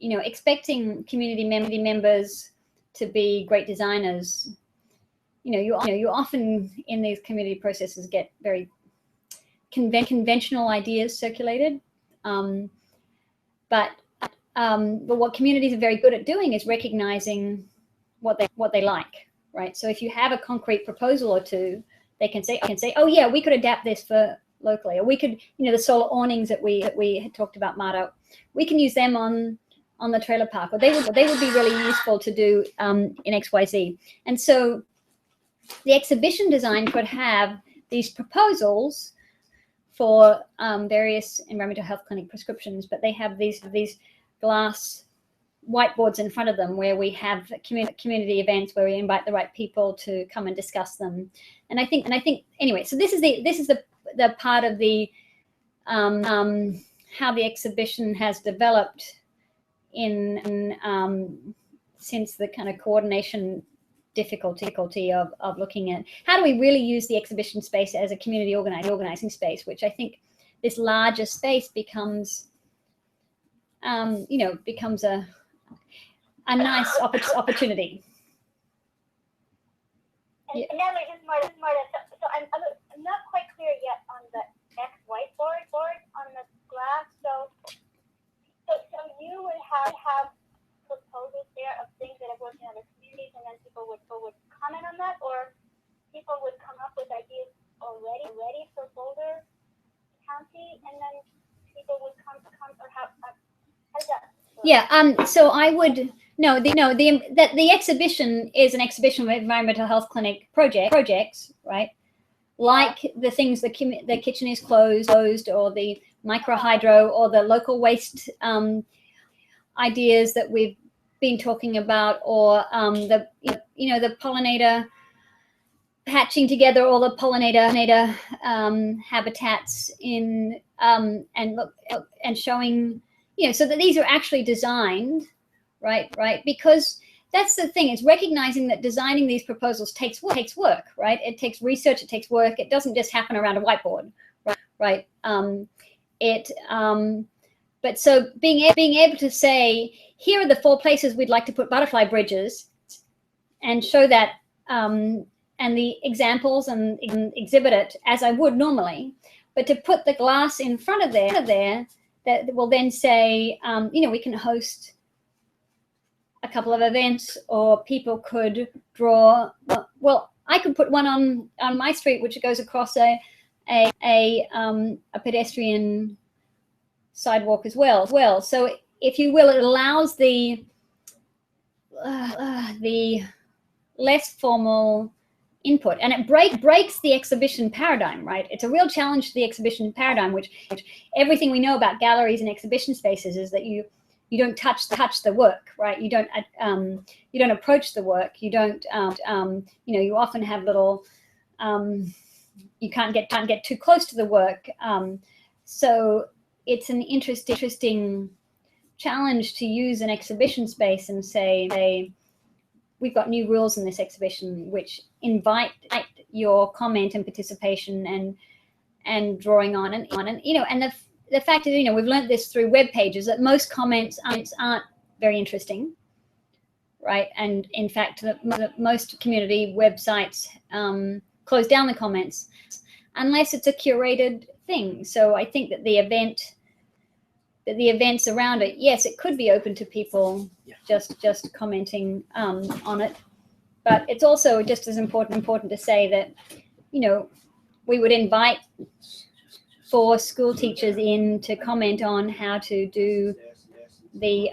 expecting community members to be great designers, you often in these community processes get very conventional ideas circulated, but what communities are very good at doing is recognizing what they like, right? So if you have a concrete proposal or two, they can say, oh yeah, we could adapt this for locally, or we could, the solar awnings that we had talked about, Marta, we can use them on the trailer park, or they would be really useful to do in XYZ. And so the exhibition design could have these proposals for various environmental health clinic prescriptions, but they have these glass whiteboards in front of them where we have community events where we invite the right people to come and discuss them. And I think anyway, so this is the part of the how the exhibition has developed in since the kind of coordination difficulty of looking at how do we really use the exhibition space as a community organizing space, which I think this larger space becomes becomes a nice opportunity. And Natalie, just more. So I'm not quite clear yet on the X whiteboard on the glass. So you would have proposals there of things that have worked in other communities, and then people would comment on that, or people would come up with ideas already for Boulder County, and then people would come or how does that work? Yeah. So I would. No, the exhibition is an exhibition of environmental health clinic projects, right? Like the things the kitchen is closed, or the microhydro, or the local waste ideas that we've been talking about, or the pollinator patching together all the pollinator habitats in and showing, so that these are actually designed. Right, because that's the thing. It's recognizing that designing these proposals takes work, right? It takes research, it takes work. It doesn't just happen around a whiteboard, right? But so being able to say, here are the 4 places we'd like to put butterfly bridges, and show that and the examples and exhibit it as I would normally, but to put the glass in front of there that will then say, we can host a couple of events, or people could draw. Well, I could put one on my street, which goes across a pedestrian sidewalk as well. So, if you will, it allows the less formal input, and it breaks the exhibition paradigm, right? It's a real challenge to the exhibition paradigm, which everything we know about galleries and exhibition spaces is that you don't touch the work, right? You don't approach the work. You don't you often have little you can't get too close to the work. So it's an interesting challenge to use an exhibition space and say, we've got new rules in this exhibition which invite your comment and participation and drawing on and the fact is, we've learned this through web pages, that most comments aren't very interesting, right? And in fact, most community websites close down the comments unless it's a curated thing. So I think that the events around it, yes, it could be open to people just commenting on it, but it's also just as important to say that, you know, we would invite 4 school teachers in to comment on how to do the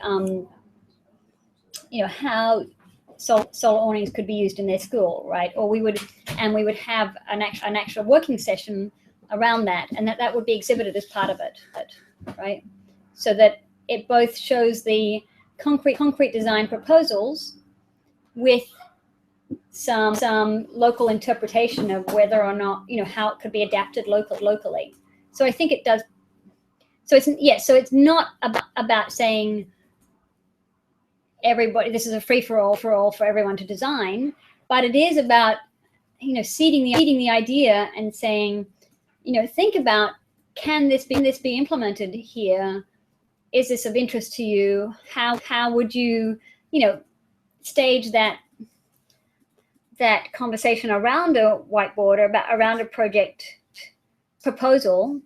you know, how solar awnings could be used in their school, right? Or we would have an actual working session around that, and that would be exhibited as part of it, right? So that it both shows the concrete design proposals with some local interpretation of whether or not, you know, how it could be adapted locally. So I think it does. So it's not about saying everybody, this is a free for all for everyone to design, but it is about, you know, seeding the idea and saying, you know, think about, can this be implemented here? Is this of interest to you? How would you, you know, stage that conversation around a whiteboard or around a project proposal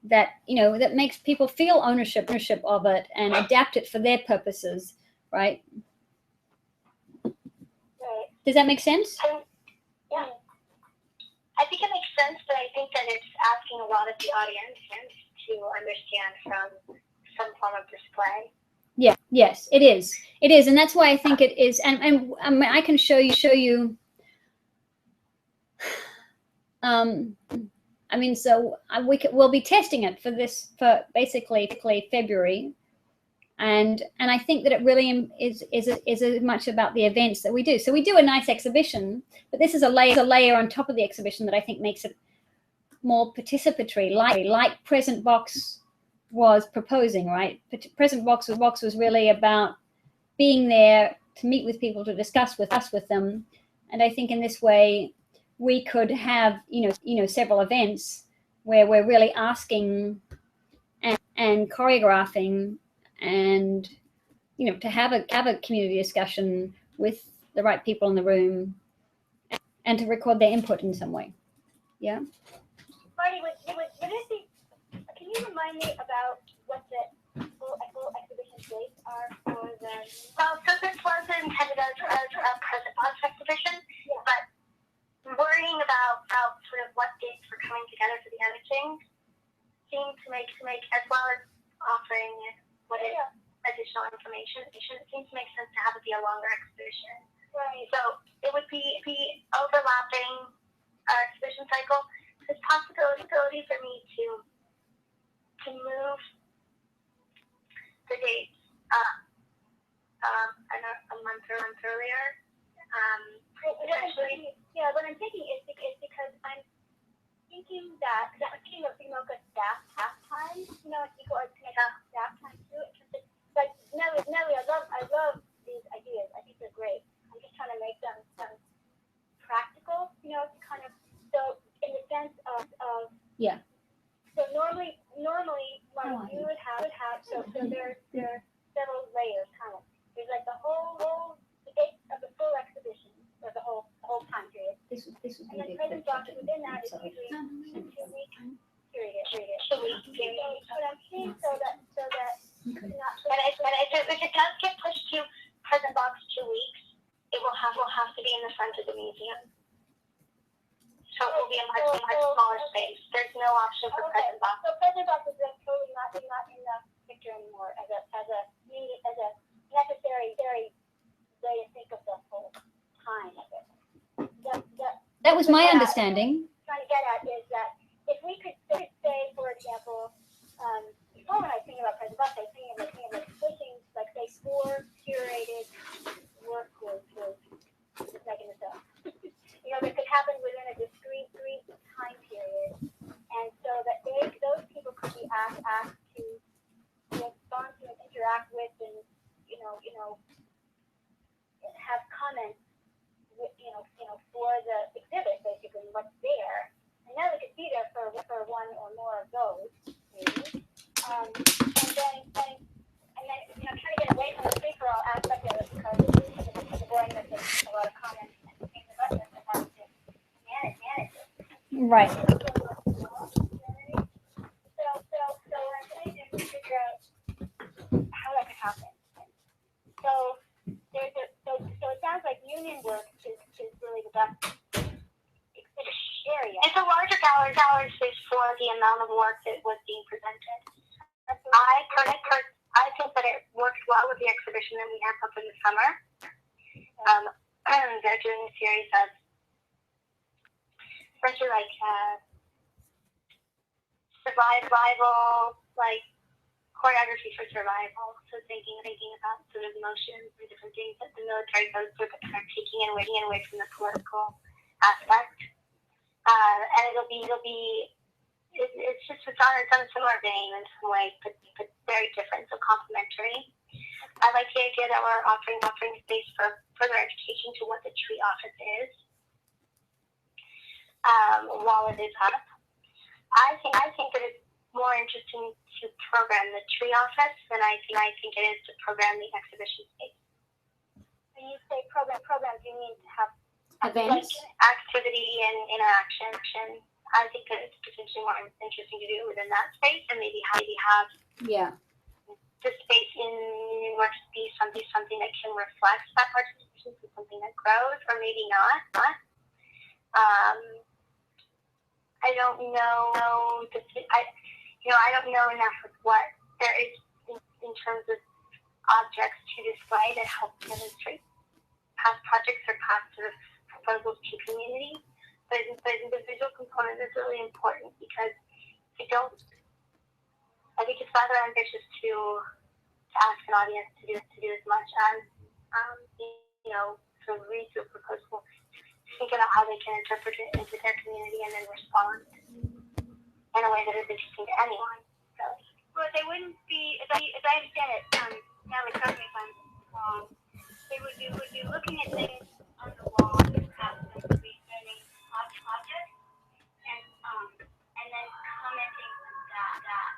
that, you know, that makes people feel ownership of it and adapt it for their purposes, right? Right. Does that make sense? Yeah. I think it makes sense, but I think that it's asking a lot of the audience to understand from some form of display. Yeah. Yes, it is. It is, and that's why I think it is. And I can show you. I mean, so we'll be testing it for basically February, and I think that it really is as much about the events that we do. So we do a nice exhibition, but this is a layer on top of the exhibition that I think makes it more participatory, like Present Box was proposing, right? Present Box was really about being there to meet with people, to discuss with them, and I think in this way we could have, you know, several events where we're really asking and choreographing and, you know, to have a community discussion with the right people in the room and to record their input in some way. Yeah. Marty, would it be, can you remind me about what the full exhibition dates are for the... Well, so this was intended as a Present Box exhibition, but worrying about sort of what dates were coming together for the other things seemed to make as well as offering what is additional information, it seems to make sense to have it be a longer exhibition. Right. So it would be overlapping our exhibition cycle. There's possibility for me to move the dates up a month earlier. Essentially, yeah, what I'm thinking is because I'm thinking that I'm thinking of good staff time. You know, people are going to have staff time too. But Nellie, I love these ideas. I think they're great. I'm just trying to make them practical. You know, kind of. So in the sense of Yeah. So normally, like you would have so there are several layers kind of. There's like the whole the date of the full exhibition or the whole time period. This was And then Present Box within that is usually a 2-week period. 2 weeks period. So what I'm saying so that Okay. but if it does get pushed to Present Box 2 weeks, it will have to be in the front of the museum. So it will be a much smaller space. There's no option for Present Box. So Present Box is then totally not in the picture anymore as a necessary way to think of the whole time of it. That was my understanding. Trying to get at is that if we could say, for example, before when I was thinking about Present Box, I was thinking of pushing, like, say, 4 curated work groups, making this up. You know, that could happen within a discrete time period, and so that those people could be asked to respond to and interact with, and you know, have comments, for the exhibit, basically what's there. And now they could be there for one or more of those, maybe. And then trying to get away from the free for all Right. So what I'm trying to figure out how that could happen. So so it sounds like union work is really the best area. It's a larger gallery space for the amount of work that was being presented. I think that it works well with the exhibition that we have up in the summer. They're doing a series of essentially like survival, like choreography for survival. So thinking about sort of emotions and different things that the military goes through, but kind of taking it away from the political aspect. And it's on a similar vein in some ways, but very different, so complementary. I like the idea that we're offering space for further education to what the tree office is while it is up. I think that it's more interesting to program the tree office than I think it is to program the exhibition space. When you say program, do you mean to have Events? Like activity and interaction. I think that it's potentially more interesting to do within that space, and maybe have the space in union works be something that can reflect that participation, so something that grows, or maybe not. I don't know. I don't know enough of what there is in terms of objects to display that help demonstrate past projects or past sort of proposals to community. But the visual component is really important because I think it's rather ambitious to ask an audience to do as much as to read through a proposal, think about how they can interpret it into their community and then respond in a way that is interesting to anyone. So, well, they wouldn't be, as I understand it, Natalie, correct me if I'm wrong, they would be looking at things on the wall and perhaps returning objects and then commenting on that,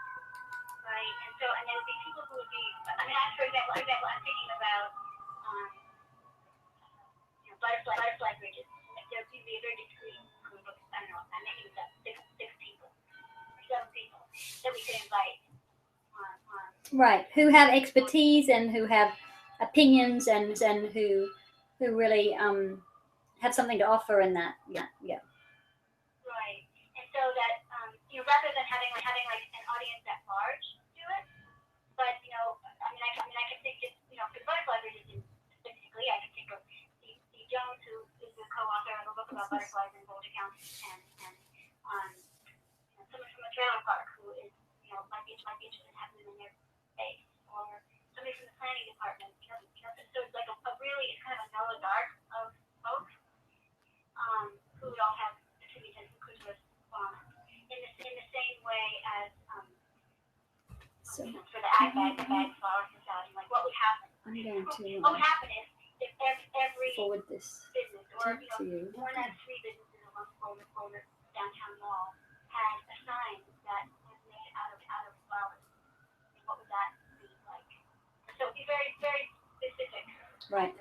right? And so, and there would be people who would be, for example, I'm thinking about butterfly bridges. There would be a very discreet group of, I don't know, I'm making it up, six people, or 7 people that we could invite on. Right. Who have expertise and who have opinions and who really have something to offer in that. Yeah. Right. And so that rather than having like an audience at large do it, but I can think just for the butterfly bridges specifically, I can think of Steve Jones, who is the co-author of a book about butterflies in Boulder County, and someone from a trailer park who is might be interested in having them in their space, or somebody from the planning department. So it's like it's kind of a Noah Ark of folks who would all have opinions and who could respond in the same way as for the ag bag flower society. Like what would happen? I'm going to What would happen if every forward this business, or to you. 1 out of 3 businesses in one Boulder downtown mall had a sign that was made out of flowers? What would that be like? So it'd be very, very specific. Right.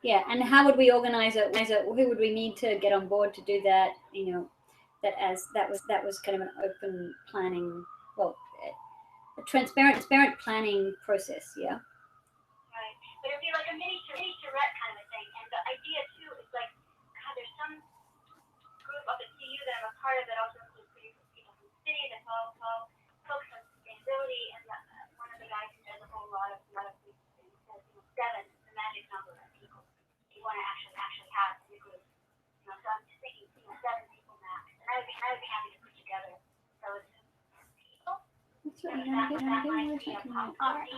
Yeah, and how would we organize it? Who would we need to get on board to do that? That was kind of an open planning, a transparent planning process. Yeah. Right. But it'd be like a mini charrette kind of a thing. And the idea too is like, God, there's some group up at CU that I'm a part of that also includes people from the city that all focus on sustainability. And one of the guys who does a whole lot of these things says 7 is the magic number of people you want to actually have in the group. So I'm just thinking 7 people max. And I would be happy to put together those people. That's right. That might be a policy.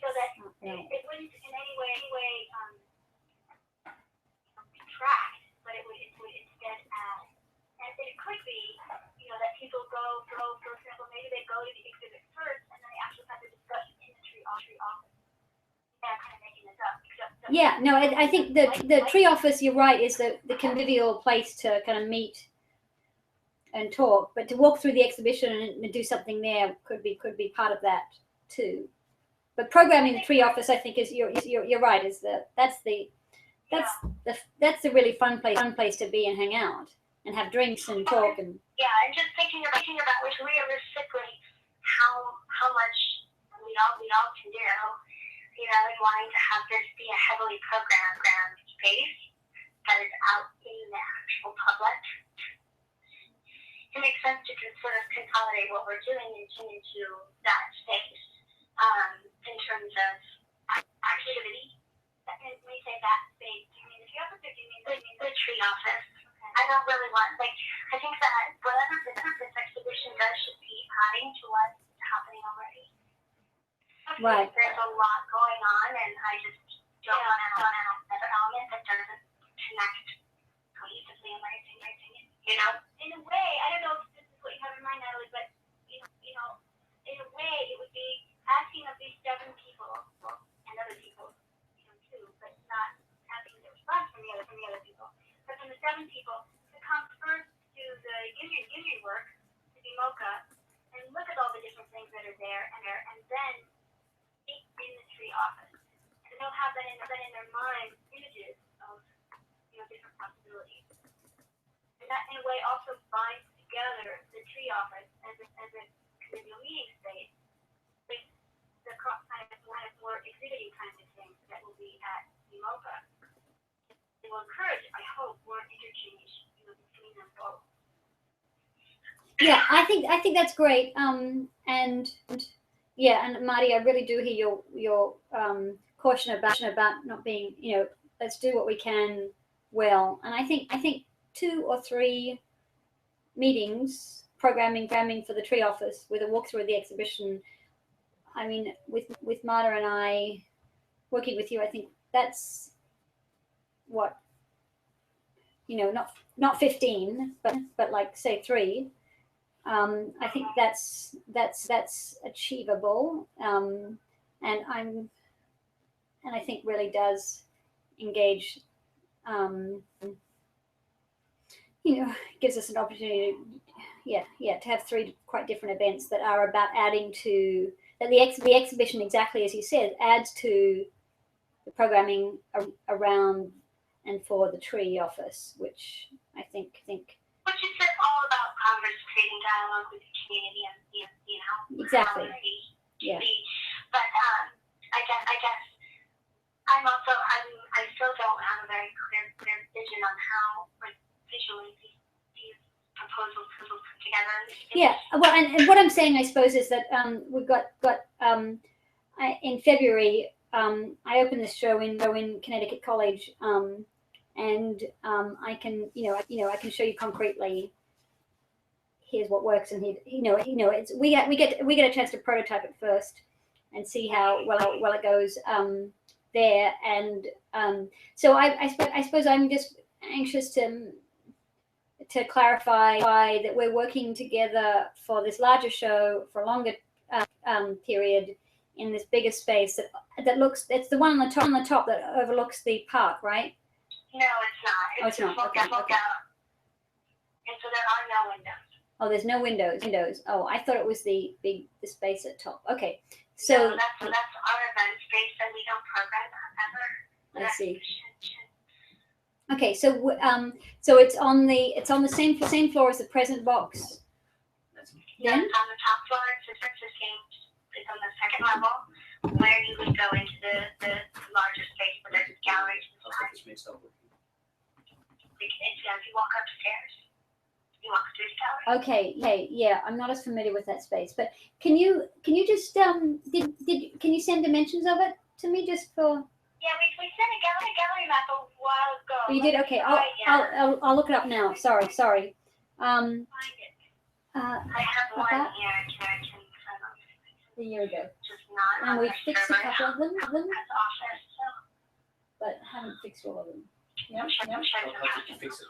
So that it wouldn't in any way detract, but it would instead add. And it could be, that people go, for example, maybe they go to the exhibit first and then they actually have the discussion in the tree office. They're kind of making this up. Yeah, no, I think the tree office, you're right, is the convivial place to kind of meet and talk, but to walk through the exhibition and do something there could be part of that too. But programming the tree office, I think, is you're right. That's the really fun place to be and hang out. and have drinks and talk and. Yeah, and just thinking about which realistically how much we all can do, you know, and wanting to have this be a heavily programmed space that is out in the actual public. It makes sense to just sort of consolidate what we're doing into that space in terms of activity. Let me say that space. I mean, if you have a the tree office, I don't really want, like, I think that whatever this exhibition does should be adding to what's happening already. Right. There's a lot going on, and I just don't want to have another element that doesn't connect cohesively in my opinion. You know, in a way, I don't know if this is what you have in mind, Natalie, but you know, in a way, it would be asking of these 7 people, well, and other people, you know, too, but not asking the response from the other people, but from the 7 people to come first to the union work, to be MOCA, and look at all the different things that are there, and then speak in the tree office, and they'll have that in their mind images of, you know, different possibilities. And that, in a way, also binds together the tree office as a communal meeting space with the kind of more exhibiting kinds of things that will be at MOCA. It will encourage, I hope, more interchange, you know, between them both. Yeah, I think that's great. And yeah, and Marty, I really do hear your caution about not being, you know, let's do what we can well. And I think 2 or 3 meetings, programming for the tree office with a walkthrough of the exhibition. I mean, with Marta and I working with you, I think that's what, you know, not 15, but like say 3. I think that's achievable, and I think really does engage. You know, gives us an opportunity to have 3 quite different events that are about adding to that the exhibition, exactly as you said, adds to the programming around and for the tree office, which I think. Which is all about Congress creating dialogue with the community and, you know. Exactly. Yeah. But I guess I still don't have a very clear vision on how, like, visually these proposals come together. Yeah. Well, and what I'm saying, I suppose, is that we've got in February, I opened this show in Connecticut College, and I can, I can show you concretely. Here's what works, and it's we get a chance to prototype it first, and see how well it goes there. And so I suppose I'm just anxious to clarify that we're working together for this larger show for a longer period in this bigger space that looks. It's the one on the top that overlooks the park, right? No, it's not. It's not. Okay. And so there are no windows. Oh, there's no windows. Oh, I thought it was the space at top. Okay, so no, that's our event space that we don't program ever. I see. Okay, so it's on the same floor as the present box. Yeah, it's on the top floor. It's on the second level, where you would go into the larger space, but there's a gallery to the side. If you walk upstairs, you walk through the gallery. Okay, yeah, I'm not as familiar with that space, but can you just can you send dimensions of it to me just for? Yeah, we sent a gallery map a while ago. Oh, you did? Okay, I'll look it up now. Sorry. Find it. I have one that? here. A year ago. Just not. And we fixed a couple of them, Office, so. but haven't fixed all of them. Yeah. How did you fix it?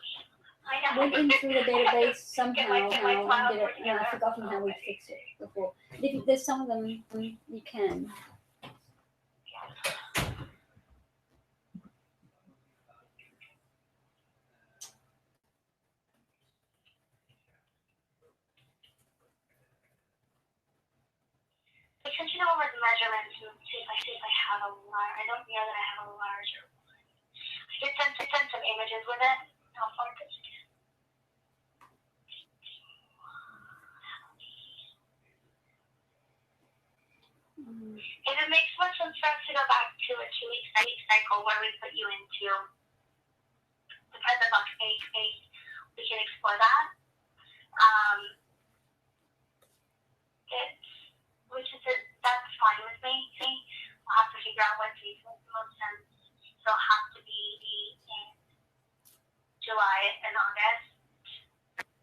I know. Went in through the database somehow, Get my and did it. file I've forgotten how we fixed it before. If there's some of them you can. Since you know with measurements, see if I have a large. I don't know that I have a larger one. I did send some images with it. I'll forward this again. If it makes more sense for us to go back to a 2-week cycle where we put you into the present box space, we can explore that. That's fine with me. We'll have to figure out what makes the most sense. So it'll have to be in July and August.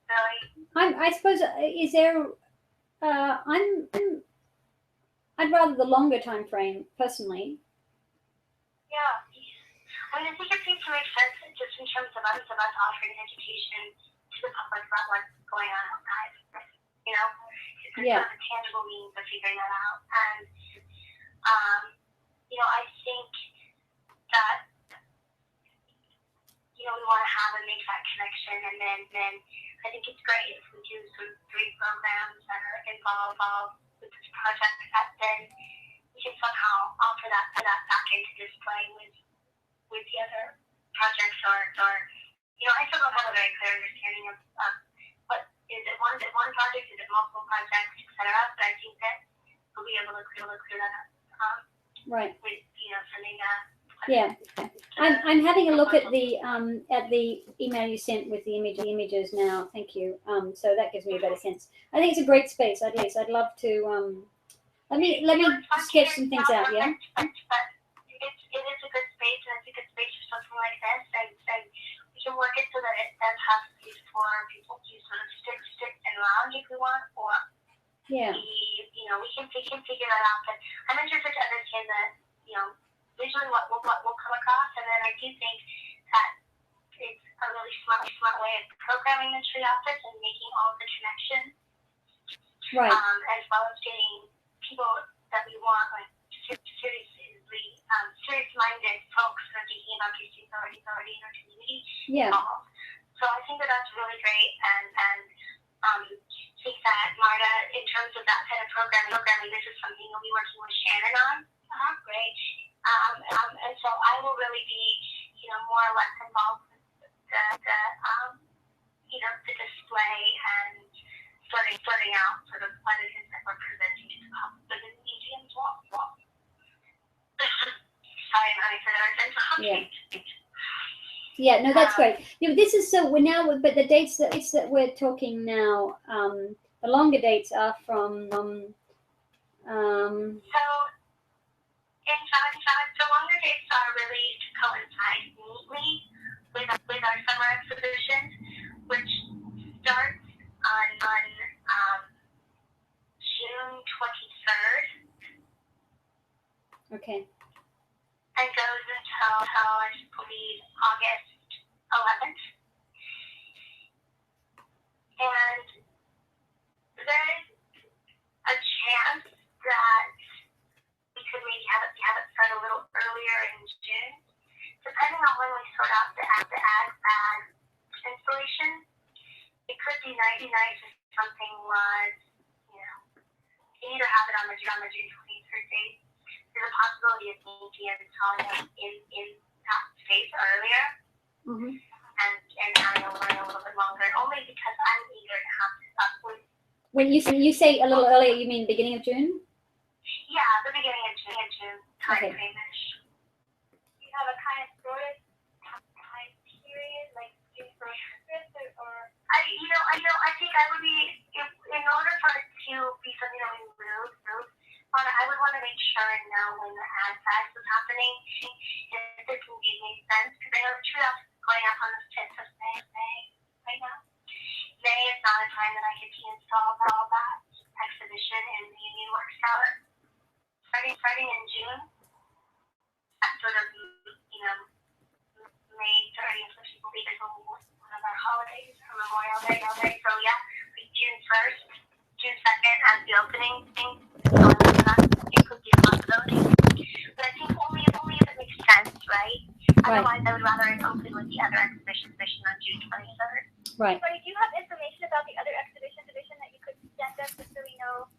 Really? I suppose, is there, I'd rather the longer time frame, personally. Yeah. I mean, I think it seems to make sense just in terms of us offering education to the public about what's going on outside. You know, it's sort of a tangible means of figuring that out. And, you know, I think that, you know, we want to have and make that connection. And then I think it's great if we do some 3 programs that are involved with this project, that then we can somehow offer that back into display with the other projects or you know, I still don't have a very clear understanding of what is it one project, is it multiple projects, etc. But I think that we'll be able to clear that up. Right. With, you know, sending a Yeah. I'm having a look at the email you sent with the images now. Thank you. So that gives me a better sense. I think it's a great space. I'd love to let me sketch some things out. Yeah. But it is a good space, and it's a good space for something like this. And we can work it so that it does have space for people to sort of stick and lounge if we want, or yeah. You know, we can figure that out. But I'm interested to understand that, you know, visually what we'll come across, and then I do think that it's a really smart way of programming the tree office and making all of the connections, right? As well as getting people that we want, like serious-minded folks who are thinking about these things already in our community. Yeah. So I think that that's really great, and think that Marta, in terms of that kind of programming, this is something you'll be working with Shannon on. Great. And so I will really be, you know, more or less involved with you know, the display and sorting out sort of what it is that we're presenting to the public within the museum's wall. Sorry, I'm having sort of yeah. Yeah, no, that's great. You know, this is so we're now, but the dates that we're talking now, the longer dates are from. So, in fact, the longer dates are really to coincide neatly with our summer exhibition, which starts on June 23rd. Okay. And goes until I believe August 11th. And there's a chance that we could maybe have it start a little earlier in June, depending on when we sort out the ag bag installation. It could be nice if something was, you know, you either have it on the June 23rd date. There's a possibility of maybe installing in that space earlier, and having a little bit longer, only because I'm eager to have this up with. When you say a little earlier, you mean beginning of June? Yeah, the beginning of June time frame-ish. You have a kind of sort of time period, like June 1st, or I think I would be, in order for it to be something that we move. I would want to make sure and know when the ad fest was happening, if this indeed makes sense, because I know the tree house is going up on the 5th of May right now. May is not a time that I get to install all that exhibition in the Union Works Tower. Starting in June, at sort of, you know, May 30th, which will be one of our holidays, or Memorial Day. So yeah, like June 1st, June 2nd as the opening thing. It could be a possibility, but I think only if it makes sense, right? Otherwise, I would rather it open with the other exhibition on June 23rd. Right. So, do you have information about the other exhibition that you could send us just so we know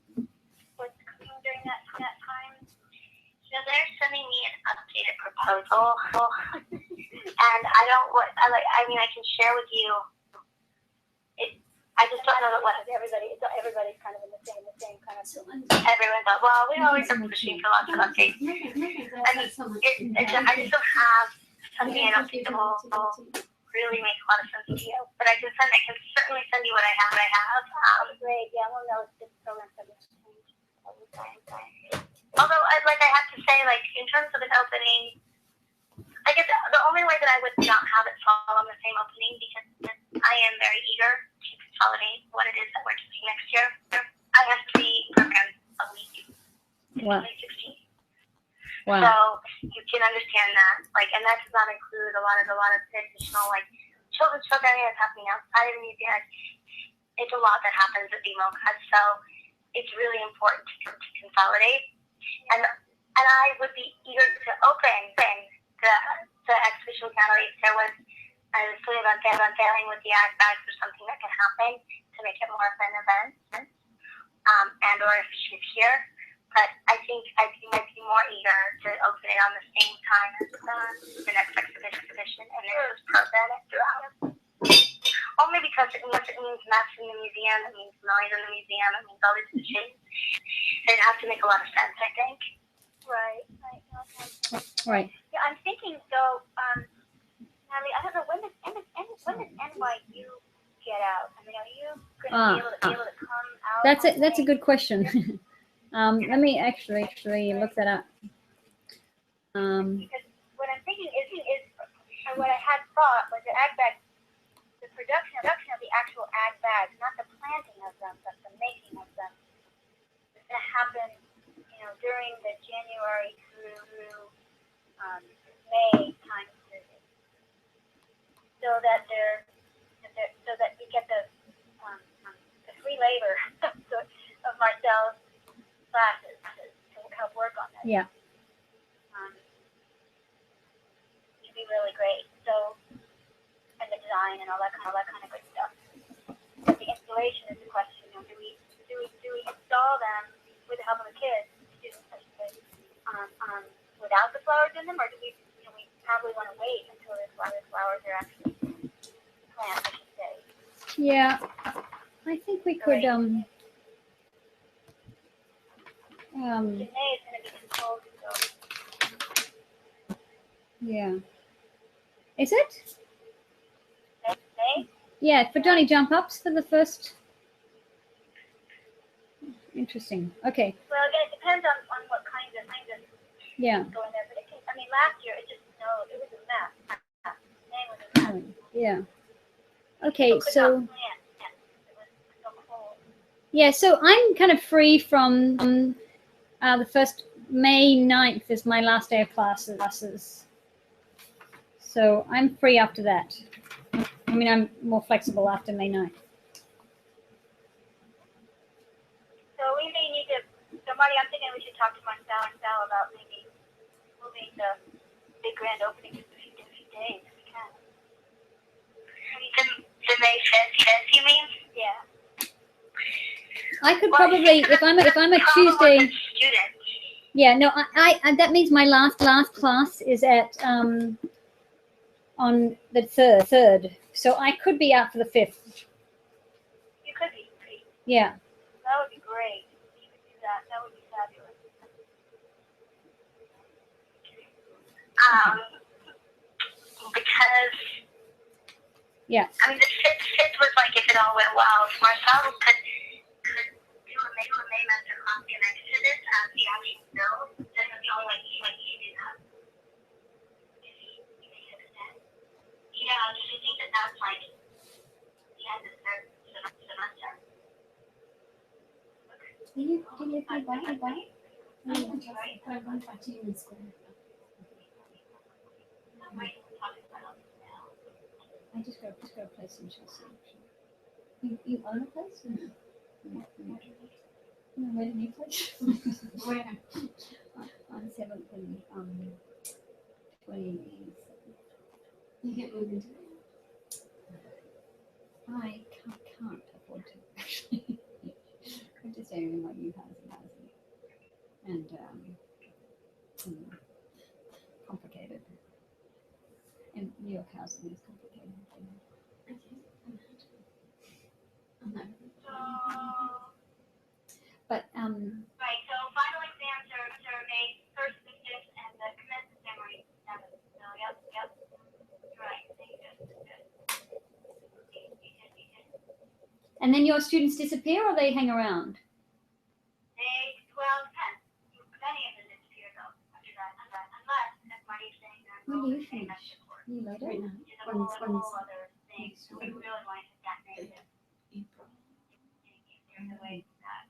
what's coming during that time? You know, they're sending me an updated proposal, and I can share with you. I just don't know what everybody's kind of in the same kind of. So I'm Everyone's like, well, we always are pushing for lots of updates. I just don't have something I don't think that will really make a lot of sense to you. But I can certainly send you what I have. Great, yeah, well, no, this program doesn't change all the time. Although, I have to say, like, in terms of an opening, I guess the only way that I would not have it fall on the same opening, because I am very eager to consolidate what it is that we're teaching next year. I have 3 programs a week. Wow. 16. Wow. So you can understand that, like, and that does not include a lot of additional, like, children's programming that's happening outside of the museum. It's a lot that happens at BMOCA, so it's really important to consolidate. And I would be eager to open the exhibition gallery if there was sort of unveiling with the ag bags or something that could happen to make it more of an event, and or if she's here. But I think I'd be more eager to open it on the same time as the next exhibition, and this is presented throughout it. Only because it means mass in the museum, it means noise in the museum, it means all these things. It has to make a lot of sense, I think. Right. Right. Yeah, I'm thinking though, Natalie, I don't know, when does NYU get out? I mean, are you going to be able to come out? That's a good question. Let me actually look that up. Because what I'm thinking is, or what I had thought was the ag bag, the production of the actual ag bags, not the planting of them, but the making of them, is going to happen, during the January through May time period, so that you get the free labor of Marcel's classes to help work on that. Yeah. It'd be really great. So, and the design and all that kind of good stuff. But the installation is the question. Do we install them with the help of the kids, students, I should say, without the flowers in them, or do we probably want to wait until the flowers are actually planted, I should say. Yeah. I think we could. Janae is going to be controlled, so. Yeah. Is it? May? Yeah, for Johnny Jump Ups for the first. Interesting. Okay. Well, again, it depends on what kind of Yeah. go in there. But last year it just snowed. It was a mess. May was a mess. Yeah. Okay, People could so. not plant. Yes, it was so cold. Yeah, so I'm kind of free from the first May 9th is my last day of classes. So I'm free after that. I mean, I'm more flexible after May 9th. So we may need to. So Marty, I'm thinking we should talk to Marcel about maybe moving the big grand opening to a few days if we can. The May 5th, you mean? Yeah. I could probably, if I'm a Tuesday. Yeah, no, I that means my last class is at on the third, so I could be out for the 5th. You could be free. Yeah. That would be great. You could do that. That would be fabulous. Because. Yeah. I mean, the 5th was like if it all went well. If Marcel could do a May master class connected to this as the actual build, then it's all like he did that. Yeah, I think that's like the end of the third semester. Do you live nearby? I just got a place in Chelsea. You own a place? No, where do you place? Where? On 7th and 27th. You can't move into it. I can't afford to actually. I'm just saying in my new housing. And complicated. And New York housing is complicated. But Right, so final exams are May 1st to 5th, and the commencement ceremony is 7th. So, yep. Right, and then your students disappear or they hang around? Well, depends. Many of them disappear though after that, unless, as Marty's saying, they're When do you enrolled in finish? membership course, You later? which is a whole other thing. So we really want to hit that negative. There's a way that.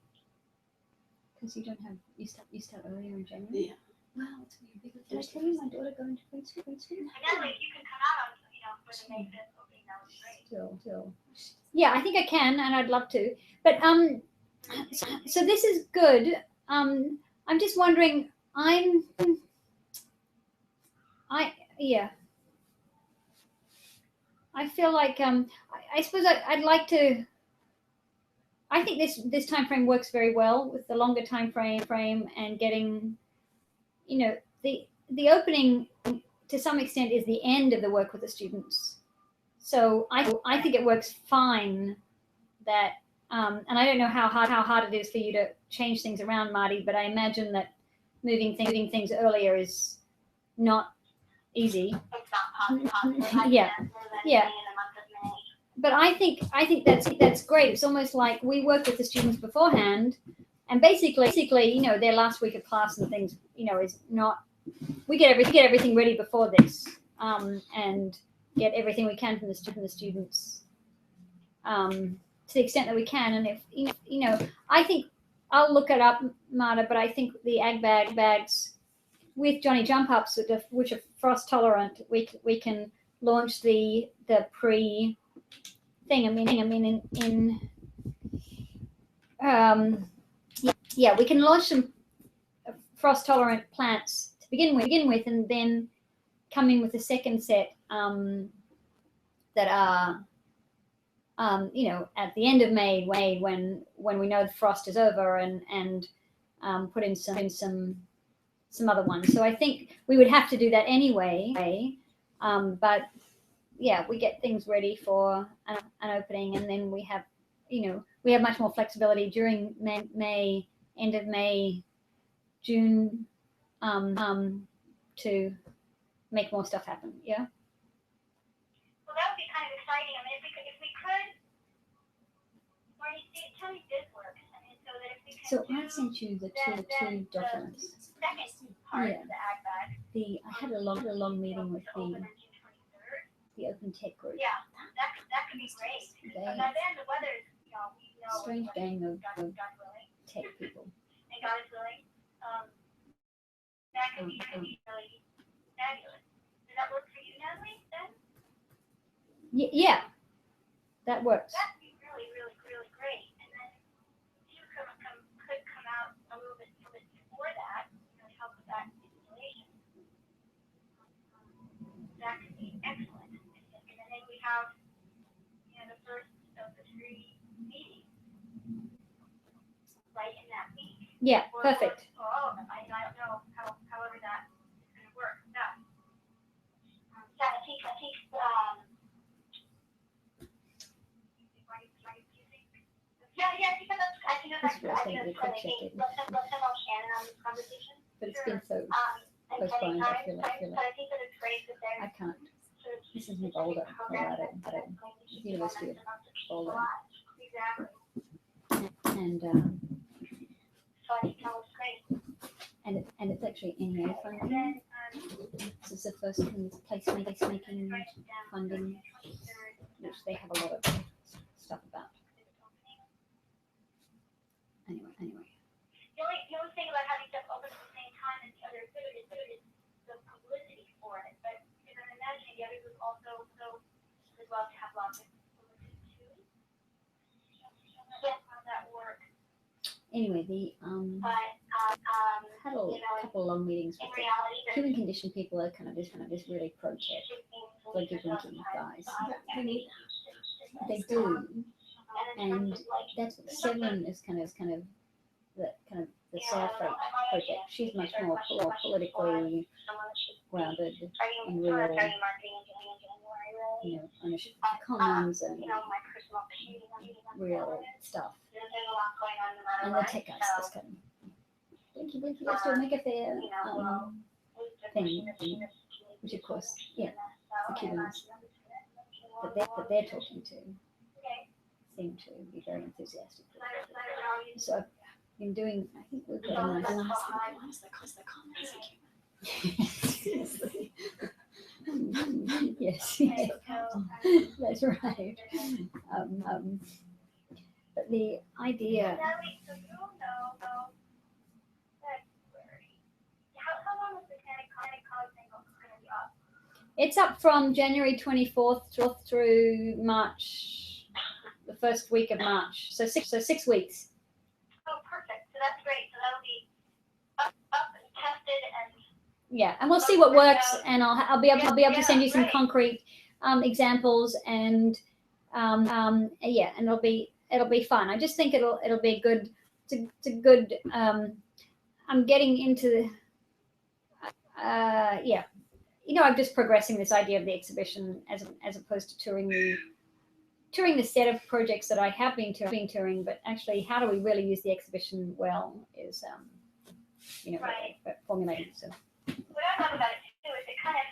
Because you don't have you start earlier in January. Yeah. Wow, it's gonna be a big. Did I tell you my daughter going to Princeton? Again, like you can come out on, for the May 5th opening, that would be great. Still. Yeah, I think I can, and I'd love to. But so this is good. I'm just wondering. I feel like I suppose I'd like to. I think this time frame works very well with the longer time frame and getting, the opening to some extent is the end of the work with the students. So I think it works fine that, and I don't know how hard it is for you to change things around, Marty, but I imagine that moving things earlier is not easy. It's not possible. Yeah. But I think that's great. It's almost like we work with the students beforehand, and basically, their last week of class and things, is not. We get everything ready before this, and get everything we can from the students, to the extent that we can. And if I think I'll look it up, Marta. But I think the ag bags with Johnny Jump Ups, which are frost tolerant, we can launch the pre thing. I mean, we can launch some frost tolerant plants to begin with, and then come in with a second set that are at the end of May when we know the frost is over, and put in some other ones. So I think we would have to do that anyway, but yeah, we get things ready for an opening, and then we have much more flexibility during May, end of May, June, to make more stuff happen. Yeah. Well, that would be kind of exciting. I mean, if we could, Marty, tell me this works. I mean, so that if we can. So I sent you the two documents. Second part of the ag bag. I had a long meeting with the Open Tech group. Yeah, that could be great. But by then the weather is, we know. Strange gang of God willing. tech people. And God is willing. That could be really fabulous. Does that work for you, Natalie? Then? Yeah, that works. That'd be really great. And then you could come out a little bit before that, to help with that installation. That could be excellent. And then we have, the first of the 3 meetings right in that week. Yeah, perfect. Or all of them. I don't know however that is going to work. Yeah. I think that's good. I think that's good. Let's involve Shannon on this conversation. But it's been so And postponed. I feel but I think that it's great that I there's can't. sort of This is in Boulder, Colorado, University of Boulder, Exactly. and So I think that was great. and it's actually NEA funding. Then, This is the first placemaking funding, which they have a lot of stuff about. Anyway. The only thing about having stuff open at the same time as the other exhibit is the publicity for it. But because I'm imagining the other group also would love to have lots of publicity too. So how does that work? Anyway, But had a couple of long meetings in with the reality, human condition people are kind of just really pro-tech, drinking guys. They do, and that's what 7 is kind of the South Lake project. She's much more politically grounded in real, ownership of the commons and real stuff. And the tech guys just kind of blinky, let's do a mega fair thing, which of course, the Cubans that they're talking to seem to be very enthusiastic. So I've been doing, I think we've got a nice yes, that's right. But the idea. How long is the kind of college thing going to be up? It's up from January 24th through March, the first week of March. So 6 weeks. Oh, perfect. So that's great. So that'll be up and tested and. Yeah, and we'll see what works, and I'll be able to send you some concrete examples, and and it'll be fun. I just think it'll be good. It's a good. I'm getting into I'm just progressing this idea of the exhibition as opposed to touring the set of projects that I have been touring, but actually, how do we really use the exhibition well is formulating. So. What I love about it too is it kind of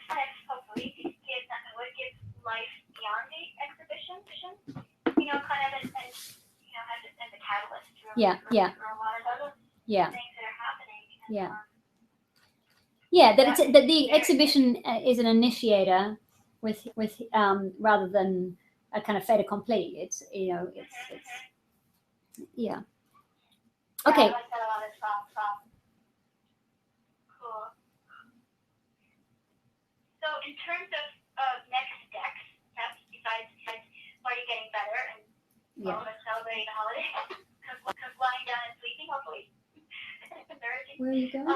hopefully gives life beyond the exhibition, and as a catalyst for a lot of other things that are happening. That the exhibition is an initiator with rather than a kind of fait accompli. It's okay. I like that a lot as well. Cool. So in terms of next steps, besides already getting better and celebrating the holiday, because lying down and sleeping, hopefully. Where are you going?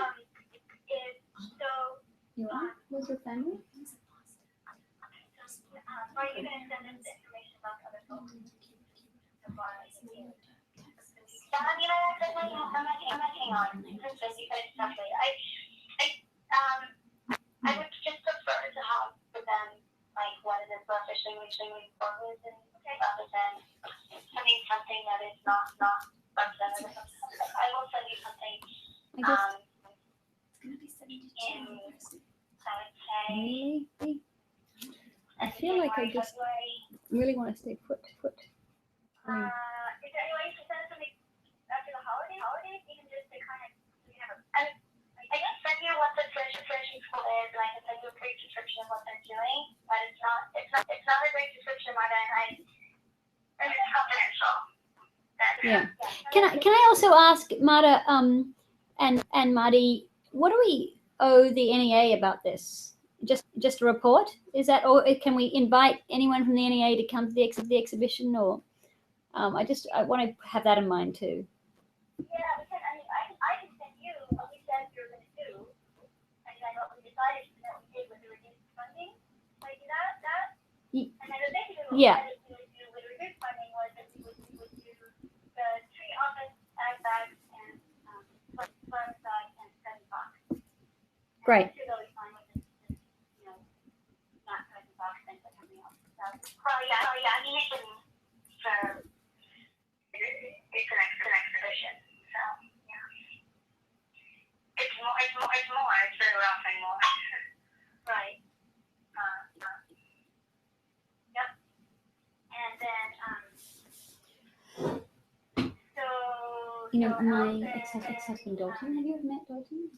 You are? Where's your family? Are you going to send us information about other folks? I'm not hanging on. You guys talk later. I would just prefer to have for them what it is we're officially moving forward, and rather than having something that is not representative of something. I will send you something. Really? I feel like I just really want to stay put. Is there any way you can send something after the holidays? You can just kind of I can send you what the registration school is, and I can send you a brief description of what they're doing. But it's not a great description, Marta, and it's confidential. Can I also ask Marta and Marty, what do we owe the NEA about this? Just a report? Is that, or can we invite anyone from the NEA to come to the exhibition? Or I want to have that in mind too. Yeah, because I can send you what we said we were going to do, and I know what we decided that we did with the reduced funding. Like that. And then basically what we decided we would do with reduced funding was that we would do the tree office, ag bags, and fun side and study box. Great. It's an exhibition, so it's better off and more. Right. Yep. And then my ex-husband Dalton. Have you ever met Dalton?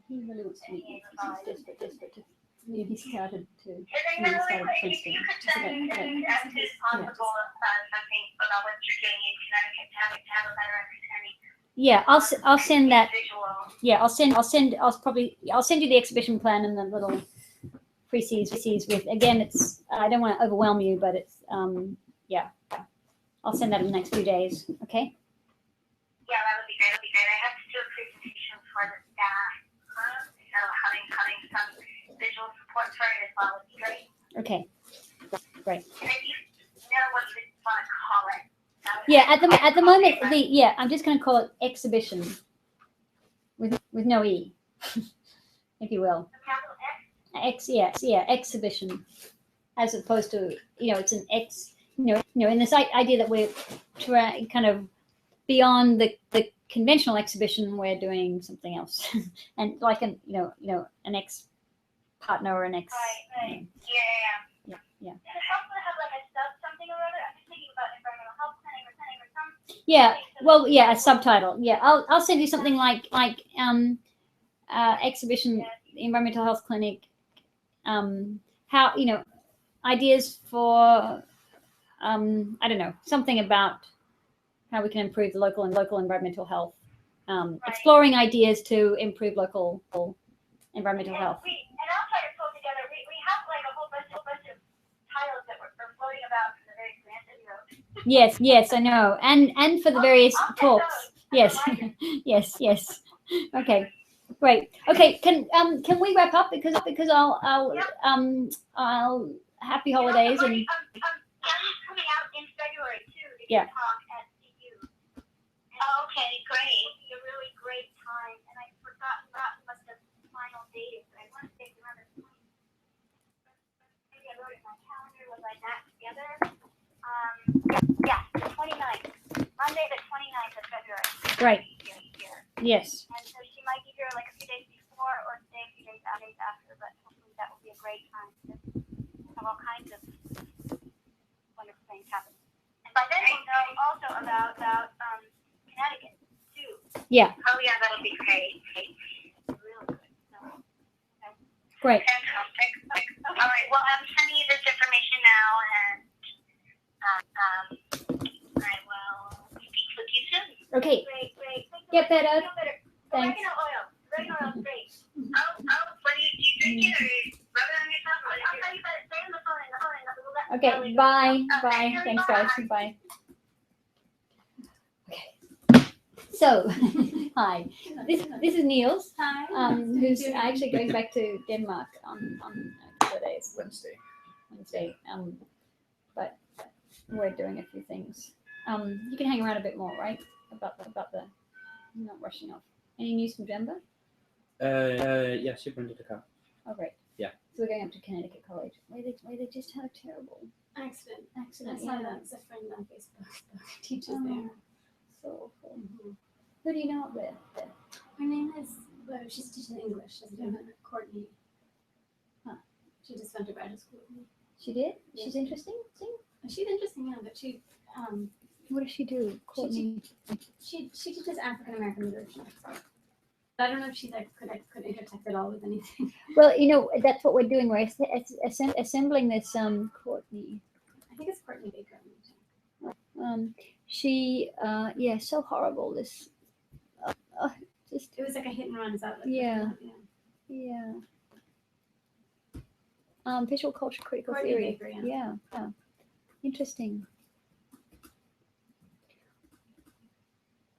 He really wants to meet you. He's desperate to. He started Princeton. Something about what you're doing in Connecticut to have a better understanding. Yeah, I'll send that. Yeah, I'll send you the exhibition plan and the little preces with. Again, it's I don't want to overwhelm you, but it's I'll send that in the next few days. Okay. Yeah, that would be great. I have to do a presentation for the staff, so having some visual support for it as well would be great. Okay. Great. And if you know what you want to call it. Yeah, at the moment, I'm just going to call it exhibition. with no E, if you will. Capital X. Yeah, exhibition, as opposed to, it's an X, in this idea that we're kind of beyond the conventional exhibition, we're doing something else, and like an ex partner or an ex. Right. Yeah. Yeah. Does it also have like a sub something or other? I'm just thinking about environmental health clinic or some. Yeah. Well, yeah, a subtitle. Yeah, I'll send you something like exhibition, environmental health clinic. How ideas for I don't know, something about how we can improve the local environmental health. Exploring ideas to improve local environmental health. And I'll try to pull together. We have like a whole bunch of titles that we're floating about from the various grants that we wrote. Yes, I know, and for the various talks. Yes, yes. Okay, great. Okay, can we wrap up because I'll happy holidays and. Gary's coming out in February too to Yeah. talk at CU. Okay, great. It'll be a really great time, and I forgot what the final date is. I want to say around the 20th. Maybe I wrote it in my calendar. Was I that together? Yeah, the 29th. Monday the 29th of February. Right. Here. Yes. And so she might be here like a few days before or stay a few days after, but hopefully that will be a great time to have all kinds of wonderful things happen. And by then we'll know also about Connecticut too. Yeah. Oh yeah, that'll be great. Really good. So, okay. Great. Fantastic. All right. Well, I'm sending you this information now, and I will speak with you soon. Okay. Great. Get better. Feel better. Thanks. Oregano oil is great. What do you drink it or rub it on yourself? I'll tell you about it. Stay on the phone. Okay. Bye. Thanks, guys. Bye. Okay. So, hi. This is Niels. Hi. Who's actually going back to Denmark on a couple of days. Wednesday. But we're doing a few things. You can hang around a bit more, right? About the not rushing off. Any news from Denver? Yeah, she rented a car. Oh, great. Yeah. So we're going up to Connecticut College, where they just had a terrible Accident. I accident. saw that. It's a friend on Facebook. Teaches there. So awful. Who do you know up there? Her name is, well, she's teaching English. She's Courtney. Huh. She just went to graduate school with me. She did? Yeah. She's interesting? She's interesting, yeah, but she What does she do, Courtney? she teaches African American literature. But I don't know if she could intersect at all with anything. Well, that's what we're doing. We're assembling this Courtney. I think it's Courtney Baker. She so horrible. This just It was like a hit and run. Is that Yeah. Visual culture critical Courtney theory. Baker, Yeah. Interesting.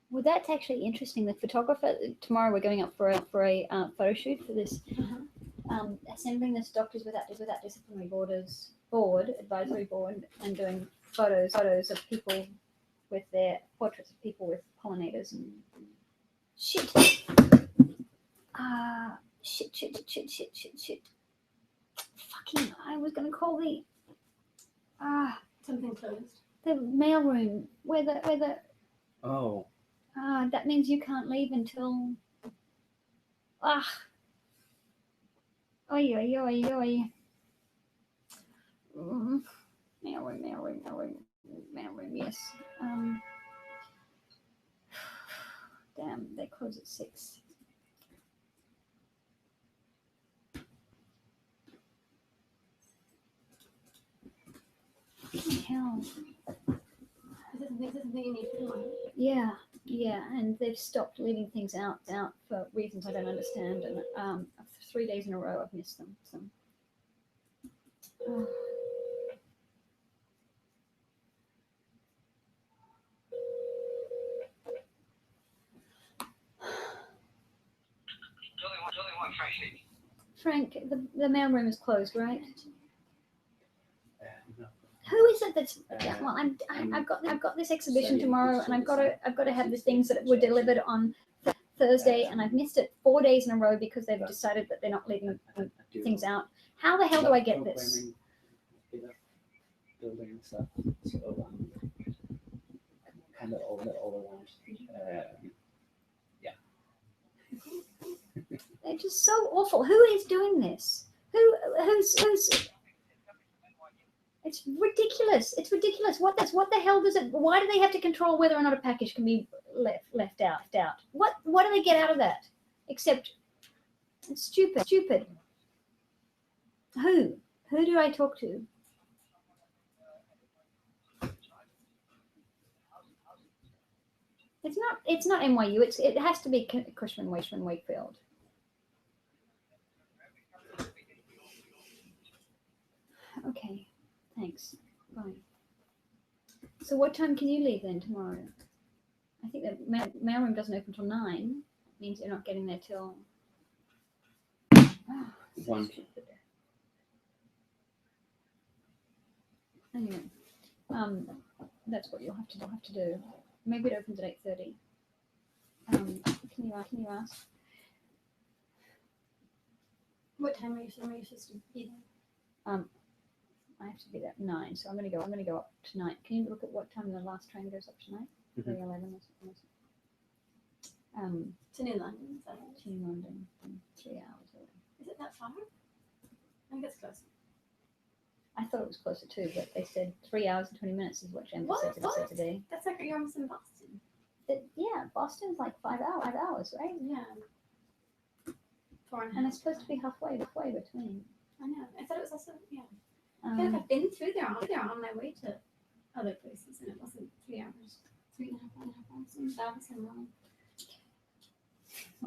Well, that's actually interesting. The photographer tomorrow we're going up for a photo shoot for this, assembling this Doctors Without Disciplinary Borders advisory board, and doing photos of people with their portraits of people with pollinators and shit. Shit. Fucking! I was gonna call the something closed. The mailroom where the Oh. that means you can't leave until Mailroom, yes. Damn, they close at 6. What the hell? Is this something you need to do? Yeah, and they've stopped leaving things out for reasons I don't understand, and 3 days in a row I've missed them. So. Frank, the mailroom is closed, right? No. Who is it that's? Well, I've got this exhibition tomorrow, and I've got to have the things that were delivered on Thursday, and I've missed it 4 days in a row because they've decided that they're not leaving things out. How the hell do I get this? Building stuff. So kind of all around. They're just so awful. Who is doing this? Who's it's ridiculous. It's ridiculous. What the hell does it? Why do they have to control whether or not a package can be left out? What do they get out of that? Except it's stupid. Who do I talk to? It's not NYU. It has to be Cushman Wakefield. Okay, thanks. Bye. So what time can you leave then tomorrow? I think the mailroom doesn't open till 9. It means you're not getting there till 1. Anyway, that's what you'll have to do. Maybe it opens at 8:30. Can you ask? What time are you supposed to be there? I have to be there at 9, so I'm gonna go up tonight. Can you look at what time the last train goes up tonight? 3:11 or something. To New London, is that right? To New London, 3 hours away. Is it that far? I think it's close. I thought it was closer too, but they said 3 hours and 20 minutes is what Jen said today. That's like you're almost in Boston. Yeah, Boston's like 5 hours, right? Yeah. 4.5. And it's supposed to be halfway between. I know. I thought it was also I feel like I've been through there on my way to other places, and it wasn't 3 hours, 3.5 hours. That was wrong.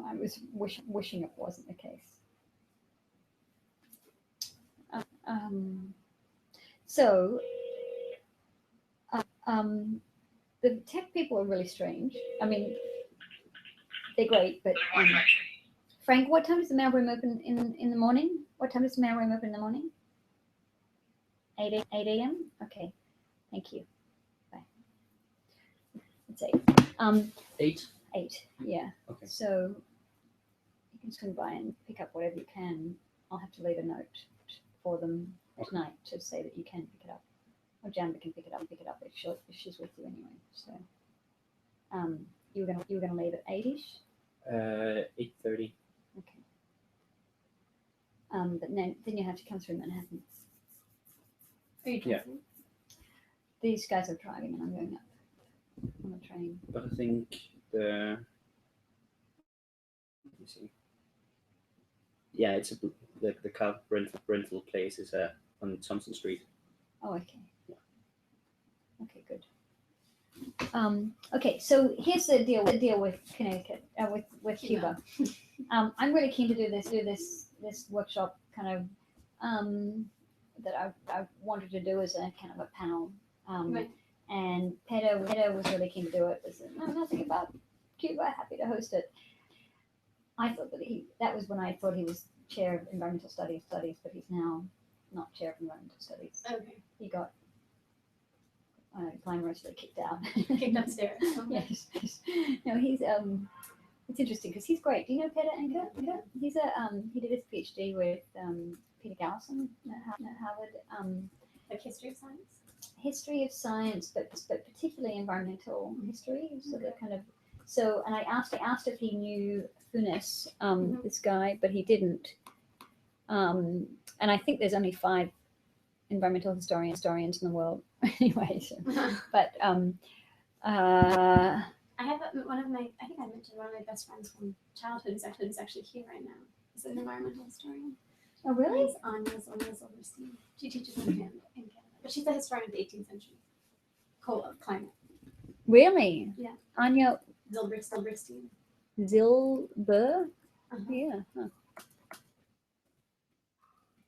I was wishing it wasn't the case. The tech people are really strange. I mean, they're great, but Frank, what time does the mailroom open in the morning? What time does the mailroom open in the morning? 8 a.m. Okay, thank you. Bye. It's 8. 8. 8. Yeah. Okay. So you can swing by and pick up whatever you can. I'll have to leave a note for them tonight to say that you can pick it up. Or Jamba can pick it up if she's with you anyway. So you were gonna leave at 8ish? 8:30. Okay. But then you have to come through Manhattan. Are you driving? These guys are driving and I'm going up on the train. But I think let me see. Yeah, it's the car rental place is on Thompson Street. Oh, okay. Yeah. Okay, good. Okay, so here's the deal with Connecticut, with Cuba. I'm really keen to do this workshop kind of that I wanted to do as a kind of a panel. Right. And Pedro was really keen to do it. I said, no, nothing about Cuba, happy to host it. I thought that was when I thought he was chair of environmental studies, but he's now not chair of environmental studies. Okay. He got glamorously kicked out. Kicked upstairs. Yes. No, he's it's interesting because he's great. Do you know Peter Anker? He's he did his PhD with Peter Gallison at Harvard. Like history of science? History of science, but particularly environmental history. So that kind of and I asked if he knew Funes, this guy, but he didn't. And I think there's only 5 environmental historians in the world anyway. So, but I have one of my best friends from childhood who's actually here right now. He's an environmental historian. Oh, really? It's Anya Zilberstein. She teaches in Canada, but she's a historian of the 18th century. Climate. Really? Yeah. Anya Zilberstein. Zilber? Uh-huh. Yeah. Huh.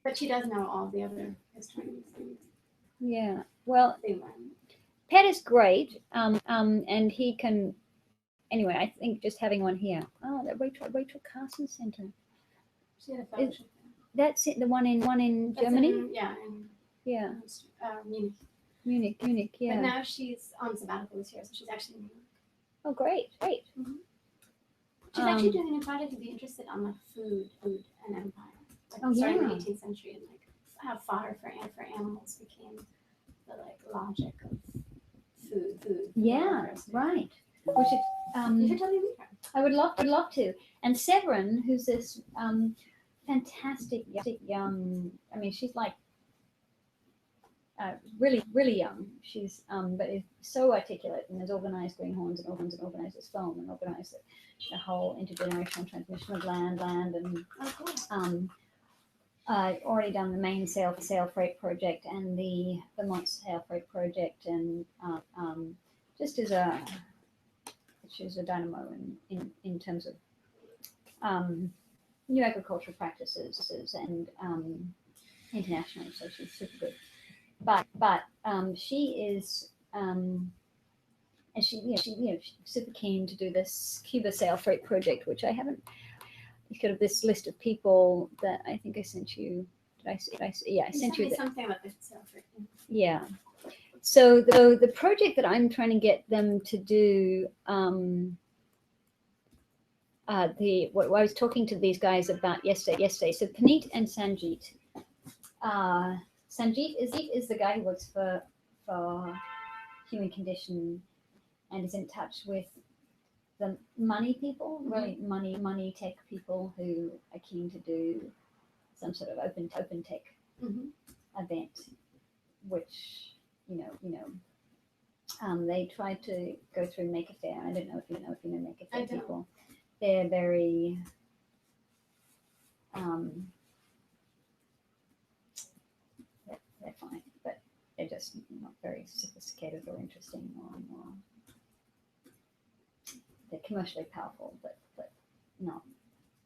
But she does know all the other historians. Yeah. Well, The environment. Pet is great. And he can. Anyway, I think just having one here. Oh, the Rachel Carson Center. She had a fellowship. That's it. The one in Germany. Yeah. Munich. Munich. Yeah. But now she's on sabbatical this year, so she's actually in New York. Oh, great. Mm-hmm. She's actually doing a new project if you're interested on like food and empire. Like starting in the 18th century and like how fodder for animals became the like logic of food. Yeah, right. We should, You should totally read her. I would love to. And Severin, who's this fantastic young, I mean, she's like really young. She's but is so articulate and has organized Greenhorns and organized this film and organized the whole intergenerational transmission of land and already done the main sail freight project and the Vermont sail freight project and just as she's a dynamo in terms of new agricultural practices and internationally, so she's super good. But she is and she's super keen to do this Cuba sail freight project, which I haven't. Kind of this list of people that I think I sent you. Did I yeah, I sent you something about this sail freight. Yeah. So the project that I'm trying to get them to do. What I was talking to these guys about yesterday. So Paneet and Sanjeet. Sanjeet is the guy who works for Human Condition and is in touch with the money people, really money tech people who are keen to do some sort of open tech event, which they tried to go through Maker Faire. I don't know if you know Maker Faire people. They're very they're fine, but they're just not very sophisticated or interesting or they're commercially powerful, but not.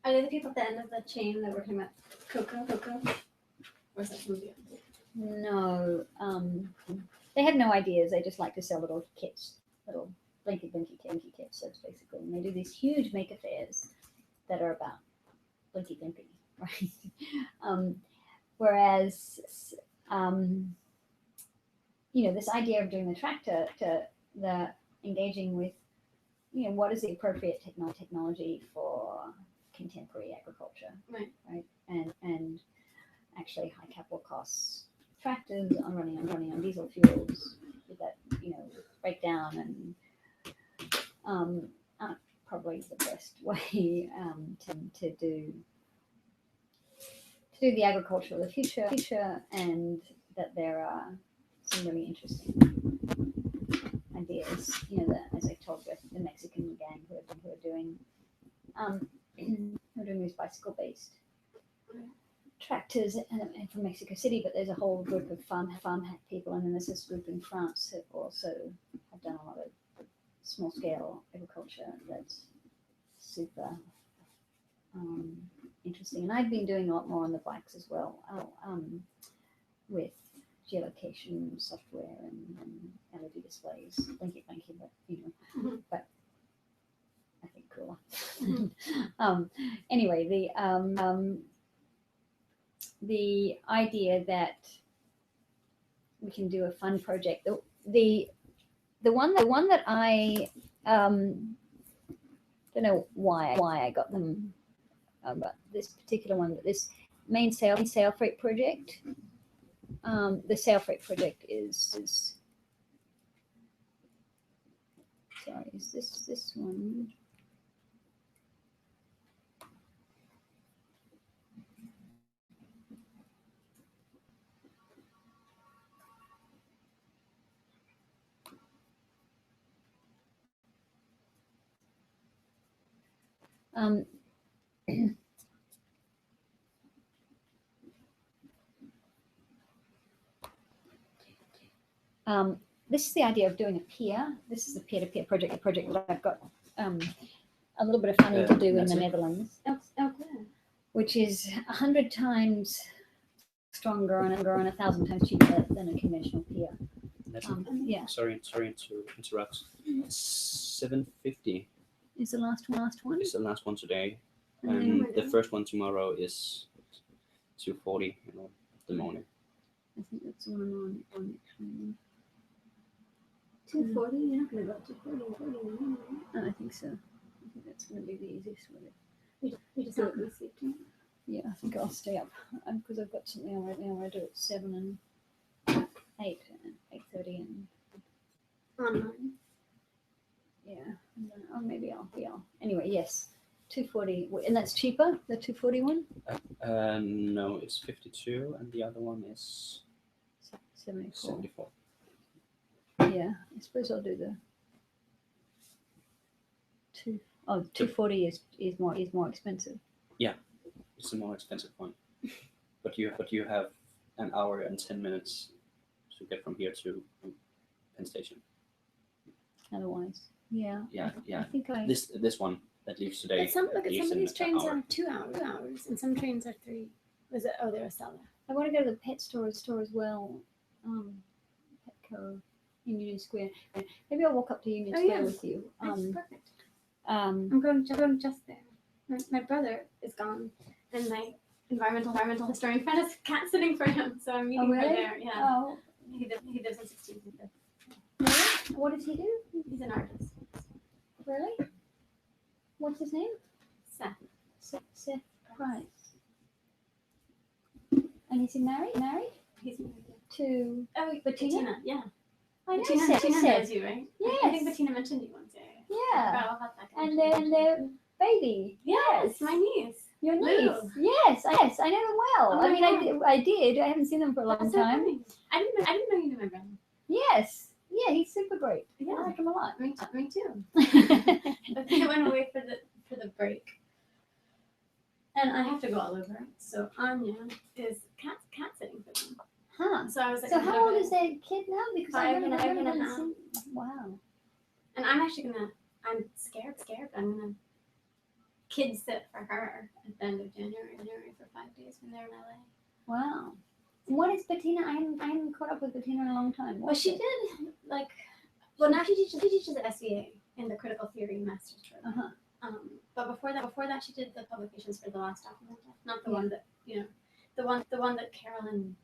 Are they the people at the end of the chain that we're talking about? Coco? Or is that somebody else? No, they have no ideas. They just like to sell little kits, little blinky kits. So it's basically, and they do these huge maker fairs that are about blinky, right? Whereas, this idea of doing the tractor to the engaging with, what is the appropriate technology for contemporary agriculture, right? And actually high capital costs tractors running on diesel fuels with that breakdown and aren't probably the best way to do the agriculture of the future, and that there are some really interesting ideas. As I told you, I think the Mexican gang who are doing these bicycle-based tractors and from Mexico City, but there's a whole group of farm hack people, and then there's this group in France who also have done a lot of small-scale agriculture that's super interesting. And I've been doing a lot more on the bikes as well, with geolocation software and LED displays, blinky, but but I think cooler. Anyway, the idea that we can do a fun project. The one that I don't know why I got them, but this particular one, this main sail freight project. The sail freight project is sorry, is this one? This is the idea of doing a pier. This is a peer-to-peer project, a project that I've got a little bit of funding to do in the Netherlands, which is 100 times stronger and 1,000 times cheaper than a conventional pier. Yeah. Sorry to interrupt. 7:50 is the last one. It's the last one today, and the first one tomorrow is 2:40 in the morning. I think that's the one on actually. 2:40. You're not gonna go to 2:40. Oh, I think so. think that's going to be the easiest with it. We just not gonna sleep tonight. Yeah, I think I'll stay up because I've got something on right now where I do at 7 and 8 and 8:30 and Online. yeah, and then, oh maybe I'll anyway. Yes, 240, and that's cheaper. The 240 one. No, it's 52, and the other one is 74. 74. Yeah, I suppose I'll do the 240 is more expensive. It's the more expensive one, but you have an hour and 10 minutes to get from here to Penn Station. Otherwise, yeah. Yeah. I think This one that leaves today. But some of leaves in these an trains hour. are 2 hours, and some trains are 3. Was it? Oh, they're a seller. I want to go to the pet store as well. Petco in Union Square. Maybe I'll walk up to Union Oh, Square yeah. with you. That's perfect. Um, I'm going just there. My brother is gone, and my environmental historian friend is cat sitting for him, so I'm meeting her really? there. Yeah. Oh, He lives on 16th. really? What does he do? He's an artist. Really? What's his name? Seth. Seth Price. And is he married? He's married. To Oh, Bettina? Yeah. I know Bettina Seth. knows you, right? I think Yes. Bettina mentioned you once. Yeah. Yeah. I forgot about that. And their baby. Yes, my niece. Your Lou. niece. Yes, I know them well. Oh I my mean, God. I did. I haven't seen them for a long That's so time. funny. I didn't know you knew my brother. Yes. Yeah, he's super great. Yeah. I like him a lot. Me too. I think I went away for the break, and I have to go all over. So Anya is cat sitting for them. Huh. So I was like, So I'm how gonna old go- is their kid now? Because Five and a haven't half. seen. Wow. And I'm actually I'm scared. I'm gonna kid sit for her at the end of January for 5 days when they're in LA. Wow. And what is Bettina? I haven't caught up with Bettina in a long time. Well, she did now she teaches at SVA in the critical theory master's program. But before that, she did the publications for the last document, not the one that the one that Carolyn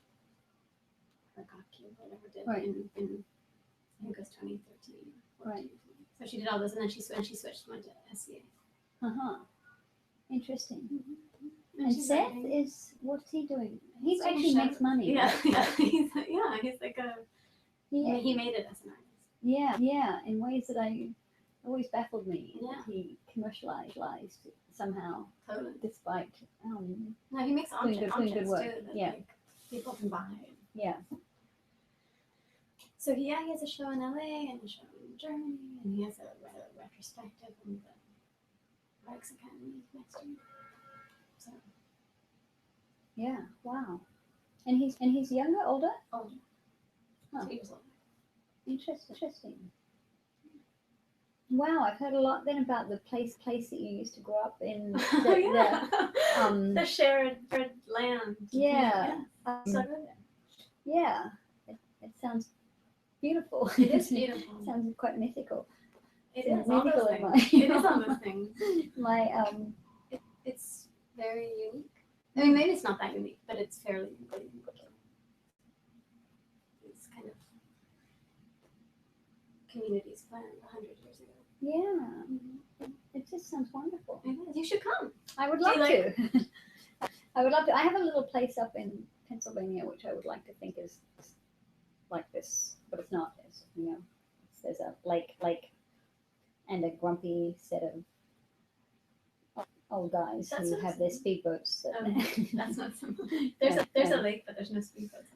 Hergaki or whatever did Right. in I think it was 2013. Right. So she did all those, and then she switched went to SVA. Interesting. And And she's Seth writing. is what's he doing? He He's doing a actually show. makes money. Yeah, right? he's like a Yeah. he made it as an artist. Yeah. In ways that always baffled me. Yeah. That he commercialized somehow, Totally. despite No, he makes Doing good objects work. too that Yeah. like people can buy. yeah. So he has a show in LA and a show in Germany, and he has a retrospective in the Rex Academy next year. So Yeah. Wow. And he's younger, older? older, Huh. 2 years older. Interesting. Wow, I've heard a lot then about the place that you used to grow up in. The shared land. Yeah. So good. Yeah. It sounds beautiful. It is beautiful. It sounds quite mythical. It It's is all mythical those in things. my- It is all those things. My It's very unique. I mean, maybe it's not that unique, but it's fairly unique. It's kind of communities planned 100 years ago. yeah. It just sounds wonderful. It is. You should come. I would Do you love to. I would love to. I have a little place up in Pennsylvania which I would like to think is like this, but it's not. It's, there's a lake, and a grumpy set of old guys That's who what have their speedboats. That's not simple. There's a lake, but there's no speedboats.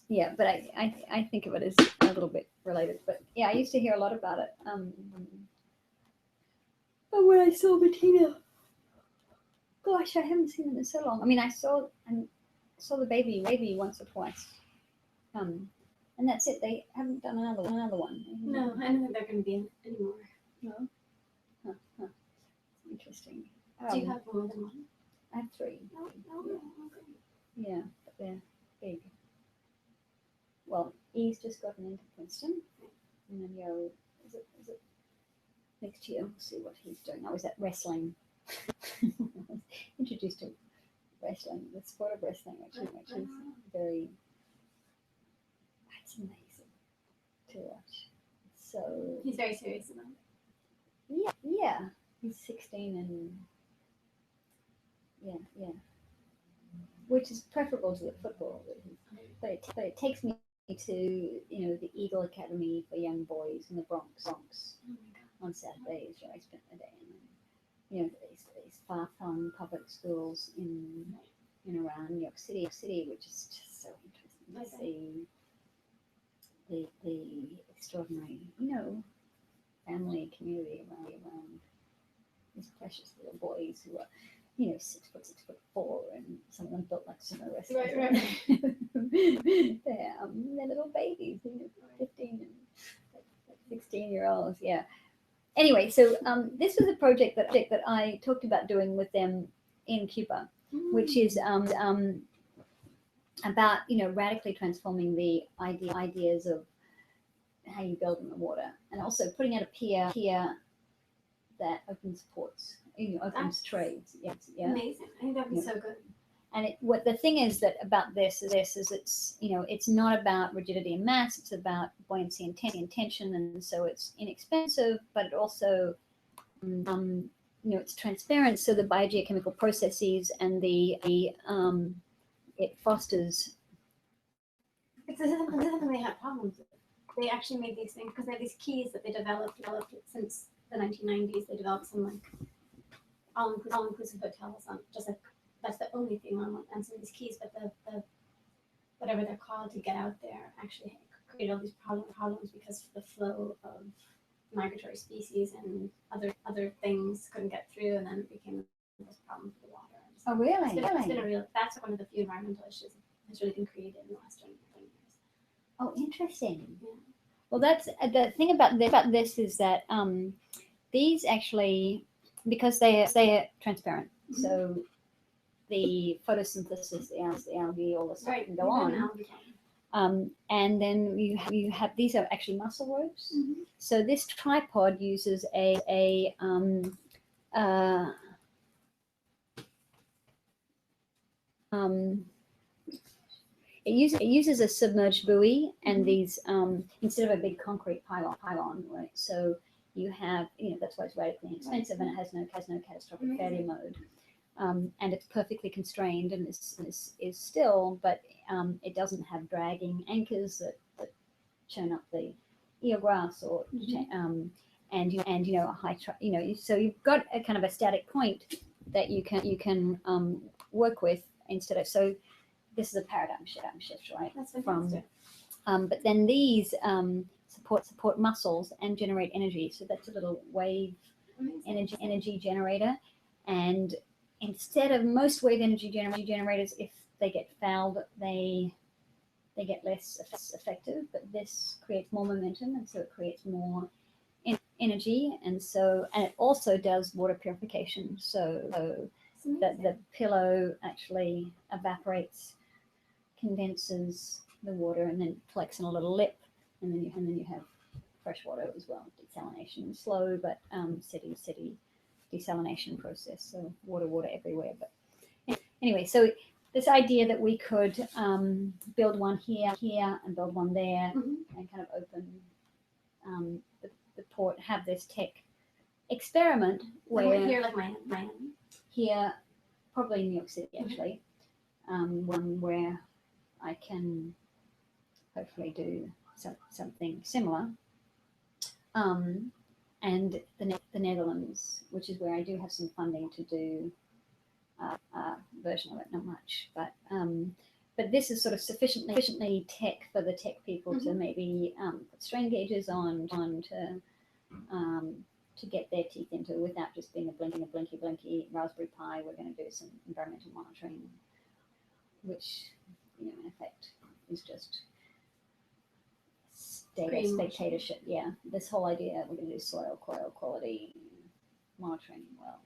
Yeah, but I think of it as a little bit related. But yeah, I used to hear a lot about it. But when I saw Bettina, gosh, I haven't seen them in so long. I mean, I saw the baby once or twice, and that's it. They haven't done another one. No, I don't think they're going to be in anymore. No. Huh. Interesting. Do you have more than one? I have 3. No. Okay. Yeah, but they're big. Well, E's just gotten into Princeton, and then Yo is it next year? We'll see what he's doing. I was at wrestling. Introduced to wrestling, the sport of wrestling, actually, which is very. It's amazing to watch. So He's very serious about it. Yeah. He's 16 and yeah. Which is preferable to the football. But it takes me to, the Eagle Academy for young boys in the Bronx on Saturdays, where I spent the day. And these far-flung public schools in around New York City, which is just so interesting to see the extraordinary, family community around these precious little boys who are, 6'4", and some of them built like sumo wrestlers. Right. They're little babies, 15 and 16-year-olds. Yeah. Anyway, so this was a project that I talked about doing with them in Cuba, which is about radically transforming the ideas of how you build in the water, and also putting out a pier that opens ports, opens trades. Yeah. Amazing. I think that'd be so good. And what the thing is that about this is it's it's not about rigidity and mass. It's about buoyancy and tension, and so it's inexpensive, but it also it's transparent. So the biogeochemical processes and it fosters. It's something they had problems with. They actually made these things because they have these keys that they developed since the 1990s. They developed some like all-inclusive hotels on just like that's the only thing on some of these keys, but the whatever they're called to get out there actually created all these problems because the flow of migratory species and other things couldn't get through, and then it became this problem for the water. So Oh, really? It's been a real. That's one of the few environmental issues that's really been created in the last 20 years. Oh, interesting. Yeah. Well, that's the thing about this is that these actually, because they are transparent, so the photosynthesis, the algae, all the stuff can go on. And then you have these are actually muscle ropes. So this tripod uses it uses a submerged buoy and these instead of a big concrete pylon, right? So you have that's why it's radically inexpensive, and it has no catastrophic failure mode. And it's perfectly constrained and is still, but it doesn't have dragging anchors that churn up the eelgrass or and a high so you've got a kind of a static point that you can work with instead of. So this is a paradigm shift, right? That's fantastic. But then these support muscles and generate energy. So that's a little wave energy generator, and instead of most wave energy generators, if they get fouled, they get less effective. But this creates more momentum, and so it creates more energy, and it also does water purification. So that the pillow actually evaporates, condenses the water, and then collects in a little lip, and then you have fresh water as well. Desalination, slow but steady desalination process. So water everywhere. But anyway, so this idea that we could build one here and build one there, and kind of open the port, have this tech experiment where here, like Miami. Here, probably New York City actually, one where I can hopefully do something similar. And the Netherlands, which is where I do have some funding to do a version of it, not much, but this is sort of sufficiently tech for the tech people to maybe put strain gauges on to get their teeth into without just being a blinky Raspberry Pi. We're going to do some environmental monitoring, which in effect is just spectatorship. Yeah, this whole idea we're going to do soil quality monitoring. Well,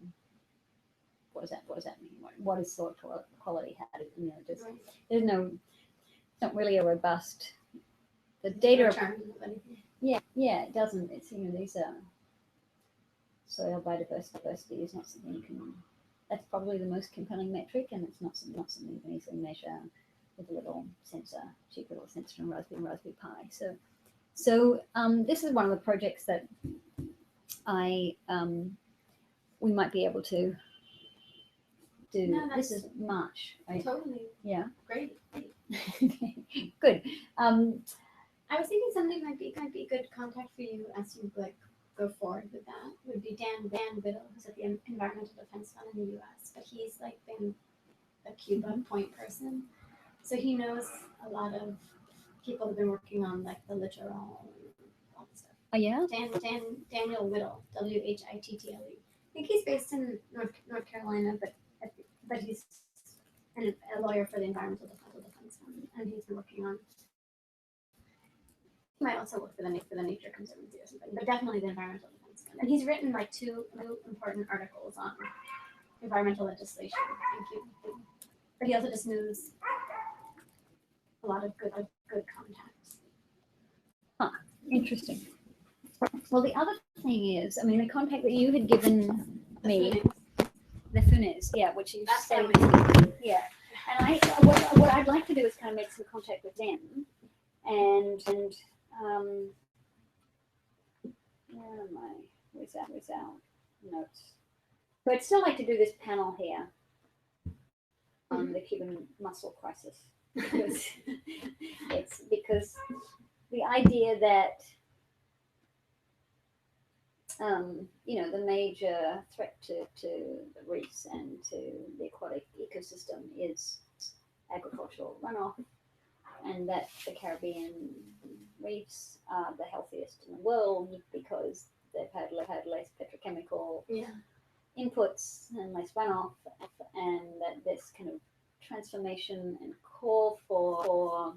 what does that mean? What is soil quality? How do just there's no, it's not really a robust. The data. Yeah, it doesn't. It's these are soil biodiversity is not something you can. That's probably the most compelling metric, and it's not something you can easily measure with a little sensor, cheap little sensor from Raspberry Pi. So this is one of the projects that we might be able to do. No, This is March, right? Totally. Yeah. Great. Good. I was thinking something might be good contact for you as you like go forward with that would be Dan Biddle, who's at the Environmental Defense Fund in the U.S. But he's like been a Cuba point person, so he knows a lot of people who've been working on like the littoral and all this stuff. Oh yeah. Daniel Whittle, Whittle. I think he's based in North Carolina, but he's a lawyer for the Environmental Defense Fund, and he's been working on. He might also work for the Nature Conservancy or something, but definitely the Environmental Defense Fund. And he's written like two important articles on environmental legislation. Thank you. But he also just knows a lot of good contacts. Huh. Interesting. Well, the other thing is, I mean, the contact that you had given me, the Funes, yeah, which you said, yeah. And what I'd like to do is kind of make some contact with them, and where am I? Where's our notes? So I'd still like to do this panel here on the Cuban mussel crisis, because it's because the idea that the major threat to the reefs and to the aquatic ecosystem is agricultural runoff, and that the Caribbean reefs are the healthiest in the world because they've had less petrochemical inputs and less runoff, and that this kind of transformation and call for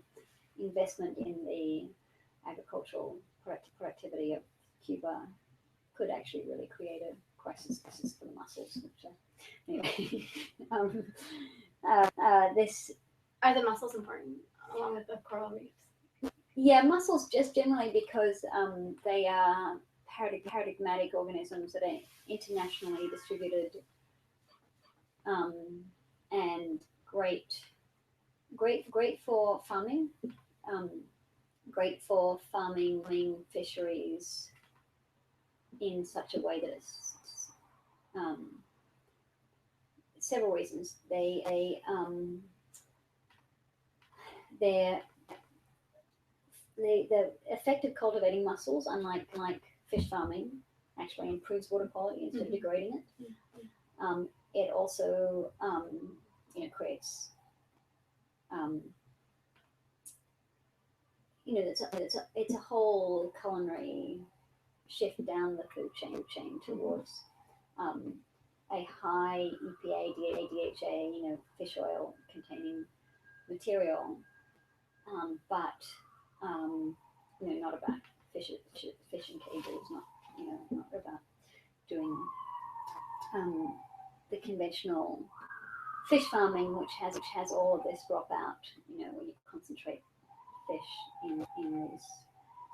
investment in the agricultural productivity of Cuba could actually really create a crisis for the mussels. Anyway, this are the mussels important along with the coral reefs? Yeah, mussels just generally because they are paradigmatic organisms that are internationally distributed and great for farming, great for farming fisheries in such a way that it's several reasons. The effect of cultivating mussels, unlike fish farming, actually improves water quality instead of degrading it. It also creates it's a whole culinary shift down the food chain towards a high EPA, DHA, fish oil containing material, but not about fish in cages, not about doing the conventional fish farming, which has all of this drop out, when you concentrate fish in these.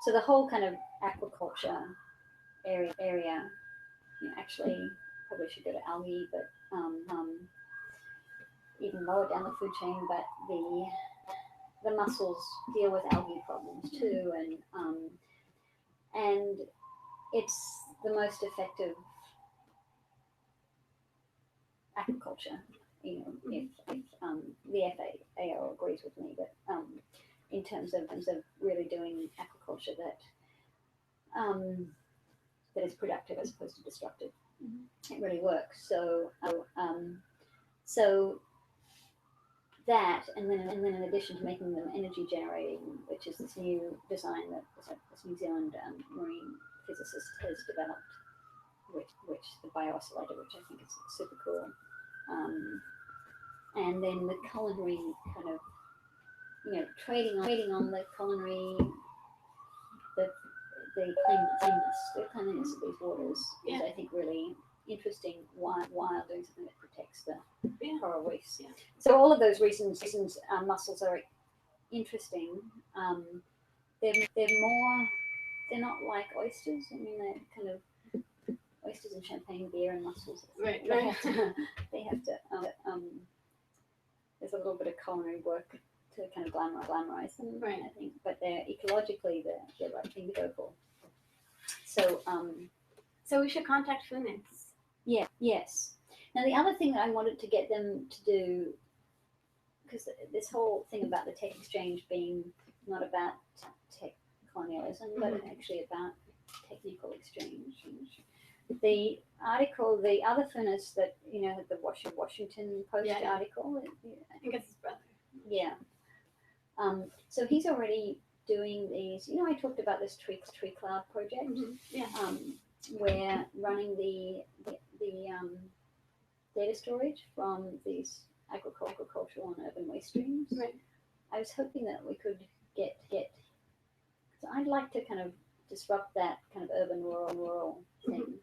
So the whole kind of aquaculture area actually probably should go to algae, but even lower down the food chain. But the mussels deal with algae problems too, and it's the most effective aquaculture. If the FAO agrees with me, but in terms of really doing aquaculture that is productive as opposed to destructive, it really works. So that, and then in addition to making them energy generating, which is this new design that this New Zealand marine physicist has developed, which the biooscillator, which I think is super cool. And then the culinary kind of, trading on the culinary, the cleanliness of these waters is, I think, really interesting while doing something that protects the coral reefs. Yeah. So all of those reasons mussels are interesting. They're not like oysters. I mean, they're kind of oysters and champagne beer and mussels. Right. They have to there's a little bit of culinary work to kind of glamorize them, right. I think, but they're ecologically the right thing to go for. So So we should contact Phoenix. Yeah, yes. Now, the other thing that I wanted to get them to do, because this whole thing about the tech exchange being not about tech colonialism, but actually about technical exchange. The article, the other furnace that, you know, the Washington Post article. I think it's his brother. Yeah. So he's already doing these, you know, I talked about this tree cloud project. Yeah. Where running the data storage from these agricultural and urban waste streams. Right. I was hoping that we could get. So I'd like to kind of disrupt that kind of urban rural thing,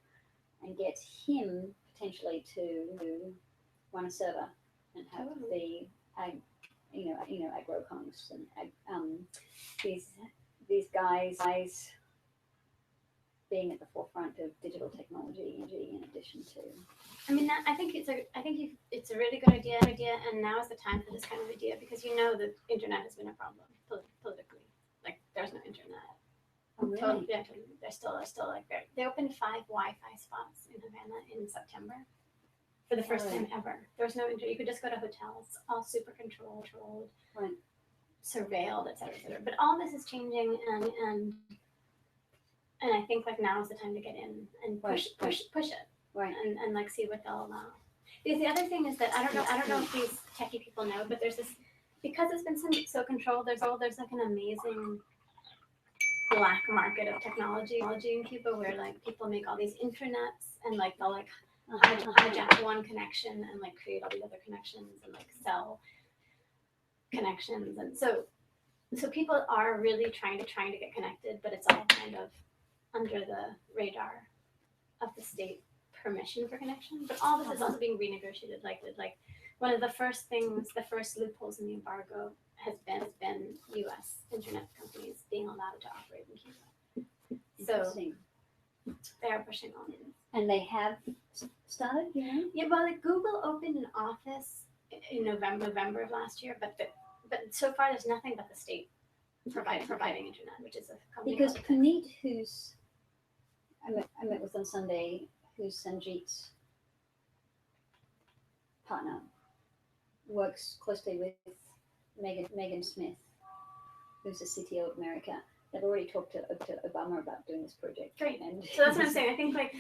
and get him potentially to run a server and have the agroeconomists and these guys being at the forefront of digital technology in addition to. I mean, I think it's a really good idea, and now is the time for this kind of idea, because you know the internet has been a problem politically. Like, there's no internet. Oh, really? Totally, yeah, totally. They're still like they opened 5 Wi-Fi spots in Havana in September for the first time ever. There was no internet. You could just go to hotels, all super controlled, right, surveilled, et cetera. But all this is changing, and I think like now is the time to get in and push it, right, and like see what they'll allow. Because the other thing is that I don't know if these techie people know, but there's this, because it's been so controlled. There's like an amazing black market of technology in Cuba, where like people make all these intranets, and like they'll like hijack one connection and like create all these other connections and like sell connections, and so people are really trying to get connected, but it's all kind of under the radar of the state permission for connection. But all this is also being renegotiated. Like one of the first loopholes in the embargo has been U.S. internet companies being allowed to operate in Cuba. So they are pushing on it. And they have started, you know? Yeah, well, like Google opened an office in November of last year, but so far there's nothing but the state providing internet, which is a company. Because Puneet, who's I met with on Sunday, who's Sanjeet's partner, works closely with Megan Smith, who's the CTO of America. They've already talked to Obama about doing this project. Great. And so that's what I'm saying. I think like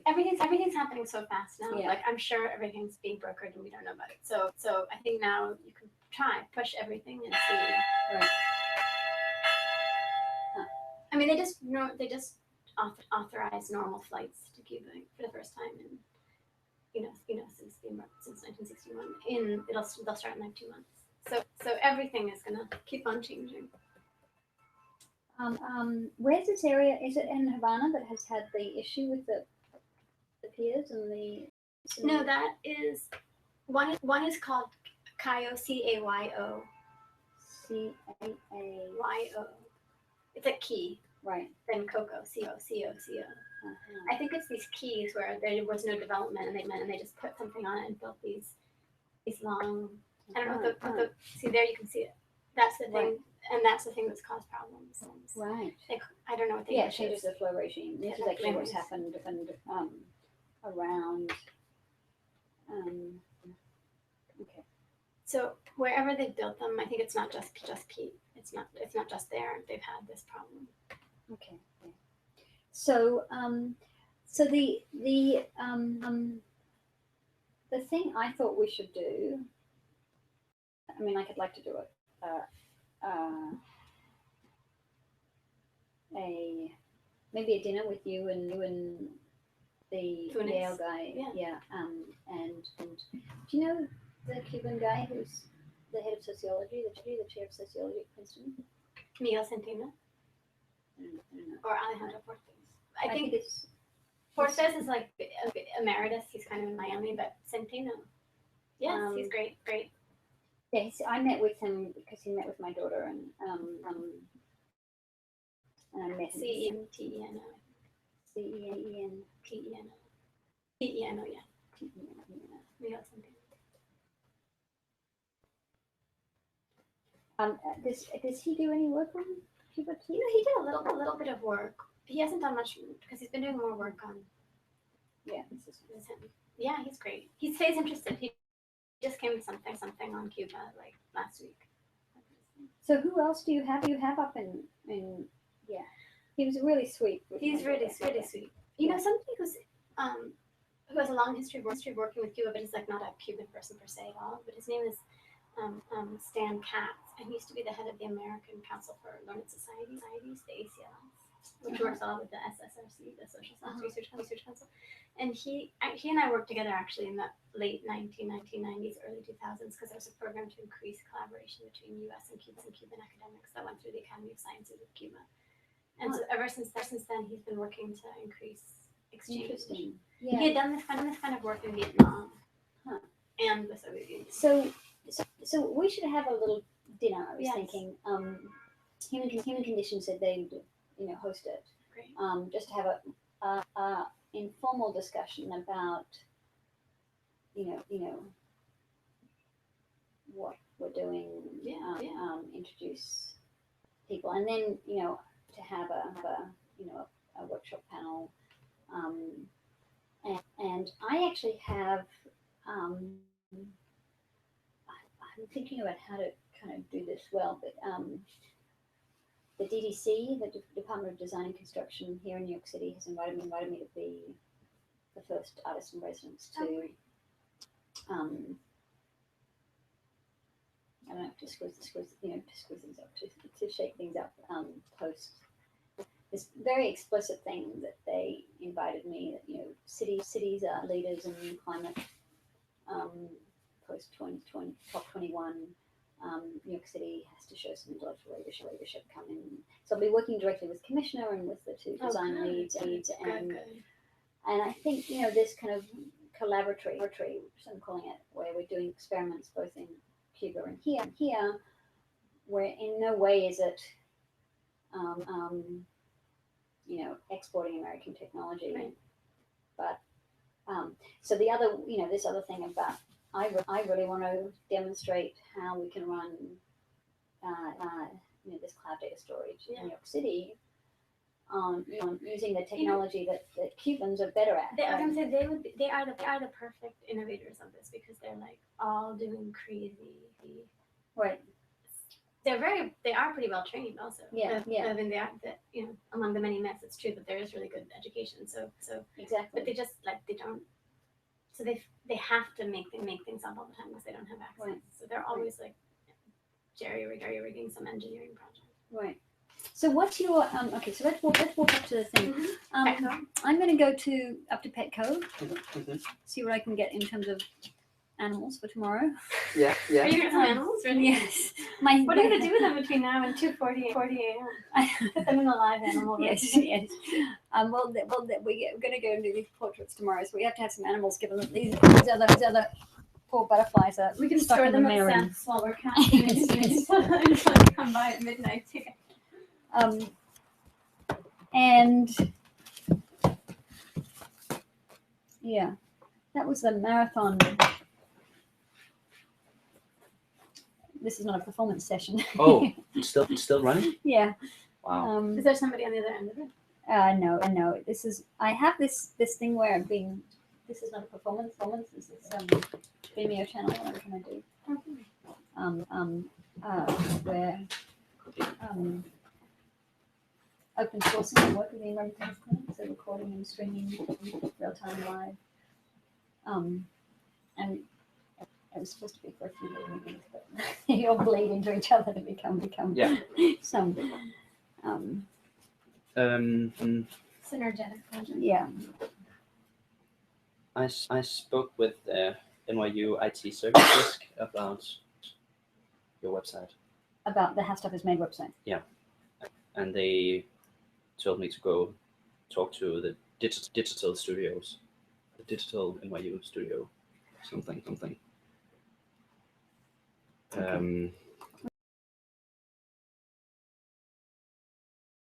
everything's happening so fast now. Yeah. Like I'm sure everything's being brokered and we don't know about it. So I think now you can push everything and see. Right. I mean, they just authorized normal flights to Cuba for the first time in since 1961. They'll start in like 2 months. So everything is gonna keep on changing. Where's this area? Is it in Havana that has had the issue with the piers and the? No, that is one is called Cayo, CAYO. CAYO. It's a key. Right. Then Coco, CO. I think it's these keys where there was no development, and they just put something on it and built these long. I don't know what the see there, you can see it. That's the thing, Right. And that's the thing that's caused problems. Right. I don't know what the Yeah, changes the flow regime. This is actually what's Anyways. happened around. Okay. So wherever they built them, I think it's not just peat. It's not just there. They've had this problem. Okay. So the thing I thought we should do. I mean, I'd like to do it. Maybe a dinner with you and the Phoenix. Yale guy. Yeah. And do you know the Cuban guy who's the head of sociology, the chair of sociology at Princeton? Miguel Centeno I don't know. or Alejandro Fortes. I think it's Fortes is like emeritus. He's kind of in Miami, but Centeno, yes, he's great. yeah. I met with him because he met with my daughter and I met him. CENTENO. CENEN. PENO, yeah. Miguel Centeno. Does he do any work on Cuba too? He did a little bit of work. He hasn't done much because he's been doing more work on Yeah. This is him. Yeah, he's great. He stays interested. He just came with something on Cuba like last week. So who else do you have? You have up in yeah. He was really sweet. He's really sweet. You know, somebody who has a long history working with Cuba, but he's like not a Cuban person per se at all. But his name is Stan Katz, and he used to be the head of the American Council for Learned Societies, the ACLS, which works a lot with the SSRC, the Social Science Research Council. And he and I worked together actually in the late 1990s, early 2000s, because there was a program to increase collaboration between U.S. and Cuban academics that went through the Academy of Sciences of Cuba. And so ever since then, he's been working to increase exchange. Interesting. He Yeah. had done this kind of work in Vietnam and the Soviet Union. So we should have a little dinner. I was Yes. thinking. Human Condition said they'd host it. Great. Just to have a informal discussion about what we're doing. Introduce people, and then to have a workshop panel. And I actually have. I'm thinking about how to kind of do this well, but the DDC, the Department of Design and Construction here in New York City, has invited me to be the first artist in residence to I don't know, to squeeze things up, to shake things up, post this very explicit thing that they invited me, that cities are leaders in climate, post 2020 COP21. New York City has to show some intellectual leadership coming. So I'll be working directly with Commissioner and with the two design leads, and I think this kind of collaboratory, which I'm calling it, where we're doing experiments both in Cuba and here, where in no way is it exporting American technology, right. But so the other this other thing about I really want to demonstrate how we can run this cloud data storage in New York City using the technology that Cubans are better at. I was going to say they are the perfect innovators of this, because they're like all doing crazy. Right. They are pretty well trained also. Yeah. I mean, they are among the many myths, it's true that there is really good education. So exactly. But they just they don't. So they have to make things up all the time because they don't have access. Right. So they're always like jerry rigging some engineering project. Right. So what's your okay? So let's walk up to the thing. Petco? I'm going to go up to Petco, Mhm. see what I can get in terms of animals for tomorrow. Yeah. Are you going to some animals? Really? Yes. What are you going to do with them between now and 2:40 a.m.? Put them in the live animal room. Yes. Well, we're going to go and do these portraits tomorrow, so we have to have some animals given that these other poor butterflies are We can stuck store in them the at mirror. Sam's while we're casting until they come by at midnight. And yeah, that was the marathon. This is not a performance session. Oh, it's still running? Yeah. Wow. Is there somebody on the other end of it? No. I have this thing where I've been. This is not a performance. This is Vimeo channel that I'm trying to do. Where open sourcing and work with the environmental clinic, so recording and streaming real time live. And it was supposed to be for a few little meetings, but they all bleed into each other to become some Synergetic project. yeah. I spoke with NYU IT Service Desk about your website. About the How Stuff Is Made website. Yeah, and they told me to go talk to the digital studios, the digital NYU studio, something. Okay.